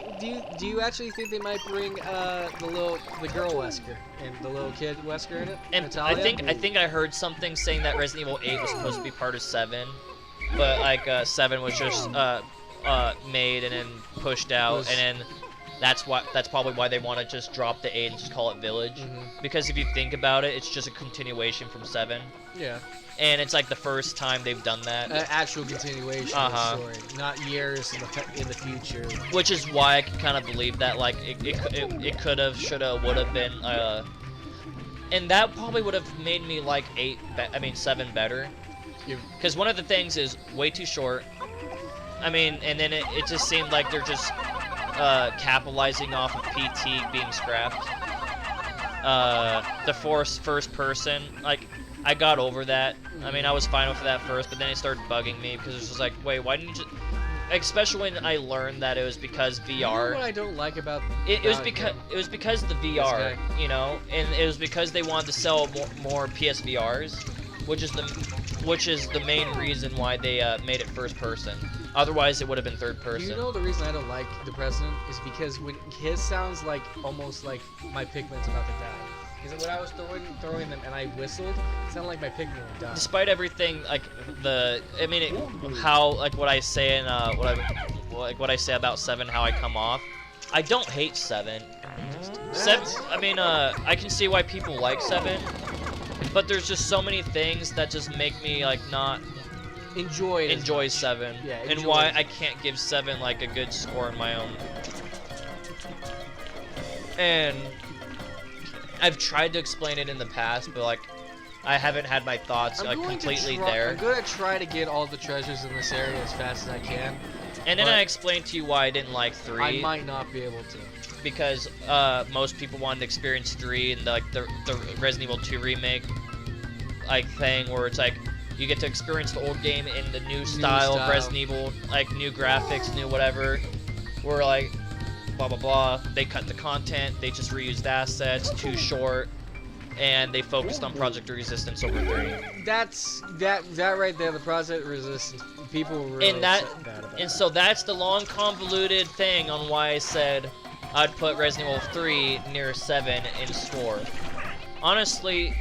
Do you actually think they might bring the girl Wesker and the little kid Wesker in it? And Natalia? I think I heard something saying that Resident Evil 8 was supposed to be part of 7, but like 7 was just made and then pushed out, and then that's probably why they want to just drop the 8 and just call it Village, because if you think about it, it's just a continuation from 7. Yeah. And it's like the first time they've done that. Actual continuation of the story, not years in the future. Which is why I can kind of believe that, like, it could have, should have, would have been, and that probably would have made me like 7 better. Because one of the things is way too short. I mean, and then it just seemed like they're just capitalizing off of PT being scrapped. The first person, like, I got over that. I mean, I was fine with that first, but then it started bugging me because it was just like, wait, why didn't you just... especially when I learned that it was because VR. You know what I don't like about It was about because him? it was because of the VR, you know, and it was because they wanted to sell more PSVRs, which is the main reason why they made it first person. Otherwise, it would have been third person. You know the reason I don't like the president is because when his sounds like almost like my Pikmin's about to die. Because when I was throwing them and I whistled, it sounded like my Pikmin would die. Despite everything, like how like what I say and what I say about 7, how I come off, I don't hate 7. 7, I mean, I can see why people like 7, but there's just so many things that just make me like not enjoy 7, Yeah, and enjoy why it. I can't give 7 like a good score in my own. And I've tried to explain it in the past, but like I haven't had my thoughts I'm like going to completely try- there. I'm gonna try to get all the treasures in this area as fast as I can. And then but I explained to you why I didn't like 3. I might not be able to. Because most people wanted to experience 3 and like the Resident Evil 2 remake like thing where it's like you get to experience the old game in the new style of Resident Evil, like new graphics, new whatever. Where like blah blah blah. They cut the content, they just reused assets, too short, and they focused on Project Resistance over 3. That's that right there. The Project Resistance. People were really And that upset about and so that's the long convoluted thing on why I said I'd put Resident Evil 3 near 7 in score. Honestly,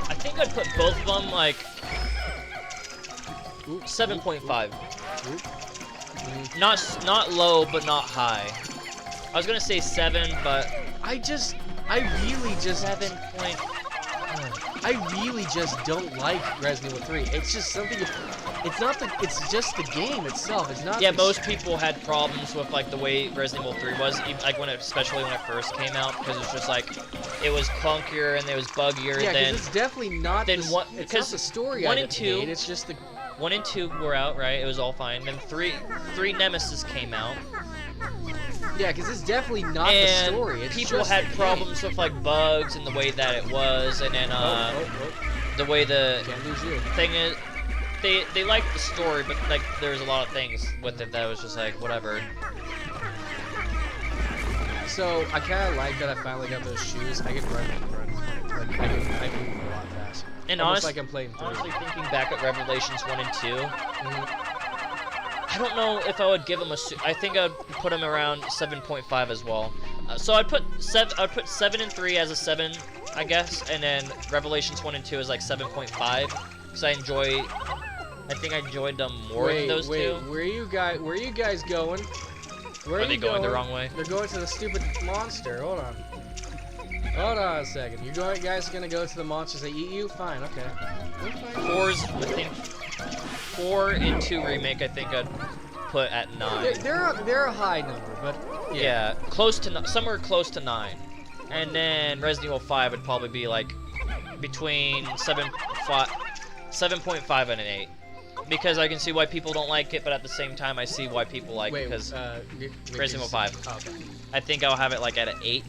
I think I'd put both of them like 7.5. Not low, but not high. I was gonna say 7, but I really just 7. I really just don't like Resident Evil 3. It's just something. It's not the. It's just the game itself. It's not. Yeah, the- most people had problems with like the way Resident Evil 3 was, like especially when it first came out, because it's just like it was clunkier and it was buggier. Yeah, than because it's definitely not. then the, what- It's because not the story. 1 I and 2 hate, it's just the. 1 and 2 were out, right? It was all fine. Then 3 Nemesis came out, Yeah, because it's definitely not the and story. It's people just had the game. problems with like bugs and the way that it was, and then the way the Can't lose you. thing is, they liked the story, but like there was a lot of things with it that was just like whatever. So I kind of like that I finally got those shoes. I can run. Like I can move a lot faster. And Almost honest- like I'm playing 3. Honestly, thinking back at Revelations 1 and 2, Mhm. I don't know if I would give them I think I'd put them around 7.5 as well. So I'd put 7 and 3 as a 7, I guess, and then Revelations 1 and 2 is like 7.5, because I think I enjoyed them more than those two. Where you guys going? Where Are they going the wrong way? They're going to the stupid monster. Hold on. Hold on a second. Guys gonna go to the monsters that eat you? Fine, okay. We're fine. 4 and 2 remake, I think I'd put at 9. They're a high number, but Yeah, close to somewhere close to 9. And then Resident Evil 5 would probably be like between 7.5 and an 8. Because I can see why people don't like it, but at the same time I see why people like it, because Resident Evil 5. Oh, okay. I think I'll have it like at an 8.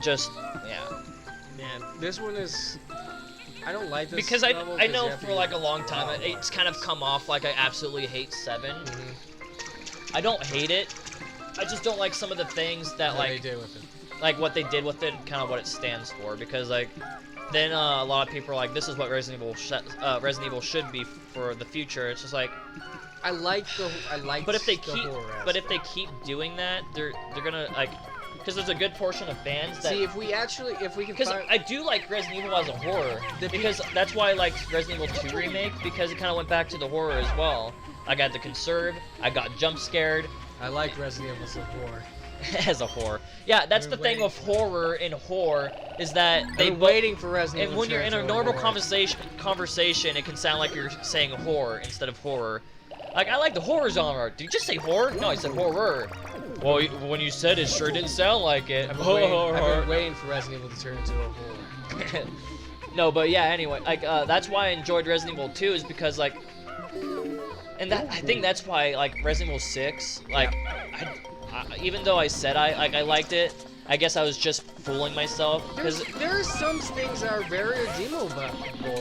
Just, yeah. Man, this one is. I don't like this. Because level I 'cause know you have to for do like a long time it's kind of come off like I absolutely hate 7. Mhm. I don't hate it. I just don't like some of the things that What they like did with it. like what they did with it, kind of what it stands for. Because like then a lot of people are like, this is what Resident Evil should be for the future. It's just like, I like. but if they the keep horror but if they aspect. keep doing that, they're gonna like, because there's a good portion of fans that. See, if we can Because find. I do like Resident Evil as a horror, because that's why I liked Resident Evil 2 Remake, because it kind of went back to the horror as well. I got the conserve, I got jump scared I like Resident Evil as a horror. as a horror. Yeah, that's the thing with horror and horror, is that They're they waiting for Resident and Evil. when you're in to a turn normal to horror. conversation, it can sound like you're saying horror instead of horror. Like, I like the horror genre. Did you just say horror? No, I said horror. Well, when you said it, sure didn't sound like it. I've been waiting for Resident Evil to turn into a horror. No, but yeah, anyway, like, that's why I enjoyed Resident Evil 2, is because, like, and that, I think that's why, like, Resident Evil 6, like, even though I said I liked it, I guess I was just fooling myself There are some things that are very redeemable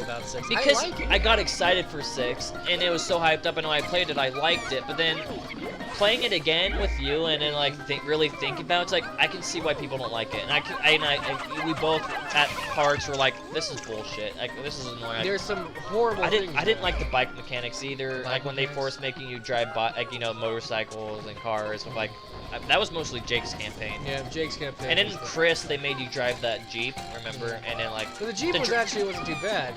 about 6. because I like it. I got excited for 6 and it was so hyped up, and when I played it I liked it, but then playing it again with you and then like really think about it, it's like I can see why people don't like it, and we both at parts were like, this is bullshit, like this is annoying. There's some horrible things. I didn't like the bike mechanics either, like when they mechanics? forced making you drive motorcycles and cars with like that was mostly Jake's campaign. Yeah, Jake's campaign. And then was the- Chris, they made you drive that Jeep, remember? And then like, But the Jeep actually wasn't too bad.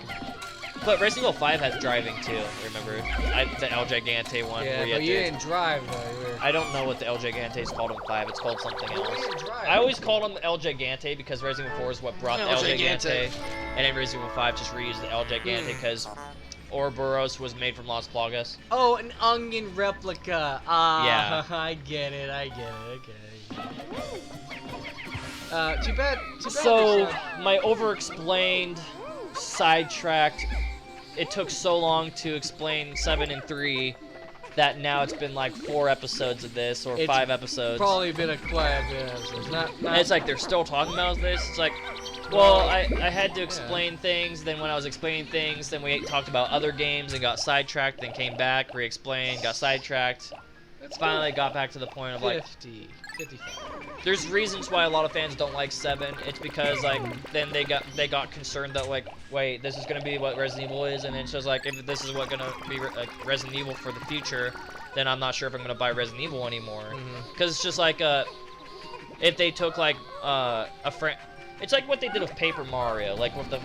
but Resident Evil 5 has driving too, remember? The El Gigante one. Yeah, where but you you had to, didn't drive though. You were... I don't know what the El Gigante is called in 5. It's called something You else. didn't drive. I always called him El Gigante because Resident Evil 4 is what brought the El Gigante. Gigante, and then Resident Evil 5 just reused the El Gigante because Ouroboros was made from Las Plagas. Oh, an onion replica. Ah, Yeah. I get it. Okay. Too bad. So there's my over-explained, sidetracked. It took so long to explain 7 and 3 that now it's been like 4 episodes of this or It's 5 episodes. probably been a quiet bit of episodes. And it's like they're still talking about this. It's like, well, I had to explain things. Then when I was explaining things, then we talked about other games and got sidetracked. Then came back, re-explained, got sidetracked. Finally got back to the point of like, 55. there's reasons why a lot of fans don't like 7. It's because like then they got concerned that like, wait, this is gonna be what Resident Evil is, and then it's just like, if this is what gonna be Resident Evil for the future, then I'm not sure if I'm gonna buy Resident Evil anymore. Because it's just like if they took like a friend. It's like what they did with Paper Mario, like with the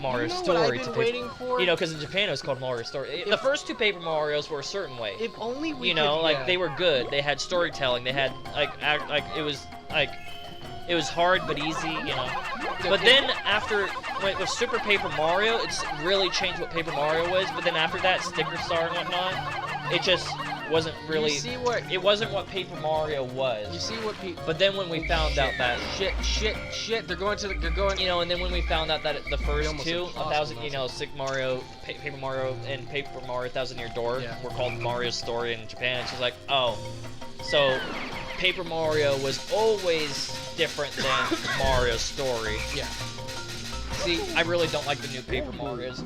Mario You know Story. what I've been waiting for? You know, because in Japan it was called Mario Story. The first 2 Paper Marios were a certain way. If only we You know, could, like yeah. they were good. They had storytelling. They had it was hard but easy. You know. But then after with Super Paper Mario, it's really changed what Paper Mario was. But then after that, Sticker Star and whatnot, it just wasn't really. You see what? It wasn't what Paper Mario was. You see what people? But then when we found out that Shit. They're going. you know, and then when we found out that the first almost 2, impossible 1,000, you know, Paper Mario and Paper Mario 1,000 Year Door Yeah. were called Mario's Story in Japan. It's just like, oh, so Paper Mario was always different than Mario's Story. Yeah. See, I really don't like the new Paper Marios.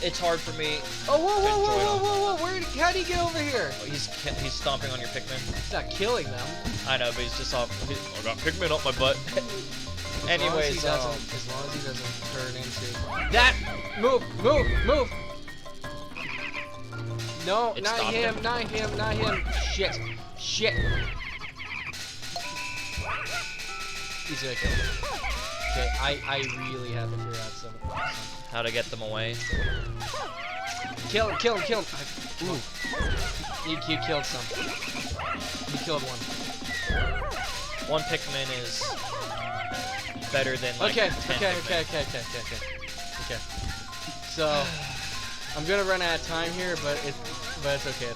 It's hard for me. Oh, whoa, to whoa, enjoy whoa, them. whoa, whoa! How do you get over here? He's stomping on your Pikmin. He's not killing them. I know, but he's just off. I got Pikmin up my butt. Anyways, as long as he doesn't turn into that. Move. No, It not stopped him, him. not him. Shit. He's gonna kill him. Okay, I really have to figure out something. how to get them away. Kill him. Ooh. You killed some. You killed one. One Pikmin is better than like Okay. 10 Pikmin. Okay. So, I'm gonna run out of time here, but it's okay.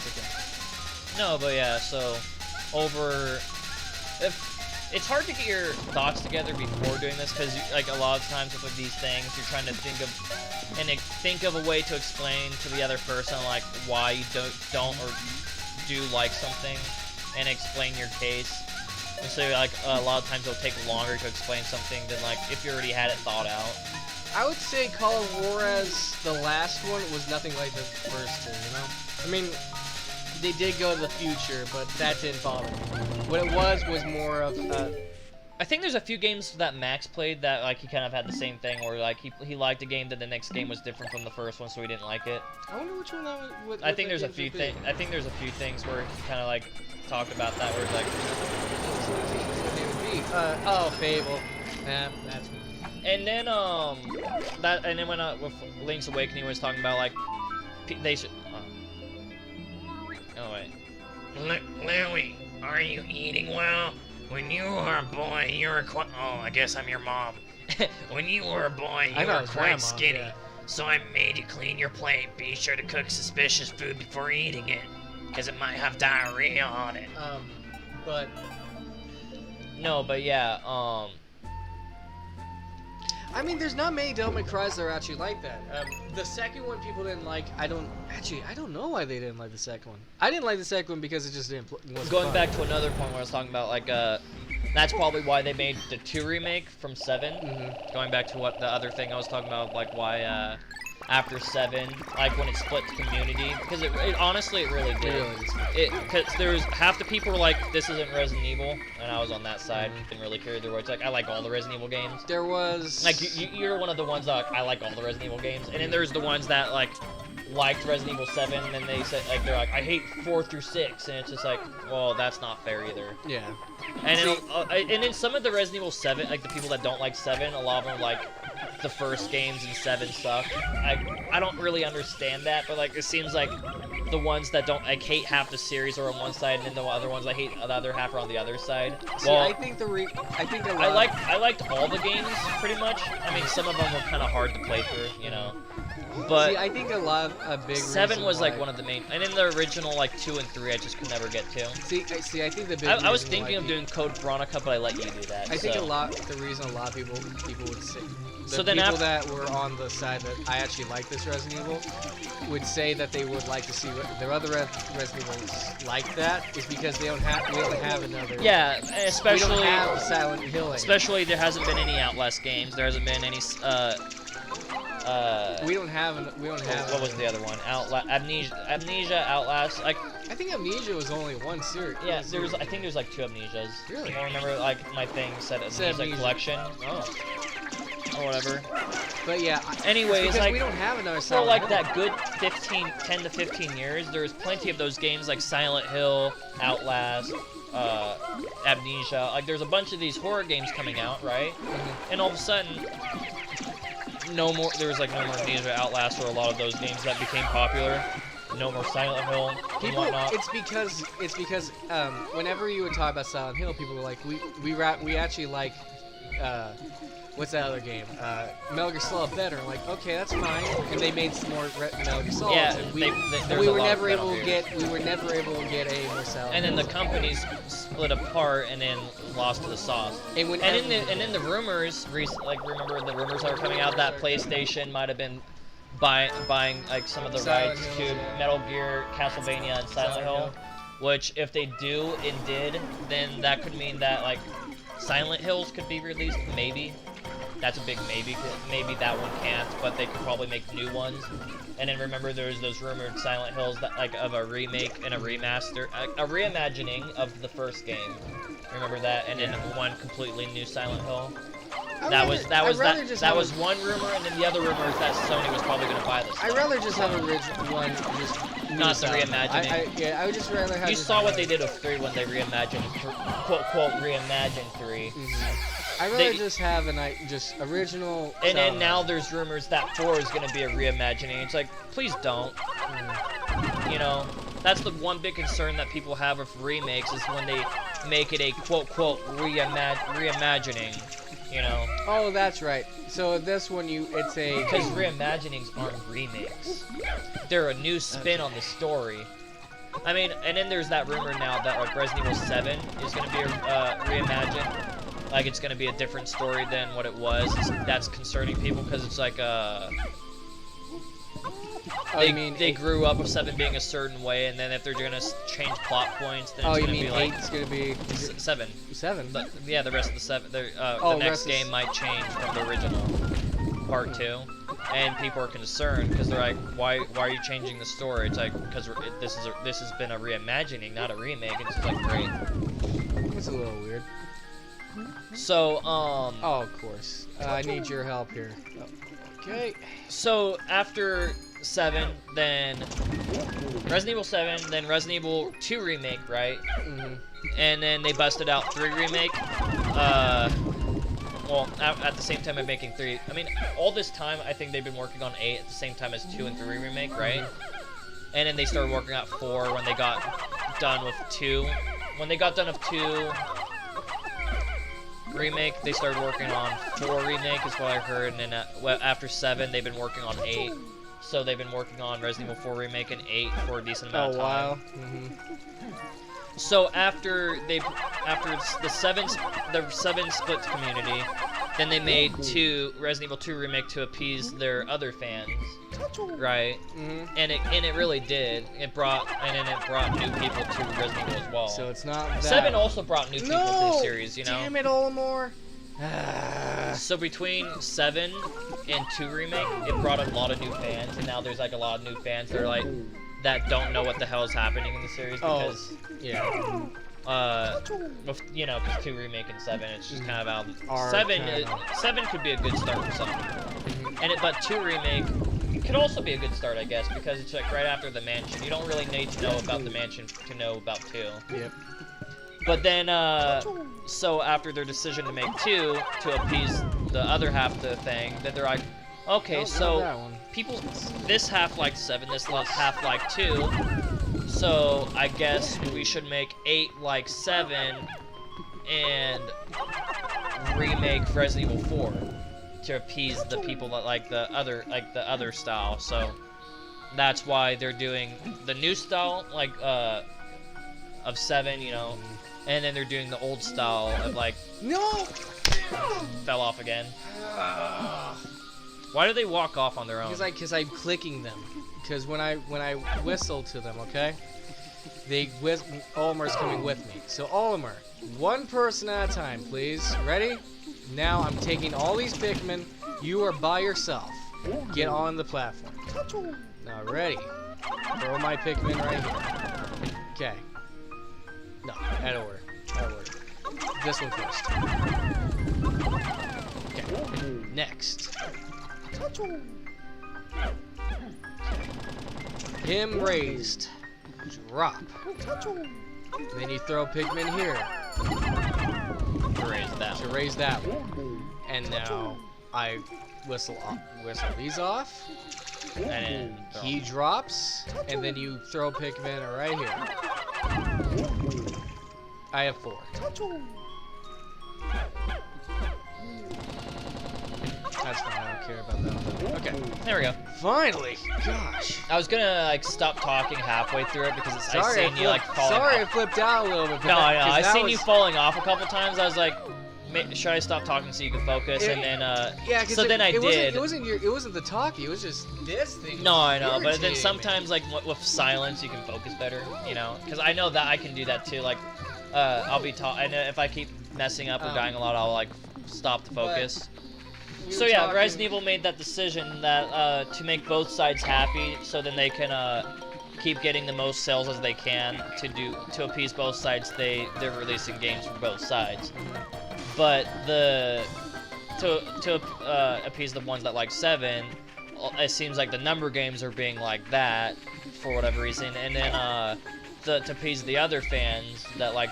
No, but yeah, so it's hard to get your thoughts together before doing this, because like a lot of times with these things, you're trying to think of a way to explain to the other person like why you don't or do like something, and explain your case. And so like a lot of times it'll take longer to explain something than like if you already had it thought out. I would say Call of Juarez, the last one, was nothing like the first two, you know? I mean, they did go to the future, but that didn't bother me. What it was more of, I think there's a few games that Max played that like he kind of had the same thing, where like he liked a game, then the next game was different from the first one, so he didn't like it. I wonder which one that was. I think there's a few things. I think there's a few things where he kind of like talked about that, where it's like. Oh, Fable. Nah, that's. And then when with Link's Awakening was talking about like they should. Oh wait. Louie, are you eating well? When you were a boy, you were quite. Oh, I guess I'm your mom. When you were a boy, I you know were his quite grandma, skinny. yeah. So I made you clean your plate. Be sure to cook suspicious food before eating it, because it might have diarrhea on it. But. No, but yeah. I mean, there's not many Devil May Cries that are actually like that. The second one people didn't like. I don't know why they didn't like the second one. I didn't like the second one because it just wasn't Going fun. back to another point where I was talking about like not That's probably why they made the 2 remake from 7. Mhm. Going back to what the other thing I was talking about, like why after 7, like when it split the community, because it honestly it really did. Because there's half the people were like, this isn't Resident Evil, and I was on that side. Didn't really care either way. It's like I like all the Resident Evil games. There was Like you're one of the ones that I like all the Resident Evil games, and then there's the ones that like liked Resident Evil 7, and then they said like they're like I hate 4 through 6, and it's just like, well, that's not fair either. Yeah. And then some of the Resident Evil 7, like the people that don't like 7, a lot of them like the first games in 7 suck. I don't really understand that, but like it seems like the ones that don't like hate half the series are on one side, and then the other ones I hate the other half are on the other side. See, Well, I think a lot I liked all the games pretty much. I mean, some of them were kind of hard to play through, you know. But See, I think a big 7 reason was like why- one of the main, and in the original like 2 and 3, I just could never get to. See, I think the big. I was reason thinking why of doing Code Veronica, but I let you do that. I think so. the reason a lot of people would say, the So then people af- that were on the side that I actually like this Resident Evil would say that they would like to see their other Resident Evils like that is because we don't have another. Yeah, We especially don't have Silent Hill. anymore. especially there hasn't been any Outlast games. There hasn't been any We don't have. what was the other one? Amnesia, Outlast. Like, I think Amnesia was only one series. yeah, I think there's like 2 Amnesias. Really? I remember like my thing said Amnesia Amnesia. Collection Oh. or whatever. But yeah. Anyways, because like we don't have another for Silent like Hill. that good 10 to 15 years, there was plenty of those games like Silent Hill, Outlast, Amnesia. Like there's a bunch of these horror games coming out, right? And all of a sudden, there was like no more Amnesia, Outlast, or a lot of those games that became popular. No more Silent Hill and People, whatnot. it's because whenever you would talk about Silent Hill, people were like, we actually like, what's that other game? Metal Gear Solid better. I'm like, okay, that's fine. And they made some more Metal Gear Solids, Yeah, and there's we a were lot of never Metal able to Gears. get a more Silent And then the Hill. companies split apart and then lost to the sauce. And when And in the rumors, like remember the rumors that were coming out that PlayStation might have been buying like some of the Silent rights Hill, to yeah. Metal Gear, Castlevania, and Silent Hill. Which if they do and did, then that could mean that like Silent Hills could be released, maybe. That's a big maybe. Maybe that one can't, but they could probably make new ones. And then remember, there's those rumored Silent Hills that like of a remake and a remaster, a reimagining of the first game. Remember that? And then one completely new Silent Hill. That was one rumor, and then the other rumor is that Sony was probably going to buy this. I'd rather just have original one, just Not the reimagining. I would just rather have. You just saw what they did with 3 when they reimagined, quote quote, reimagined 3. I'd rather just have just original. And then Silent now Hill. there's rumors that 4 is going to be a reimagining. It's like, please don't. You know, that's the one big concern that people have with remakes is when they make it a quote quote reimagining. You know. Oh, that's right. So this one, it's a. Because reimaginings aren't remakes. They're a new spin on the story. I mean, and then there's that rumor now that like Resident Evil 7 is going to be reimagined. Like it's going to be a different story than what it was. That's concerning people because it's like they grew up with 7 being a certain way, and then if they're going to change plot points, then it's going to be like 8's gonna be 7. 7? Yeah, the rest of the 7. The the next rest is- game might change from the original part 2, and people are concerned because they're like, why are you changing the story? It's like because this has been a reimagining, not a remake. And it's just like great. It's a little weird. So Oh, of course. I need your help here. Oh, okay. So after 7, then Resident Evil 7, then Resident Evil 2 remake, right? And then they busted out 3 remake. Well, at the same time of making 3. I mean, all this time, I think they've been working on 8 at the same time as 2 and 3 remake, right? And then they started working on 4 when they got done with 2. When they got done with 2 remake, they started working on 4 remake, is what I heard. And then after 7, they've been working on 8. So they've been working on Resident Evil 4 remake and 8 for a decent amount of time. So after the 7 split community, Then they made Resident Evil 2 remake to appease their other fans, right? And it really did. It brought new people to Resident Evil as well. So it's not that. 7 also brought new people to the series, you know. Damn it, Olimar. So between 7 and 2 remake, it brought a lot of new fans, and now there's like a lot of new fans that are like that don't know what the hell is happening in the series because you know, because 2 remake and 7, it's just kind of out. 7 could be a good start for something, but 2 remake could also be a good start, I guess, because it's like right after the mansion. You don't really need to know about the mansion to know about 2. Yep. But then, so after their decision to make 2 to appease the other half of the thing, then they're like, okay, so people, this half liked 7, this half liked 2. So I guess we should make 8 like 7 and remake Resident Evil 4 to appease the people that like the other style. So that's why they're doing the new style like of 7, you know, and then they're doing the old style of like fell off again. Why do they walk off on their own? Because I'm clicking them. Because when I whistle to them, okay, Olimar's coming with me. So Olimar, one person at a time, please. Ready? Now I'm taking all these Pikmin. You are by yourself. Get on the platform. Now ready? Throw my Pikmin right here. Okay. No, out of order. Out of order. This one first. Okay. Next. Him raised. Drop. Then you throw Pikmin here. To raise that one. And now I whistle these off. And he drops. And then you throw Pikmin right here. I have 4. That's fine, I don't care about that. Okay. There we go. Finally! Gosh. I was gonna like stop talking halfway through it because I seen you like falling Sorry, off. I flipped out a little bit. No, I know. I seen you falling off a couple times. I was like, should I stop talking so you can focus? And then yeah, so then I did. It wasn't the talking. It was just this thing. No, I know. But then sometimes like with silence you can focus better. You know, because I know that I can do that too. Like, I'll be and if I keep messing up or dying a lot, I'll like stop the focus. So yeah, Resident Evil made that decision that to make both sides happy, so then they can keep getting the most sales as they can to appease both sides. They're releasing games for both sides, but to appease the ones that like 7, it seems like the number games are being like that for whatever reason, and then to appease the other fans that like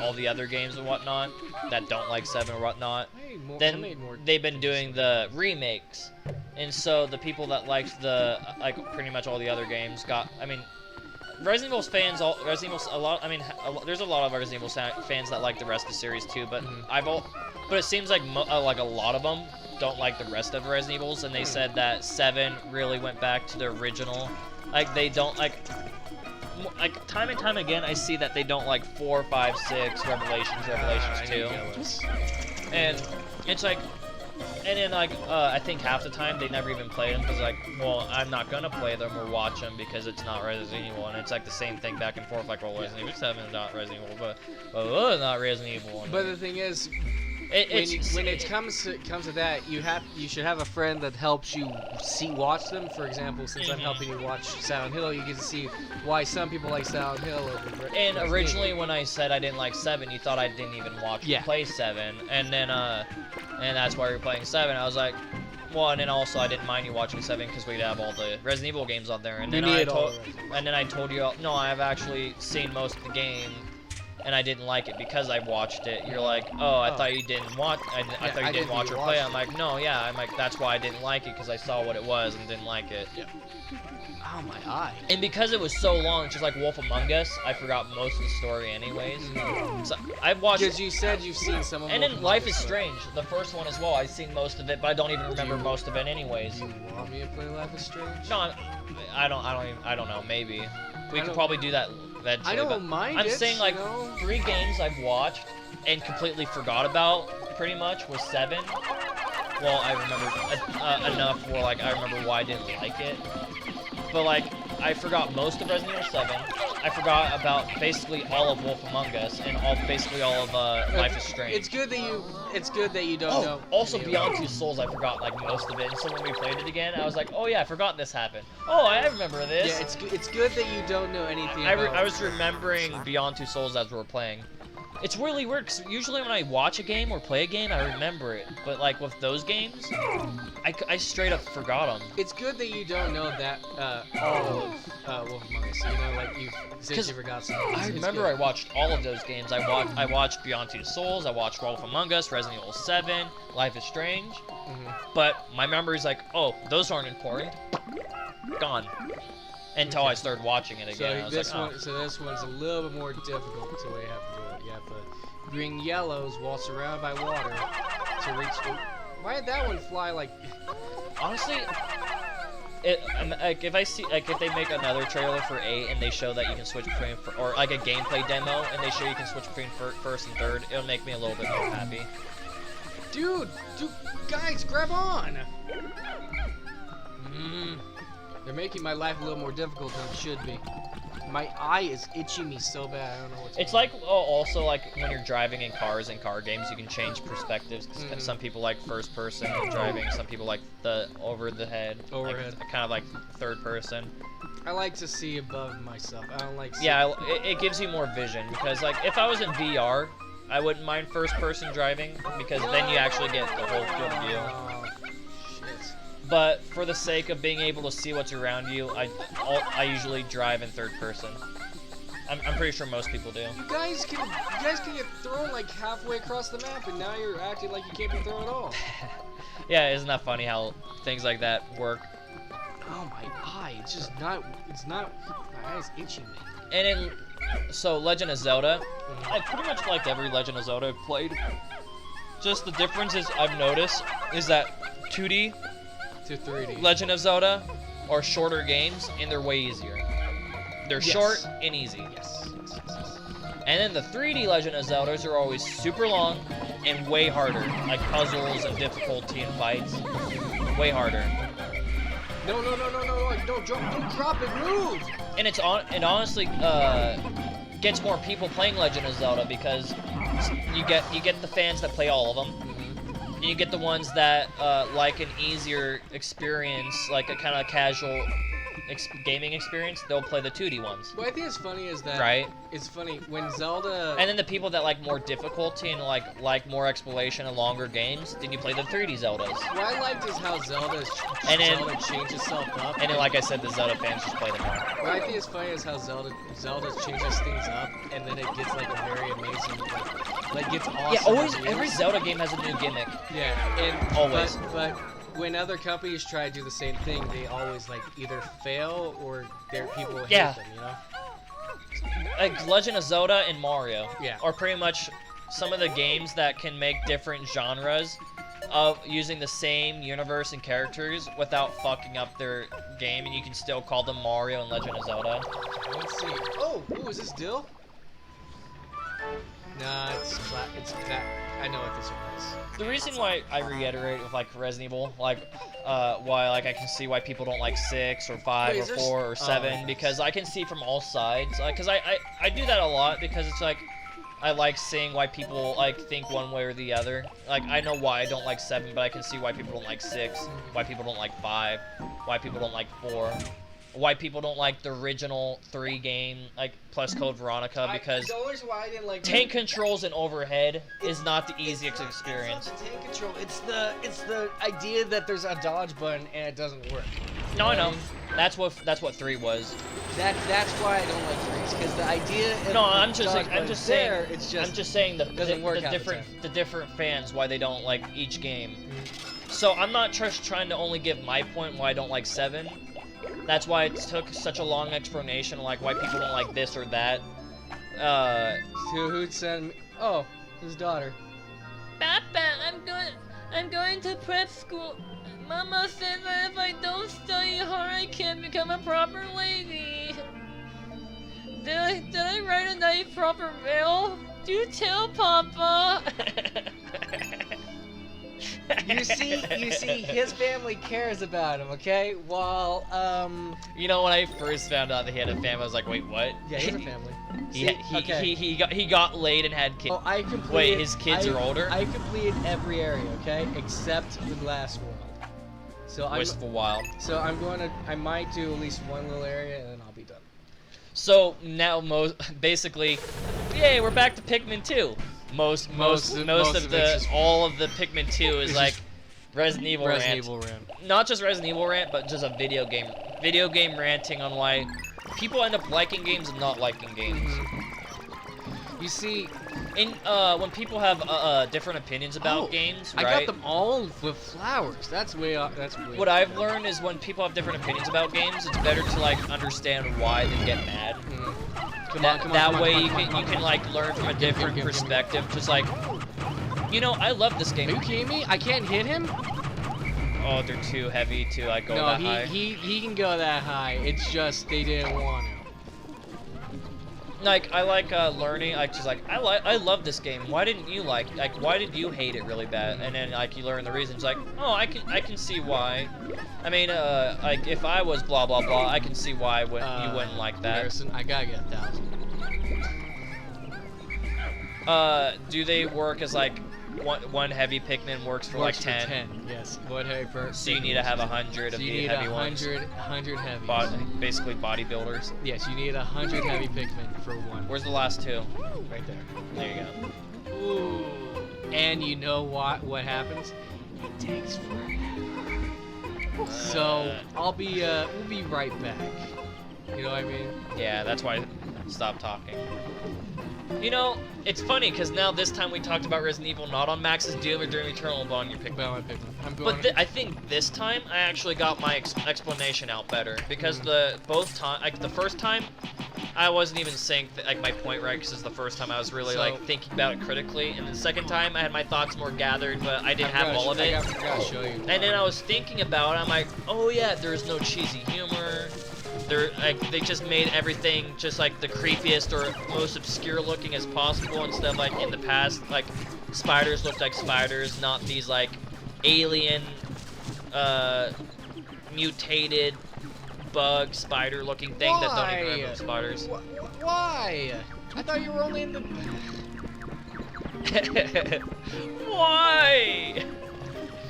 all the other games and whatnot that don't like 7 or whatnot, then they've been doing the remakes, and so the people that liked pretty much all the other games Resident Evil's fans, there's a lot of Resident Evil fans that like the rest of the series too, but but it seems like a lot of them don't like the rest of Resident Evils, and they said that 7 really went back to the original. Like they don't like time and time again, I see that they don't like 4, 5, 6, Revelations 2, and it's like, and then like I think half the time they never even play them because like, well, I'm not gonna play them or watch them because it's not Resident Evil, and it's like the same thing back and forth, like, well, Resident Evil 7 is not Resident Evil, but it's not Resident Evil. But the thing is, when it comes to that, you should have a friend that helps you watch them. For example, since I'm helping you watch Silent Hill, you get to see why some people like Silent Hill. And originally, when I said I didn't like 7, you thought I didn't even watch or play 7, and then and that's why you're playing 7. I was like, well, and then also I didn't mind you watching 7 because we'd have all the Resident Evil games on there, and then I told you, no, I've actually seen most of the game. And I didn't like it because I watched it. You're like, oh, I thought you didn't watch. I thought you didn't watch or play. I'm like, no, yeah. I'm like, that's why I didn't like it because I saw what it was and didn't like it. Yeah. Oh my eye. And because it was so long, just like Wolf Among Us, I forgot most of the story anyways. So I've watched. Because you said you've seen some of. And then Life is Strange, the first one as well. I've seen most of it, but I don't even remember most of it anyways. You want me to play Life is Strange? No, I don't know. Maybe we could probably do that. Eventually, I don't mind I'm saying like 3 games I've watched and completely forgot about, pretty much was 7. Well, I remember enough where like I remember why I didn't like it. But like I forgot most of Resident Evil 7. I forgot about basically all of Wolf Among Us and basically all of Life is Strange. It's good that you don't know. Also any of Beyond it. Two Souls, I forgot like most of it. And so when we played it again, I was like, oh yeah, I forgot this happened. Oh, I remember this. Yeah, it's good that you don't know anything. I was remembering Beyond Two Souls as we were playing. It's really weird because usually when I watch a game or play a game, I remember it. But like with those games, I straight up forgot them. It's good that you don't know that all of Wolf Among Us. You know, like since you forgot something. I remember I watched all of those games. I watched Beyond Two Souls. I watched Wolf Among Us, Resident Evil 7, Life is Strange. But my memory's like, oh, those aren't important. Gone. Until I started watching it again. I was this like, one, so this one's a little bit more difficult to way you have to do it. You have to bring yellows while surrounded by water to reach the. Why did that one fly like? honestly, like if they make another trailer for 8 and they show that you can switch between, or like a gameplay demo and they show you can switch between first and third, it'll make me a little bit more happy. Dude, guys, grab on! They're making my life a little more difficult than it should be. My eye is itching me so bad. I don't know what's. It's like also like when you're driving in cars and car games, you can change perspectives. Cause some people like first person driving, some people like the overhead, kind of like third person. I like to see above myself. I don't like. Yeah, it gives you more vision because like if I was in VR, I wouldn't mind first person driving because then you actually get the whole field of view. Shit. But for the sake of being able to see what's around you, I usually drive in third person. I'm pretty sure most people do. You guys can get thrown like halfway across the map, and now you're acting like you can't be thrown at all. Yeah, isn't that funny how things like that work? Oh my eye! It's just not. It's not. My eye's itching me. And so Legend of Zelda, I pretty much liked every Legend of Zelda I've played. Just the differences I've noticed is that 2D To 3D. Legend of Zelda are shorter games and they're way easier. They're short and easy. Yes. And then the 3D Legend of Zeldas are always super long and way harder, like puzzles and difficulty and fights. Way harder. No! Don't drop it! Move! And it honestly gets more people playing Legend of Zelda because you get the fans that play all of them. And you get the ones that like an easier experience, like a kind of casual gaming experience. They'll play the 2D ones. What I think is funny is that it's funny when Zelda. And then the people that like more difficulty and like more exploration and longer games, then you play the 3D Zeldas. What I liked is how Zelda changed itself up. And then, like I said, the Zelda fans just play them more. What I think is funny is how Zelda changes things up, and then it gets like a very amazing, like gets awesome. Yeah, always every Zelda game has a new gimmick. Yeah, and always. But when other companies try to do the same thing, they always like either fail or their people hate them. You know. Like Legend of Zelda and Mario are pretty much some of the games that can make different genres of using the same universe and characters without fucking up their game, and you can still call them Mario and Legend of Zelda. Let's see. Oh, is this Dill? Nah, it's that. I know what this one is. The reason why I reiterate with like Resident Evil, like why like I can see why people don't like 6 or 5 or 4 or 7, because I can see from all sides. Because I do that a lot because it's like I like seeing why people like think one way or the other. Like I know why I don't like 7, but I can see why people don't like 6, why people don't like 5, why people don't like 4. Why people don't like the original 3 game, like plus Code Veronica, because the only reason why I didn't like tank controls and overhead is not the easiest experience. It's not the tank control. It's the idea that there's a dodge button and it doesn't work. No, I know. That's what 3 was. That's why I don't like 3s, because the idea. No, I'm just saying the different fans why they don't like each game. So I'm not just trying to only give my point why I don't like 7. That's why it took such a long explanation, like why people don't like this or that. Who'd send me? Oh, his daughter. Papa, I'm going to prep school. Mama said that if I don't study hard, I can't become a proper lady. Did I write a nice proper mail? Do tell, Papa. You see, his family cares about him, okay? While, You know, when I first found out that he had a family, I was like, wait, what? yeah, he has a family. He got laid and had kids. Oh, I completed. Wait, his kids are older? I completed every area, okay, except the last world. So Wistful Wild. So I might do at least one little area, and then I'll be done. So now, basically, yay, we're back to Pikmin 2. Most of all of the Pikmin 2 is like Resident Evil rant. Not just Resident Evil rant, but just a video game ranting on why people end up liking games and not liking games. You see, when people have different opinions about games, right? I got them all with flowers. That's way. What I've learned is when people have different opinions about games, it's better to like understand why than get mad. That way you can like learn from a different perspective. Just like, you know, I love this game. Are you kidding me? I can't hit him. Oh, they're too heavy to like go that high. No, he can go that high. It's just they didn't want to. Like I like learning. I love this game. Why didn't you like? Why did you hate it really bad? And then like you learn the reasons. Like, oh, I can see why. I mean, like if I was blah blah blah, I can see why you wouldn't like that. Harrison, I gotta get 1,000. Do they work as like one heavy Pikmin works for like 10? 10, yes. One heavy per. So you need to have 100 of the heavy ones. 100 heavy. Basically bodybuilders. Yes, you need 100 heavy Pikmin for one. Where's the last two? Right there. There you go. Ooh. And you know what happens? It takes forever. So we'll be right back. You know what I mean? Yeah, that's why I stopped talking. You know, it's funny because now this time we talked about Resident Evil not on Max's Doom or Doom Eternal but on your Pikmin. But I think this time I actually got my explanation out better because the first time I wasn't even saying like my point right because it's the first time I was really like thinking about it critically, and the second time I had my thoughts more gathered, but I didn't have all of it. I gotta show you. And then I was thinking about it. I'm like, oh yeah, there's no cheesy humor. They just made everything just like the creepiest or most obscure looking as possible instead of like in the past, like spiders looked like spiders, not these like alien, mutated bug spider looking thing that don't even remember spiders. Why? I thought you were only in the... Why?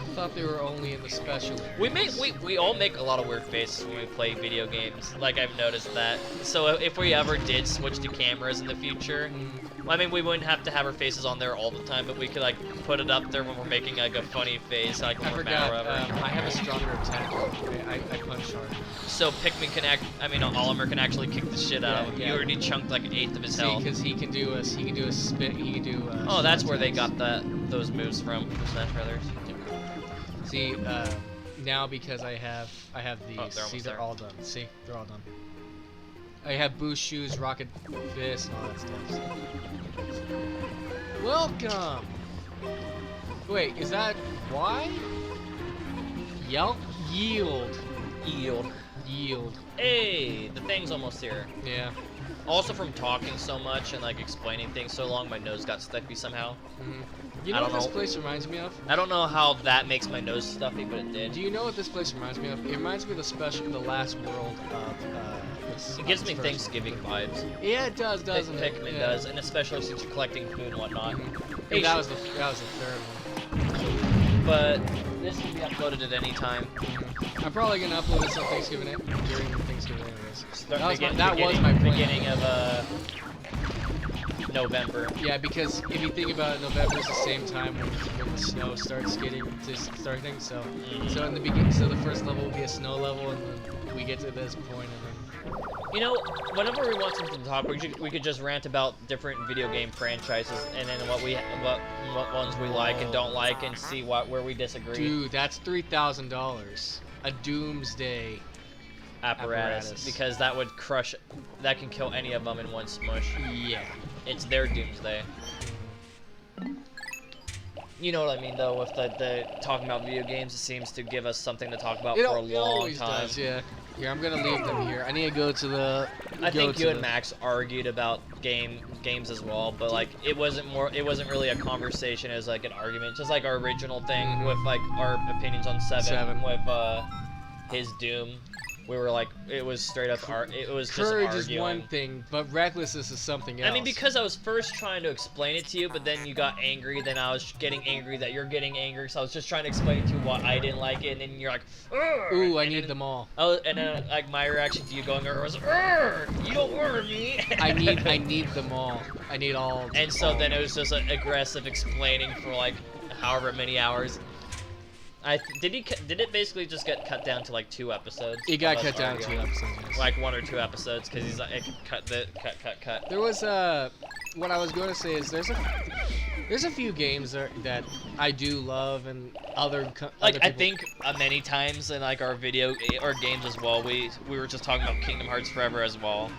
I thought they were only in the special areas. We all make a lot of weird faces when we play video games. Like I've noticed that. So if we ever did switch to cameras in the future, I mean we wouldn't have to have our faces on there all the time, but we could like put it up there when we're making like a funny face, like when we're mad or whatever. I have a stronger attack. I punch hard. So Pikmin Oliver can actually kick the shit out of him. You already chunked like an eighth of his health. because he can do a spit. He can do. Oh, that's where they got those moves from Smash Brothers. See, now because I have these. Oh, They're all done. See, they're all done. I have boost shoes, rocket fist, and all that stuff. Welcome. Wait, is that why? Yield. Hey, the thing's almost here. Yeah. Also from talking so much and like explaining things so long, my nose got stuffy somehow. You know what this place reminds me of? I don't know how that makes my nose stuffy, but it did. Do you know what this place reminds me of? It reminds me of the last world of this. It gives me Thanksgiving vibes. Yeah, it does, doesn't it? Pikmin does, and especially since you're collecting food and whatnot. Hey, that was the third one. But this can be uploaded at any time. I'm probably gonna upload this on Thanksgiving during Thanksgiving anyways. That was my beginning of November. Yeah, because if you think about it, November is the same time when the snow starts starting. So, so in the beginning, so the first level will be a snow level, and then we get to this point, and then. You know, whenever we want something to talk, we could just rant about different video game franchises, and then what ones we like and don't like, and see where we disagree. Dude, that's $3,000. A doomsday apparatus, because that can kill any of them in one smush. Yeah. It's their doomsday. You know what I mean, though, with the talking about video games, it seems to give us something to talk about for a long time. Does, yeah. Here, I'm gonna leave them here. I need to go to the. I go think to you the- and Max argued about games as well, but like it wasn't really a conversation as like an argument, just like our original thing Mhm. with like our opinions on seven, Seven. with his Doom. We were like, it was straight up it was just Courage arguing. is one thing, but recklessness is something else. I mean, because I was first trying to explain it to you, but then you got angry, then I was getting angry that you're getting angry, so I was just trying to explain to you why I didn't like it, and then you're like, "Urgh!" Ooh, I And need then- them all. Oh, and then like my reaction to you going "Urgh" was, "Urgh! You don't order me." I need them all. I need all. And so all. then it was just an aggressive explaining for like however many hours. Did it basically just get cut down to like 2 episodes? It got of us cut down to 2 arguing? episodes. Yes. Like 1 or 2 episodes, because he's like, cut. There was what I was going to say is there's a few games that I do love and other Like other I people- think many times in like our games as well, we were just talking about Kingdom Hearts Forever as well.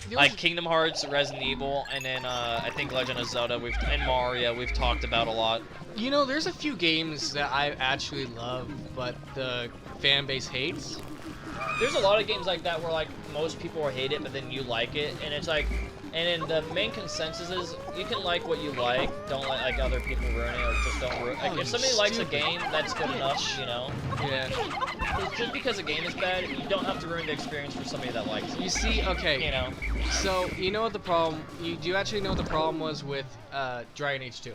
there Like was- Kingdom Hearts, Resident Evil, and then I think Legend of Zelda and Mario we've talked about a lot. you know, there's a few games that I actually love, but the fan base hates. There's a lot of games like that where like most people hate it, but then you like it, and it's like, and then the main consensus is you can like what you like, don't let like other people ruin it, or just don't ruin. Like Oh, if somebody likes a stupid game, that's good enough, you know. Yeah. Just because a game is bad, you don't have to ruin the experience for somebody that likes it. You see, okay. You know. So you know what the problem? Do you actually know what the problem was with Dragon Age 2?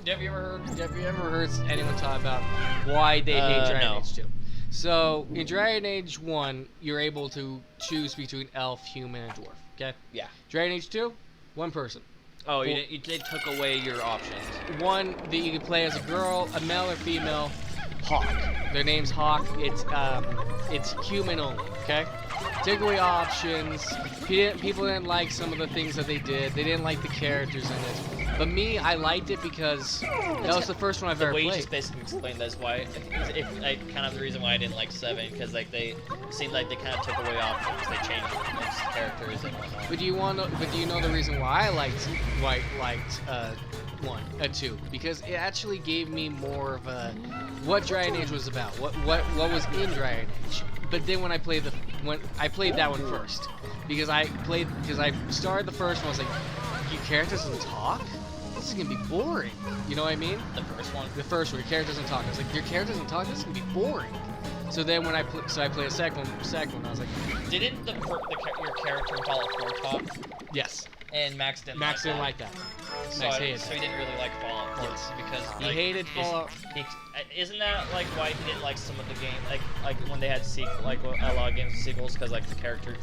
Have you ever heard? Have you ever heard anyone talk about why they hate Dragon no. Age 2? So in Dragon Age 1, you're able to choose between elf, human, and dwarf. Okay. Yeah. Dragon Age 2, one person. Oh, Well- you did took away your options. One that you can play as a girl, a male or female, Hawk. Their name's Hawk. It's human only. Okay. Take away options. People didn't like some of the things that they did. They didn't like the characters in it. But me, I liked it because that was the first one I've The ever way you played. just basically explained that's why, kind of the reason why I didn't like 7, because like they seemed like they kind of took away options. They changed like, characters and whatnot. But do you know the reason why I liked 2? Because it actually gave me more of a what Dragon Age was about. What was in Dragon Age. But then when I played that one first, because I started the first one, I was like, your character doesn't talk? This is gonna be boring. You know what I mean? The first one. The first one, your character doesn't talk. I was like, your character doesn't talk. This is gonna be boring. So then when I played a second one, I was like, Didn't your character in Fallout 4 talk? yes. And Max didn't. Max didn't like that. Max hated so he that. didn't really like Fallout 4 Yes. because He like, hated Fallout. Isn't that like why he didn't like some of the game, like when they had like a lot of games with sequels, because like the character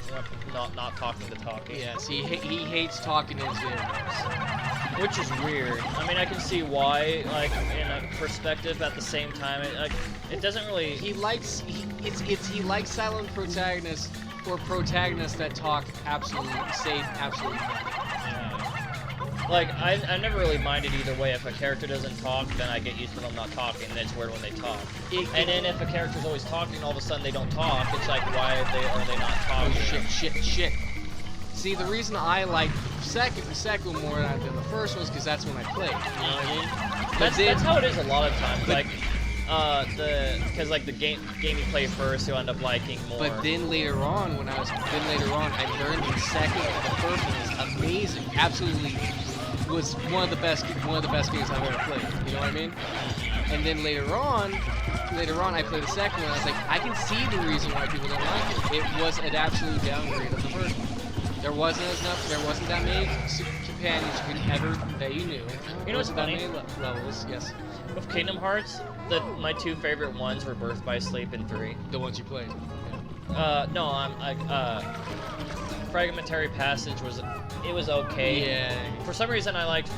not talking to talking. Yes, he hates talking into it. Which is weird. I mean, I can see why, like in a perspective. At the same time, it doesn't really. He likes silent protagonists or protagonists that talk absolutely nothing. Like, I never really minded either way. If a character doesn't talk, then I get used to them not talking, and it's weird when they talk. And then if a character's always talking, all of a sudden they don't talk, it's like, why are they not Oh talking? shit. See, the reason I liked the second more than the first was because that's when I played. You know what I mean? That's how it is a lot of times. but- Like, because like the game you play first, you end up liking more. But then later on, I learned the second and the first one was amazing. Absolutely, was one of the best games I've ever played. You know what I mean? And then later on, I played the second one. I was like, I can see the reason why people don't like it. It was an absolute downgrade of the first one. There wasn't that many companions that you knew. You know what's There wasn't that funny? many levels. Yes, With Kingdom Hearts, my 2 favorite ones were Birth by Sleep and 3. the ones you played. No, I'm like Fragmentary Passage was okay. Yeah. For some reason, I liked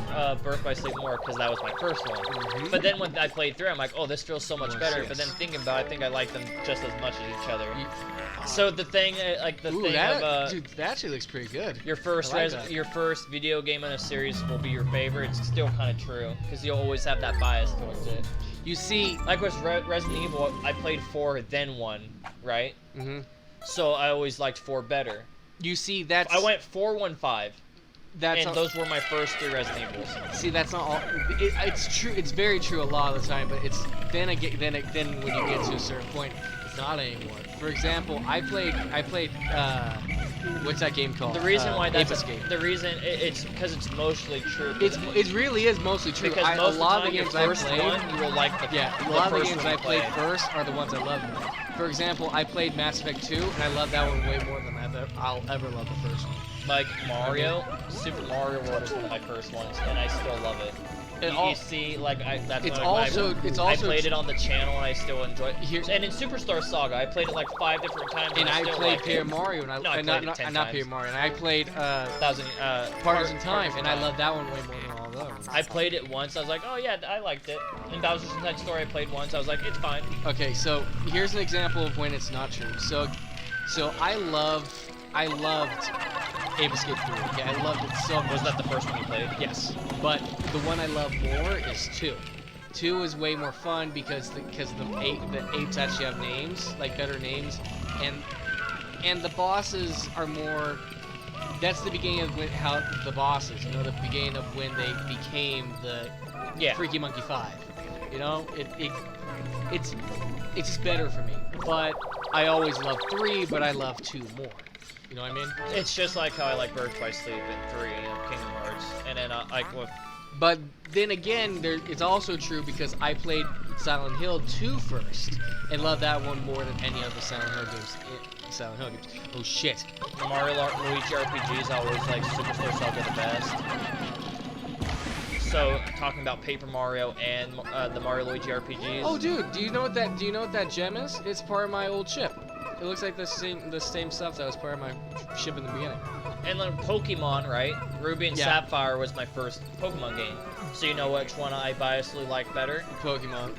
Birth by Sleep more because that was my first one. Mhm. But then when I played through, I'm like, oh, this feels so much More better. serious. But then thinking about it, I think I like them just as much as each other. You- So the thing, Ooh, thing that, of dude, that actually looks pretty good. your first I like that. your first video game in a series will be your favorite. It's still kind of true because you'll always have that bias towards it. You see, Like with Resident Evil, I played 4 then 1, right? mhm. So I always liked 4 better. You see, that's I went 4, 1, 5, that's and all, those were my first 3 Resident Evils. see, that's not all. It's true. It's very true a lot of the time, but it's then when you get to a certain point, Not anymore. For example, I played what's that game called? The reason why that's Escape. the reason it's because it's mostly true. It really is mostly true. Because A most lot of of the the time, games your I first played, one, you will like the yeah, a the lot of the first games one I you played played. first are the ones I love more. For example, I played Mass Effect 2, and I love that one way more than I'll ever love the first one. Like Mario, Super Mario World is one of my first ones, and I still love it. You see, like that's it's when I played it on the channel, and I still enjoy it. Here- And in Superstar Saga, I played it like 5 different times, And I still played liked Paper it. Mario, and No, I played it 10 not times. Paper Mario, and I played Partners Partners in Time, and I love that one way more than all those. I played it once. I was like, oh yeah, I liked it. And Bowser's Inside Story, I played once. I was like, it's fine. Okay, so here's an example of when it's not true. So I loved Ape Escape 3. Okay, I loved it so much. Was that the first one you played? Yes, but the one I love more is 2. 2 is way more fun because the apes actually have names, like better names, and the bosses are more. That's the beginning of how the bosses, the beginning of when they became the Freaky Monkey 5. It's just better for me. But I always loved 3, but I love 2 more. You know what I mean? It's just like how I like Birds by Sleep in 3 and Kingdom Hearts, and then like with. But then again, it's also true because I played Silent Hill 2 first and loved that one more than any of the Silent Hill games. Oh shit! The Mario Luigi RPGs always like Superstar Saga the best. So talking about Paper Mario and the Mario Luigi RPGs. Oh dude, do you know what that gem is? It's part of my old ship. It looks like the same stuff that was part of my ship in the beginning. And then Pokemon, right? Ruby and Yeah. Sapphire was my first Pokemon game. So you know which one I biasly like better? Pokemon,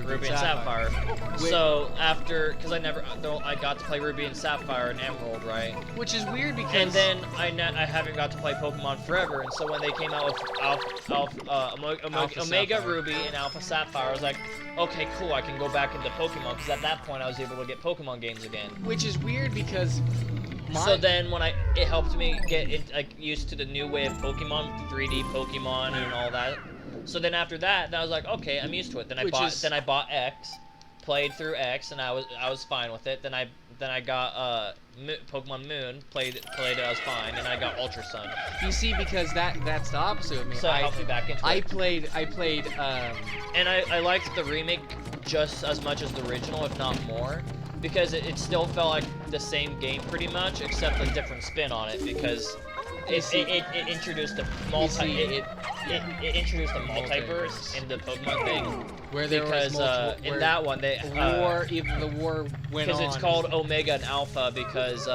Ruby and Sapphire. Wait. So after, because I got to play Ruby and Sapphire and Emerald, right? Which is weird because. And then I haven't got to play Pokemon forever, and so when they came out with Alpha Omega Sapphire. Ruby and Alpha Sapphire, I was like, okay, cool, I can go back into Pokemon, because at that point I was able to get Pokemon games again. Which is weird because. So then when it helped me get used to the new way of Pokemon, 3D Pokemon and all that. So then after that, then I was like, okay, I'm used to it. Then I bought X, played through X, and I was fine with it. Then I got Pokemon Moon, played it, I was fine, and I got Ultra Sun. You see, because that's the opposite of me. So it helped me back into I it. played. And I liked the remake just as much as the original, if not more. Because it still felt like the same game pretty much, except a different spin on it. Because it introduced a it introduced a multiverse in the Pokemon thing. Where there was multiple, in that one they the war went on. because it's called Omega and Alpha because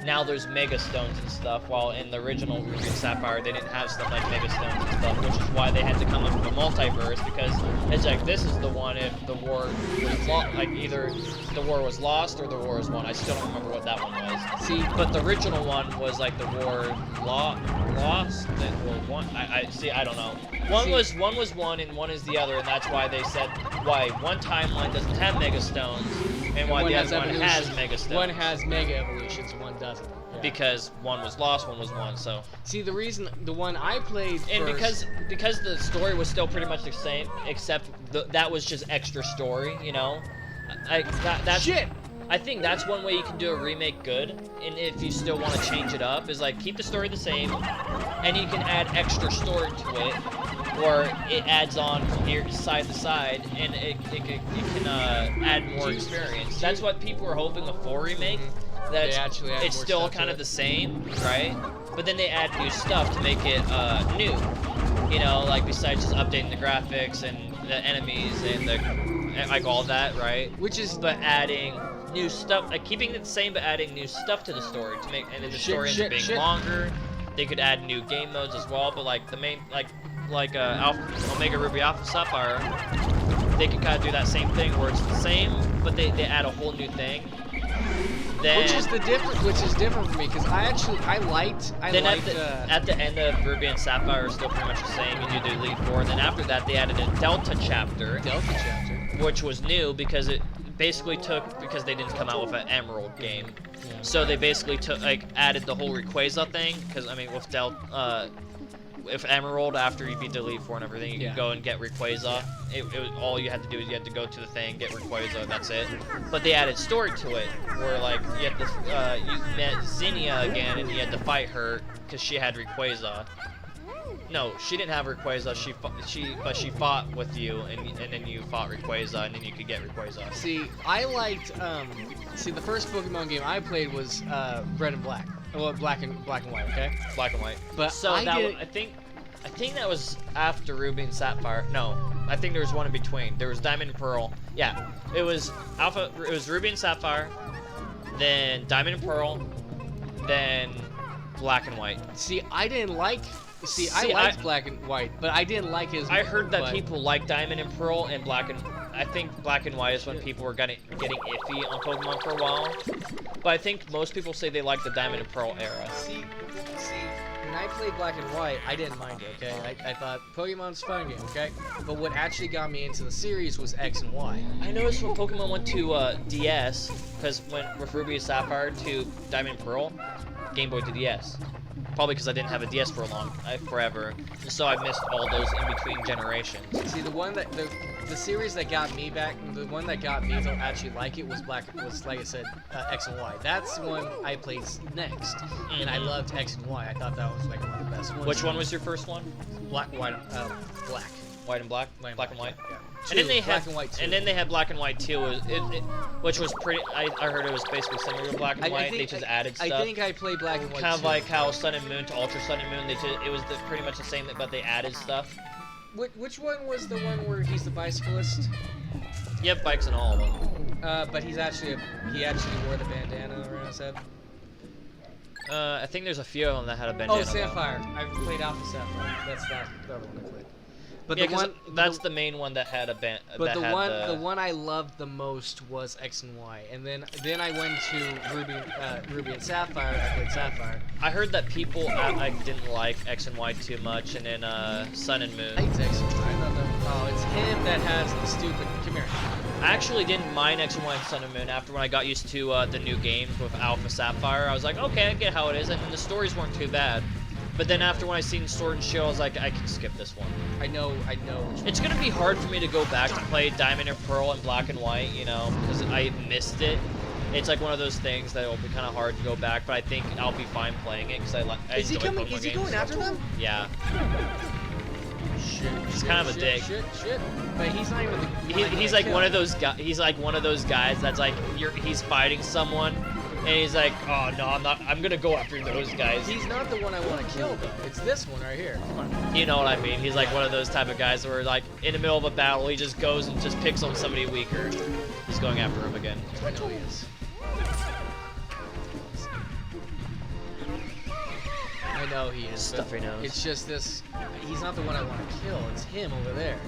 now there's Mega Stones and stuff, while in the original Ruby and Sapphire they didn't have stuff like Mega Stones and stuff, which is why they had to come up with a multiverse, because it's like, this is the one if the war was like either the war was lost or the war was won. I still don't remember what that one was. See, But the original one was like the war lost or won. I don't know. One was one and one is the other, and that's why they said why one timeline doesn't have Mega Stones and why the other one has Mega Stones. One has Mega Evolutions, one doesn't. Yeah. Because one was lost, one was won. So See, the reason the one I played and first, because the story was still pretty much the same, except that was just extra story, you know. That's shit. I think that's one way you can do a remake good, and if you still want to change it up, is like keep the story the same, and you can add extra story to it, or it adds on from here side to side, and it can add more experience. That's what people were hoping a 4 remake. That They actually add it's more still stuff to kind of it. the same, right? But then they add new stuff to make it new. You know, like besides just updating the graphics and the enemies and like all that, right? But adding new stuff, like keeping it the same, but adding new stuff to the story to make, and then the story ends up being longer. They could add new game modes as well, but like the main, like Omega Ruby Alpha Sapphire, they can kind of do that same thing where it's the same, but they add a whole new thing. Then, which is different for me because I liked at the end of Ruby and Sapphire is still pretty much the same, and you do Elite Four. And then after that, they added a Delta chapter, which was new because it basically because they didn't come out with an Emerald game, so they basically added the whole Rayquaza thing. Because I mean, with if Emerald, after you beat the Elite Four and everything, you Yeah. can go and get Rayquaza. It was, all you had to do is you had to go to the thing, get Rayquaza, and that's it. But they added story to it, where like you had to, you met Zinnia again, and you had to fight her because she had Rayquaza. No, she didn't have Rayquaza. But she fought with you, and then you fought Rayquaza, and then you could get Rayquaza. See, I liked. See, the first Pokemon game I played was Red and Black. Well, Black and White. Okay. Black and White. But So I that did. I think that was after Ruby and Sapphire. No, I think there was one in between. There was Diamond and Pearl. Yeah, it was Alpha. It was Ruby and Sapphire, then Diamond and Pearl, then Black and White. See, I didn't like. See, I See, liked Black and White, but I didn't like his. I heard that but- people like Diamond and Pearl and Black and. I think Black and White is when people were getting iffy on Pokemon for a while. But I think most people say they like the Diamond and Pearl era. See, when I played Black and White, I didn't mind it, okay? I thought Pokemon's a fun game, okay? But what actually got me into the series was X and Y. I noticed when Pokemon went to DS, because with Ruby and Sapphire to Diamond and Pearl, Game Boy to DS. Probably because I didn't have a DS for forever, and so I missed all those in between generations. See, the series that got me back, the one that got me to actually like it was like I said, X and Y. That's the one I played next, and I loved X and Y. I thought that was like one of the best ones. Which one was your first one? Black. White and black? Black and white? Yeah. And then they Black had and White 2. and then they had Black and White too, which was pretty. I heard it was basically similar to Black and White. They just added stuff. I think I played Black and White kind of too. like how Sun and Moon to Ultra Sun and Moon. It was pretty much the same, but they added stuff. Which one was the one where he's the bicyclist? Yep, bikes and all of them. But he actually wore the bandana around his head. I think there's a few of them that had a bandana. Oh, Sapphire. I played Alpha Sapphire. That's that the other one I played. But Yeah, the one that's the main one that had a band. But the one I loved the most was X and Y, and then I went to Ruby and Sapphire. I played Sapphire. I heard that people didn't like X and Y too much, and then Sun and Moon. I liked X and Y. I thought that, it's him that has the stupid. Come here. I actually didn't mind X and Y and Sun and Moon after when I got used to the new games with Alpha Sapphire. I was like, okay, I get how it is, and the stories weren't too bad. But then after when I seen Sword and Shield, I was like, I can skip this one. I know. It's gonna be hard for me to go back to play Diamond and Pearl and Black and White, you know, because I missed it. It's like one of those things that will be kind of hard to go back, but I think I'll be fine playing it because I Is he enjoy coming? Pokemon Is he games. going after them? Yeah. Shit. He's kind of a dick. Shit. But he's not even the. He's like one of those guys. He's like one of those guys that's like he's fighting someone, and he's like, oh no, I'm not. I'm gonna go after those guys. He's not the one I want to kill though. It's this one right here. Come on. You know what I mean? He's like one of those type of guys where like in the middle of a battle, he just goes and just picks on somebody weaker. He's going after him again. I know he is. I know he is. Stuff he knows. It's just this. He's not the one I want to kill. It's him over there.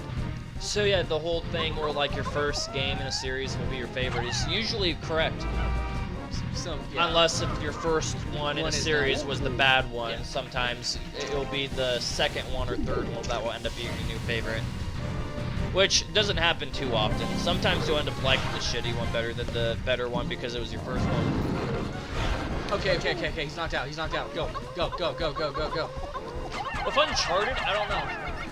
So yeah, the whole thing where like your first game in a series will be your favorite is usually correct. Unless if your first one in a series was the bad one, Yeah. sometimes it'll be the second one or third one that will end up being your new favorite. Which doesn't happen too often. Sometimes you'll end up liking the shitty one better than the better one because it was your first one. Okay. He's knocked out. Go. With Uncharted, I don't know.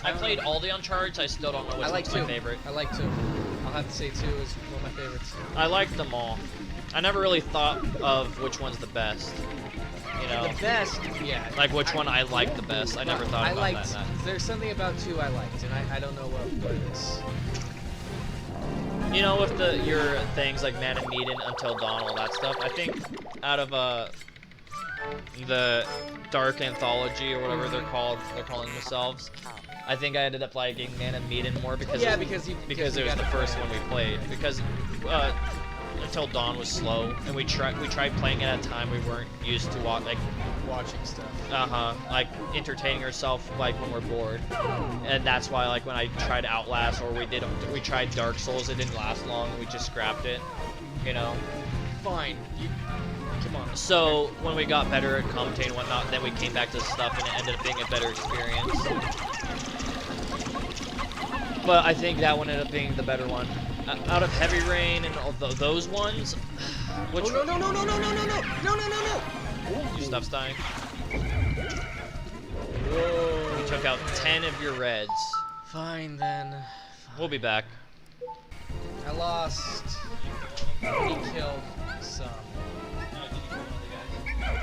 I played all the Uncharted, I still don't know which I like one's my 2. favorite. I like 2. I'll have to say 2 is one of my favorites. I liked them all. I never really thought of which one's the best. You know? The best, yeah. Like which one I liked the best. I never thought I about liked, that. There's something about 2 I liked, and I don't know what it is. You know, with your things like Man and Medan, Until Dawn, all that stuff, I think out of the Dark Anthology or whatever they're calling themselves, I think I ended up liking Man and Medan more because Yeah, it, because it you was the got to first play one it. we played. Because Until Dawn was slow, and we tried playing it at a time we weren't used to Watching stuff. like entertaining ourselves like when we're bored, and that's why like when I tried Outlast or we tried Dark Souls, it didn't last long. We just scrapped it, you know. Fine. Come on. So when we got better at commentating and whatnot, then we came back to the stuff and it ended up being a better experience. But I think that one ended up being the better one. Out of Heavy Rain and all those ones, which Oh, no. your stuff's dying. Whoa. You took out 10 of your reds. Fine then. We'll be back. I lost. He killed some.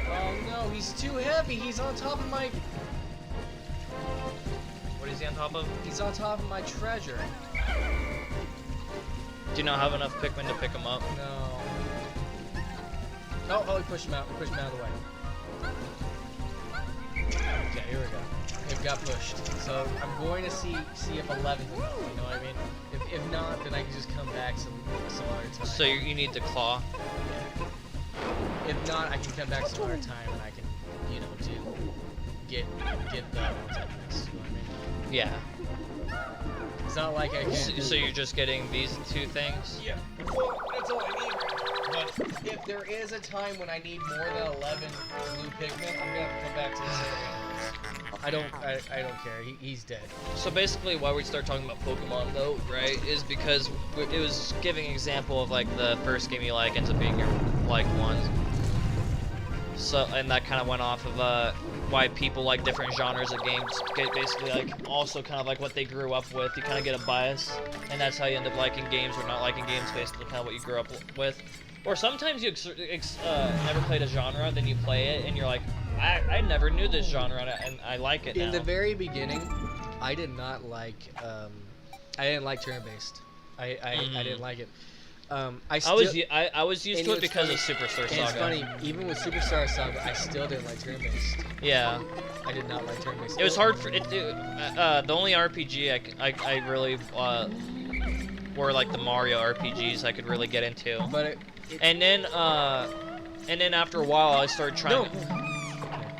Oh no, he's too heavy. He's on top of my. What is he on top of? He's on top of my treasure. Do you not have enough Pikmin to pick him up? No. Oh, he pushed him out. Pushed him out of the way. Okay, here we go. It got pushed. So I'm going to see if 11's enough. You know what I mean? If not, then I can just come back some other time. So you need the claw. Yeah. If not, I can come back some other time and I can, you know, get the ones I missed. You know what I mean? Yeah. It's not like I can. So you're just getting these 2 things? Yeah. Well, that's all I need. But if there is a time when I need more than 11 blue Pikmin, I'm gonna have to come back to this area. I don't care. He's dead. So basically, why we start talking about Pokemon though, right, is because it was giving an example of like the first game you like ends up being your like one. So and that kind of went off of why people like different genres of games. Basically, like also kind of like what they grew up with. You kind of get a bias, and that's how you end up liking games or not liking games based on kind of what you grew up with. Or sometimes you never played a genre, then you play it, and you're like, I never knew this genre, and I like it now. In the very beginning, I did not like. I didn't like turn-based. I didn't like it. I was used to it because of Superstar Saga. It's funny, even with Superstar Saga, I still didn't like turn-based. Yeah. I did not like turn-based. It was hard for it. The only RPG I really were like the Mario RPGs I could really get into. But and then after a while I started trying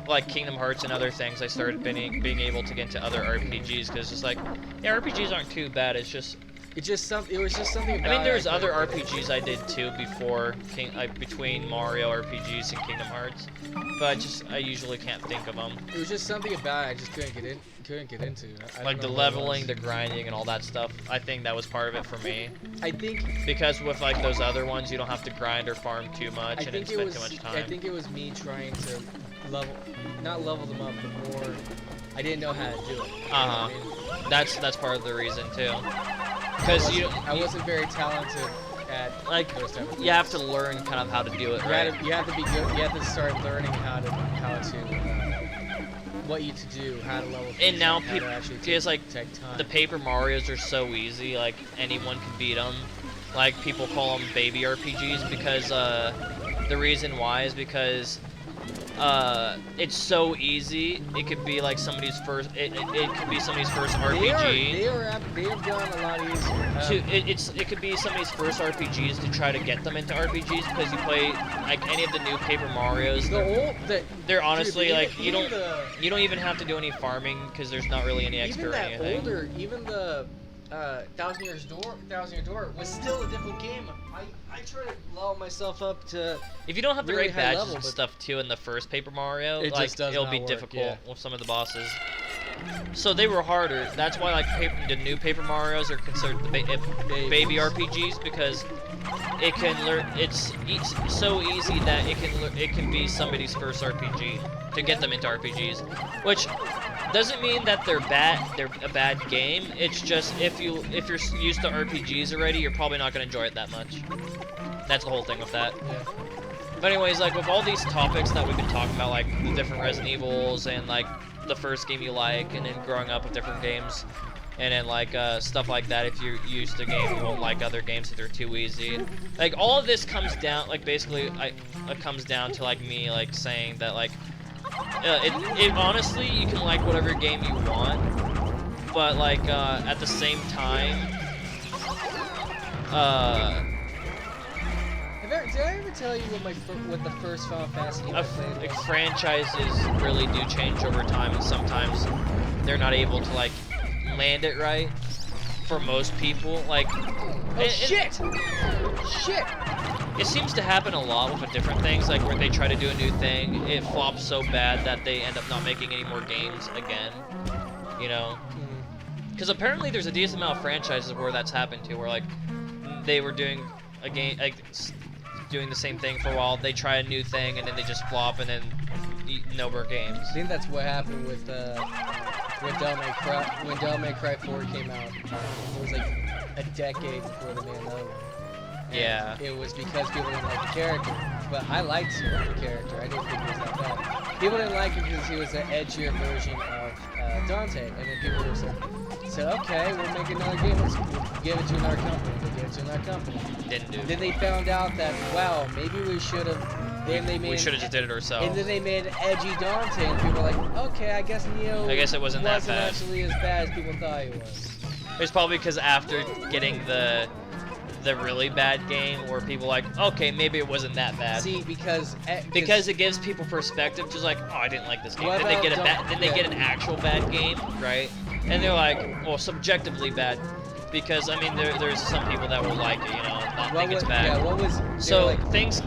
like Kingdom Hearts and other things. I started being able to get into other RPGs because it's like, yeah, RPGs aren't too bad. It was just something. About I mean, there's other RPGs I did too before between Mario RPGs and Kingdom Hearts, but I usually can't think of them. It was just something about it I just couldn't get into. Like the leveling, the grinding, and all that stuff. I think that was part of it for me. I think because with like those other ones, you don't have to grind or farm too much and spend too much time. I think it was me trying to not level them up, but more. I didn't know how to do it. I mean? That's part of the reason too. Because I wasn't very talented at like those type of things. You have to learn kind of how to do it. Right? You have to be good. You have to start learning how to what you to do, how to level. And now people, take like time. The Paper Marios are so easy. Like anyone can beat them. Like people call them baby RPGs because the reason why is because it's so easy. It could be like somebody's first. It could be somebody's first RPG. They have done a lot easier. It could be somebody's first RPGs to try to get them into RPGs because you play like any of the new Paper Marios. They're honestly like you don't even have to do any farming because there's not really any XP or anything. Even the Thousand Year Door was still a difficult game. I try to level myself up to. If you don't have the really right badges level, and stuff too in the first Paper Mario, it like it'll be difficult with some of the bosses. So they were harder. That's why like the new Paper Marios are considered the baby RPGs because it can learn. It's so easy that it can be somebody's first RPG to get them into RPGs, which doesn't mean that they're bad. They're a bad game. It's just if you're used to RPGs already, you're probably not gonna enjoy it that much. That's the whole thing with that. Yeah. But anyways, like with all these topics that we've been talking about, like the different Resident Evils and like the first game you like, and then growing up with different games, and then like stuff like that. If you're used to a game, you won't like other games if they're too easy. Like all of this comes down, like basically, it comes down to like me like saying that like it honestly you can like whatever game you want, but like at the same time, Did I ever tell you what the first Final Fantasy game I played like was? franchises really do change over time, and sometimes they're not able to like land it right for most people. Like, Shit! It seems to happen a lot with different things, like where they try to do a new thing, it flops so bad that they end up not making any more games again. You know? Because apparently there's a decent amount of franchises where that's happened to, where like they were doing a game, like doing the same thing for a while, they try a new thing and then they just flop, and then No More Games. I think that's what happened with Devil May Cry. When Devil May Cry 4 came out, it was like a decade before they made another one. And Yeah. it was because people didn't like the character. But I liked the character. I didn't think he was that bad. People didn't like him because he was an edgier version of Dante. And then people said, okay, we'll make another game. Let's give it to another company. They gave it to another company. Didn't do. Then they found out that, wow, maybe we should have. Then they made We should have just did it ourselves. And then they made an edgy Dante, and people were like, okay, I guess Neo I guess it wasn't that bad. actually as bad as people thought he was. It's probably because after getting the really bad game, where people like, okay, maybe it wasn't that bad. See, because it gives people perspective, just like, oh, I didn't like this game. What Then they about get then they get an actual bad game, right? And they're like, well, subjectively bad, because I mean, there's some people that will like it, not think it's bad. Yeah, what was So like, things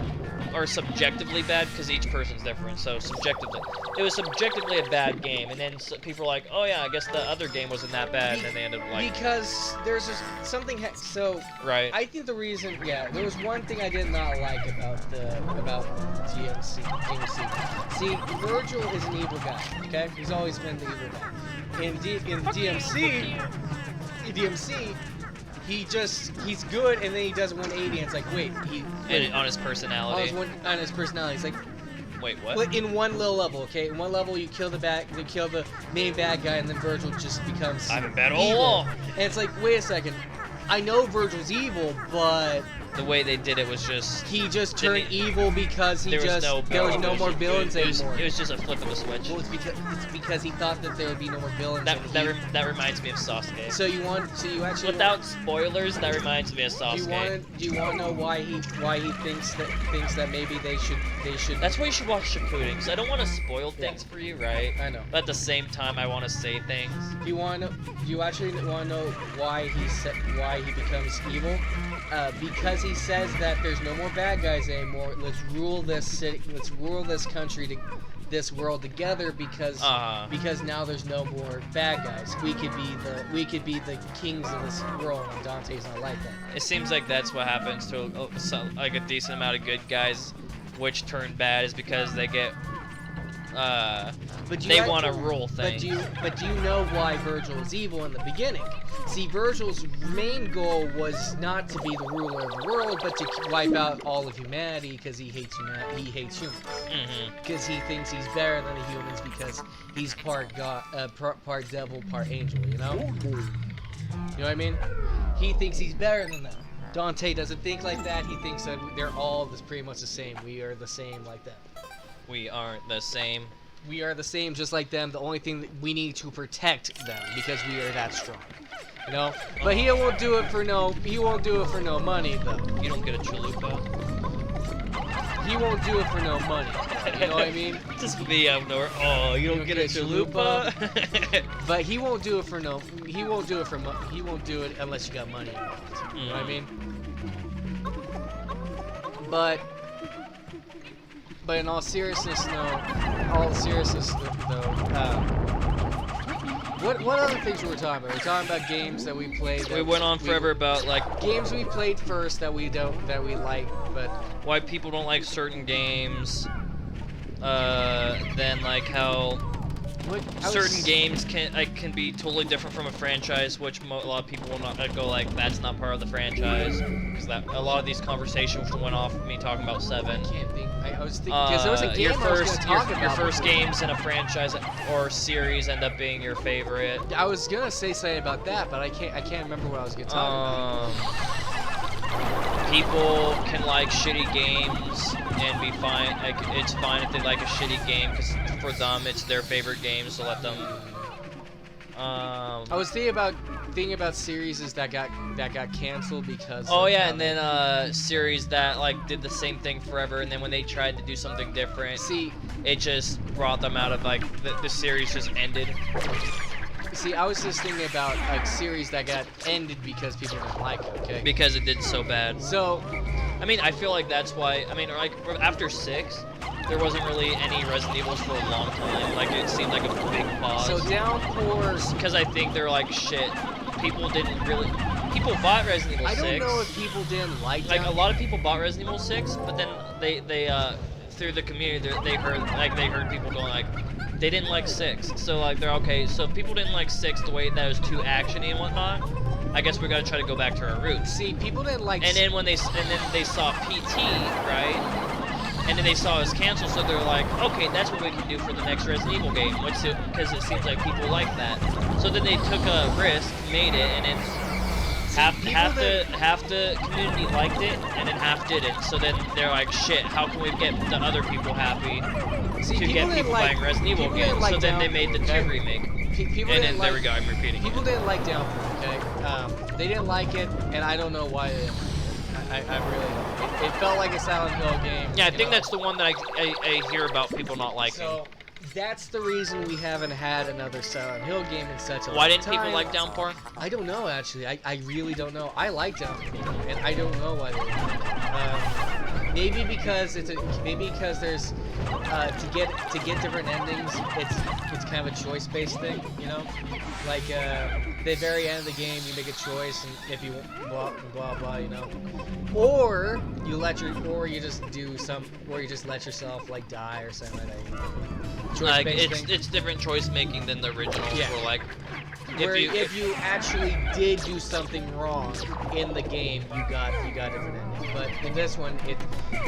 are subjectively bad because each person's different. So subjectively, it was subjectively a bad game, and then people were like, "Oh yeah, I guess the other game wasn't that bad," and then they ended up like. Because there's just something. Right. I think the reason, there was one thing I did not like about DMC. See, Virgil is an evil guy. Okay, he's always been the evil guy. In DMC. He's good, and then he does 180, and it's like, wait, And on his personality. on his personality, it's like, Wait, what? in one little level, okay? In one level, you kill the main bad guy, and then Virgil just becomes I've been bad all evil. along. And it's like, wait a second, I know Virgil's evil, but The way they did it was just. he just turned evil because there was no more villains anymore. It was just a flip of the switch. Well, it's because he thought that there would be no more villains. That reminds me of Sasuke. So you actually Without spoilers, that reminds me of Sasuke. Do you want to know why he thinks that maybe they should? That's why you should watch Shippuden, because I don't want to spoil things for you, right? I know. But at the same time, I want to say things. Do you actually want to know why he becomes evil? Because he says that there's no more bad guys anymore. Let's rule this city. Let's rule this country, this world together. Because now there's no more bad guys. We could be the kings of this world. And Dante's not like that. It seems like that's what happens to like a decent amount of good guys, which turn bad is because they get. They want to rule things. But do you know why Virgil is evil in the beginning? See, Virgil's main goal was not to be the ruler of the world, but to wipe out all of humanity because he hates humans. Because he thinks he's better than the humans because he's part god, part devil, part angel. You know? You know what I mean? He thinks he's better than them. Dante doesn't think like that. He thinks that they're all pretty much the same. We are the same like that. We aren't the same. We are the same, just like them. The only thing that we need to protect them because we are that strong, you know. But he won't do it for no. He won't do it for no money, though. You don't get a chalupa. He won't do it for no money. You know what I mean? Just me out there. Oh, you don't get a chalupa. But he won't do it for no. He won't do it for. He won't do it unless you got money. You know what I mean? But in all seriousness, though, what other things were we talking about? We're talking about games that we played. We went on forever about like games we played first that we like, but why people don't like certain games. Then like how certain games can be totally different from a franchise, which a lot of people will not go like that's not part of the franchise, because a lot of these conversations went off of me talking about 7. I can't think. I was thinking because there was a game your I was going to talk about. Your first before. games in a franchise or series end up being your favorite. I was gonna say something about that, but I can't remember what I was gonna talk about. People can like shitty games and be fine. Like it's fine if they like a shitty game because for them it's their favorite game, so let them. I was thinking about series that got canceled because. Oh yeah, and then series that like did the same thing forever, and then when they tried to do something different, it just brought them out of like the series just ended. See, I was just thinking about like series that got ended because people didn't like it. Okay. Because it did so bad. So, I mean, I feel like that's why. I mean, like after 6. There wasn't really any Resident Evils for a long time. Like, it seemed like a big pause. So Downpour... Because I think they're like, shit, people didn't really... People bought Resident Evil 6. I don't know if people didn't like a lot of people bought Resident Evil 6, but then they through the community, they heard people going like, they didn't like 6. So like they're okay. So if people didn't like 6 the way that it was too actiony and whatnot, I guess we gotta try to go back to our roots. See, people didn't like. And then they saw PT, right? And then they saw us cancel, so they're like, okay, that's what we can do for the next Resident Evil game, because it seems like people like that. So then they took a risk, made it, and then half the community liked it, and then half didn't. So then they're like, shit, how can we get the other people happy to get people buying Resident Evil games? So then they made the 2 remake. And then there we go, I'm repeating. People didn't like Downpour, okay? They didn't like it, and I don't know why they didn't. I really, it felt like a Silent Hill game. Yeah, I think that's the one that I hear about people not liking. So that's the reason we haven't had another Silent Hill game in such a long time. Why didn't people like Downpour? I don't know, actually. I really don't know. I like Downpour, and I don't know why they didn't. Maybe because there's to get different endings. It's kind of a choice-based thing, you know. Like the very end of the game, you make a choice, and if you blah blah blah, you know. Or you just let yourself like die or something like that. You know? Like it's different choice making than the originals. Yeah. Where like if you actually did do something wrong in the game, you got different ending. But in this one, it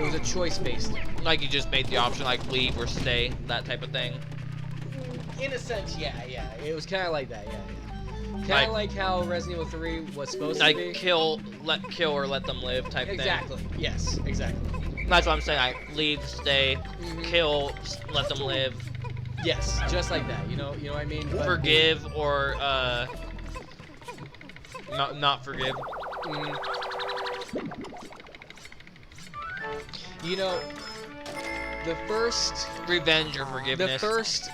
was a choice based thing. like you just made the option like leave or stay, that type of thing. In a sense, yeah. It was kind of like that, yeah. Kind Like- of like how Resident Evil 3 was supposed to Like be. kill or let them live type Exactly. Yes. Exactly. thing. That's what I'm saying. Like leave, stay, Mhm. kill, let them live, Yes. Just like that. You know what I mean? But- forgive or not forgive. Mhm. You know, the first Revenge or forgiveness. The first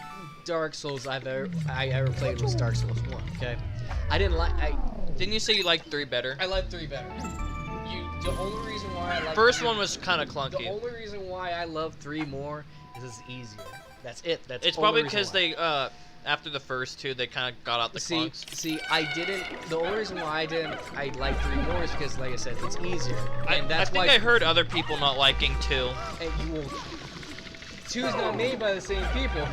Dark Souls I ever played was Dark Souls 1. Okay, Didn't you say you liked 3 better? I like 3 better. The only reason why I like First one was kind of the clunky. only reason why I love 3 more is it's easier. That's it. That's It's the only probably reason because why. they after the first 2 they kind of got out the See, clunks. I didn't. The only reason why I like 3 more is because, like I said, it's easier, and that's I think why. I heard other people not liking 2. And you will. 2 is not made by the same people.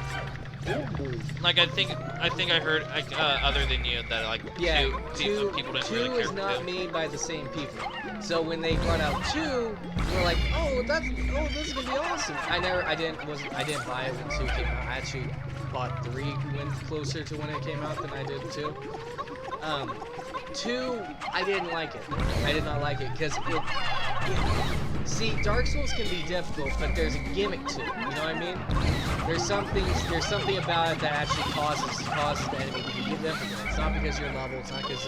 Like I think I heard other than you that like Yeah, 2 people didn't really care is for not 2. made by the same people. So when they brought out 2, we're like, this is gonna be awesome. I didn't buy it when 2 came out. I actually bought 3 when closer to when it came out than I did 2. 2, I didn't like it. I did not like it because see, Dark Souls can be difficult, but there's a gimmick to it. You know what I mean? There's something about it that actually causes the enemy to be difficult. It's not because you're level. It's not because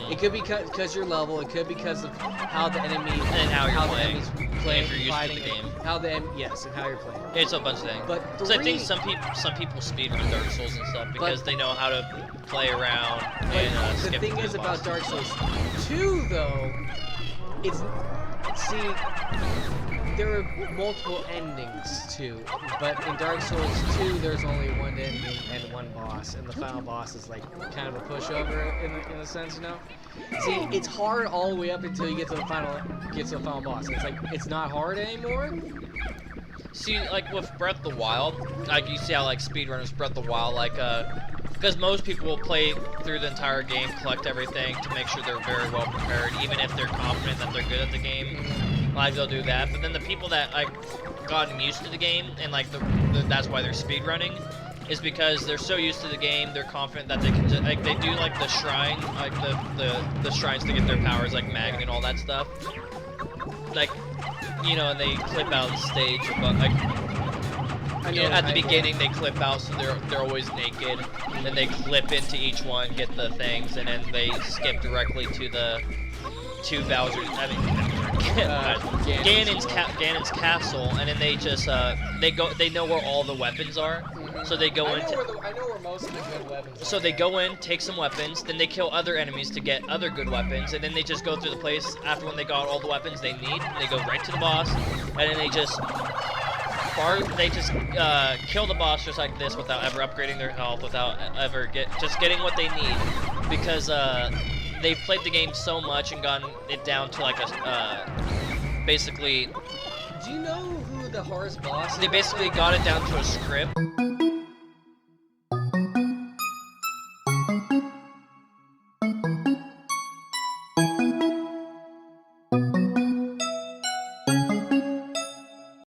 it could be because you're level. It could be because of how the enemy And how you're playing. the enemy's playing, If you're used to fighting the it, game. and how you're playing. It's a bunch of things. But So I think 3 some people speedrun Dark Souls and stuff because they know how to play around and But the skip thing through is the about boss. Dark Souls 2, though, there are multiple endings too, but in Dark Souls 2, there's only one ending and one boss, and the final boss is like kind of a pushover in a sense, you know. See, it's hard all the way up until you get to the final boss. It's like it's not hard anymore. See, like with Breath of the Wild, like you see how like speedrunners Breath of the Wild, like because most people will play through the entire game, collect everything to make sure they're very well prepared, even if they're confident that they're good at the game. Like they'll do that, but then the people that like gotten used to the game and like that's why they're speedrunning, is because they're so used to the game, they're confident that they can just, like they do like the shrine, like the shrines to get their powers, like Magnet and all that stuff. Like, you know, and they clip out the stage, but like at the beginning they clip out, so they're always naked. And then they clip into each one, get the things, and then they skip directly to the Bowser's. I mean, Ganon's castle, and then they just they know where all the weapons are, so they go into. I know where most of the good weapons are. So they go in, take some weapons, then they kill other enemies to get other good weapons, and then they just go through the place after when they got all the weapons they need, and they go right to the boss, and then they just kill the boss just like this without ever upgrading their health, without ever getting what they need, because they've played the game so much and gotten it down to like a basically. Do you know who the hardest boss? They basically got it down to a script.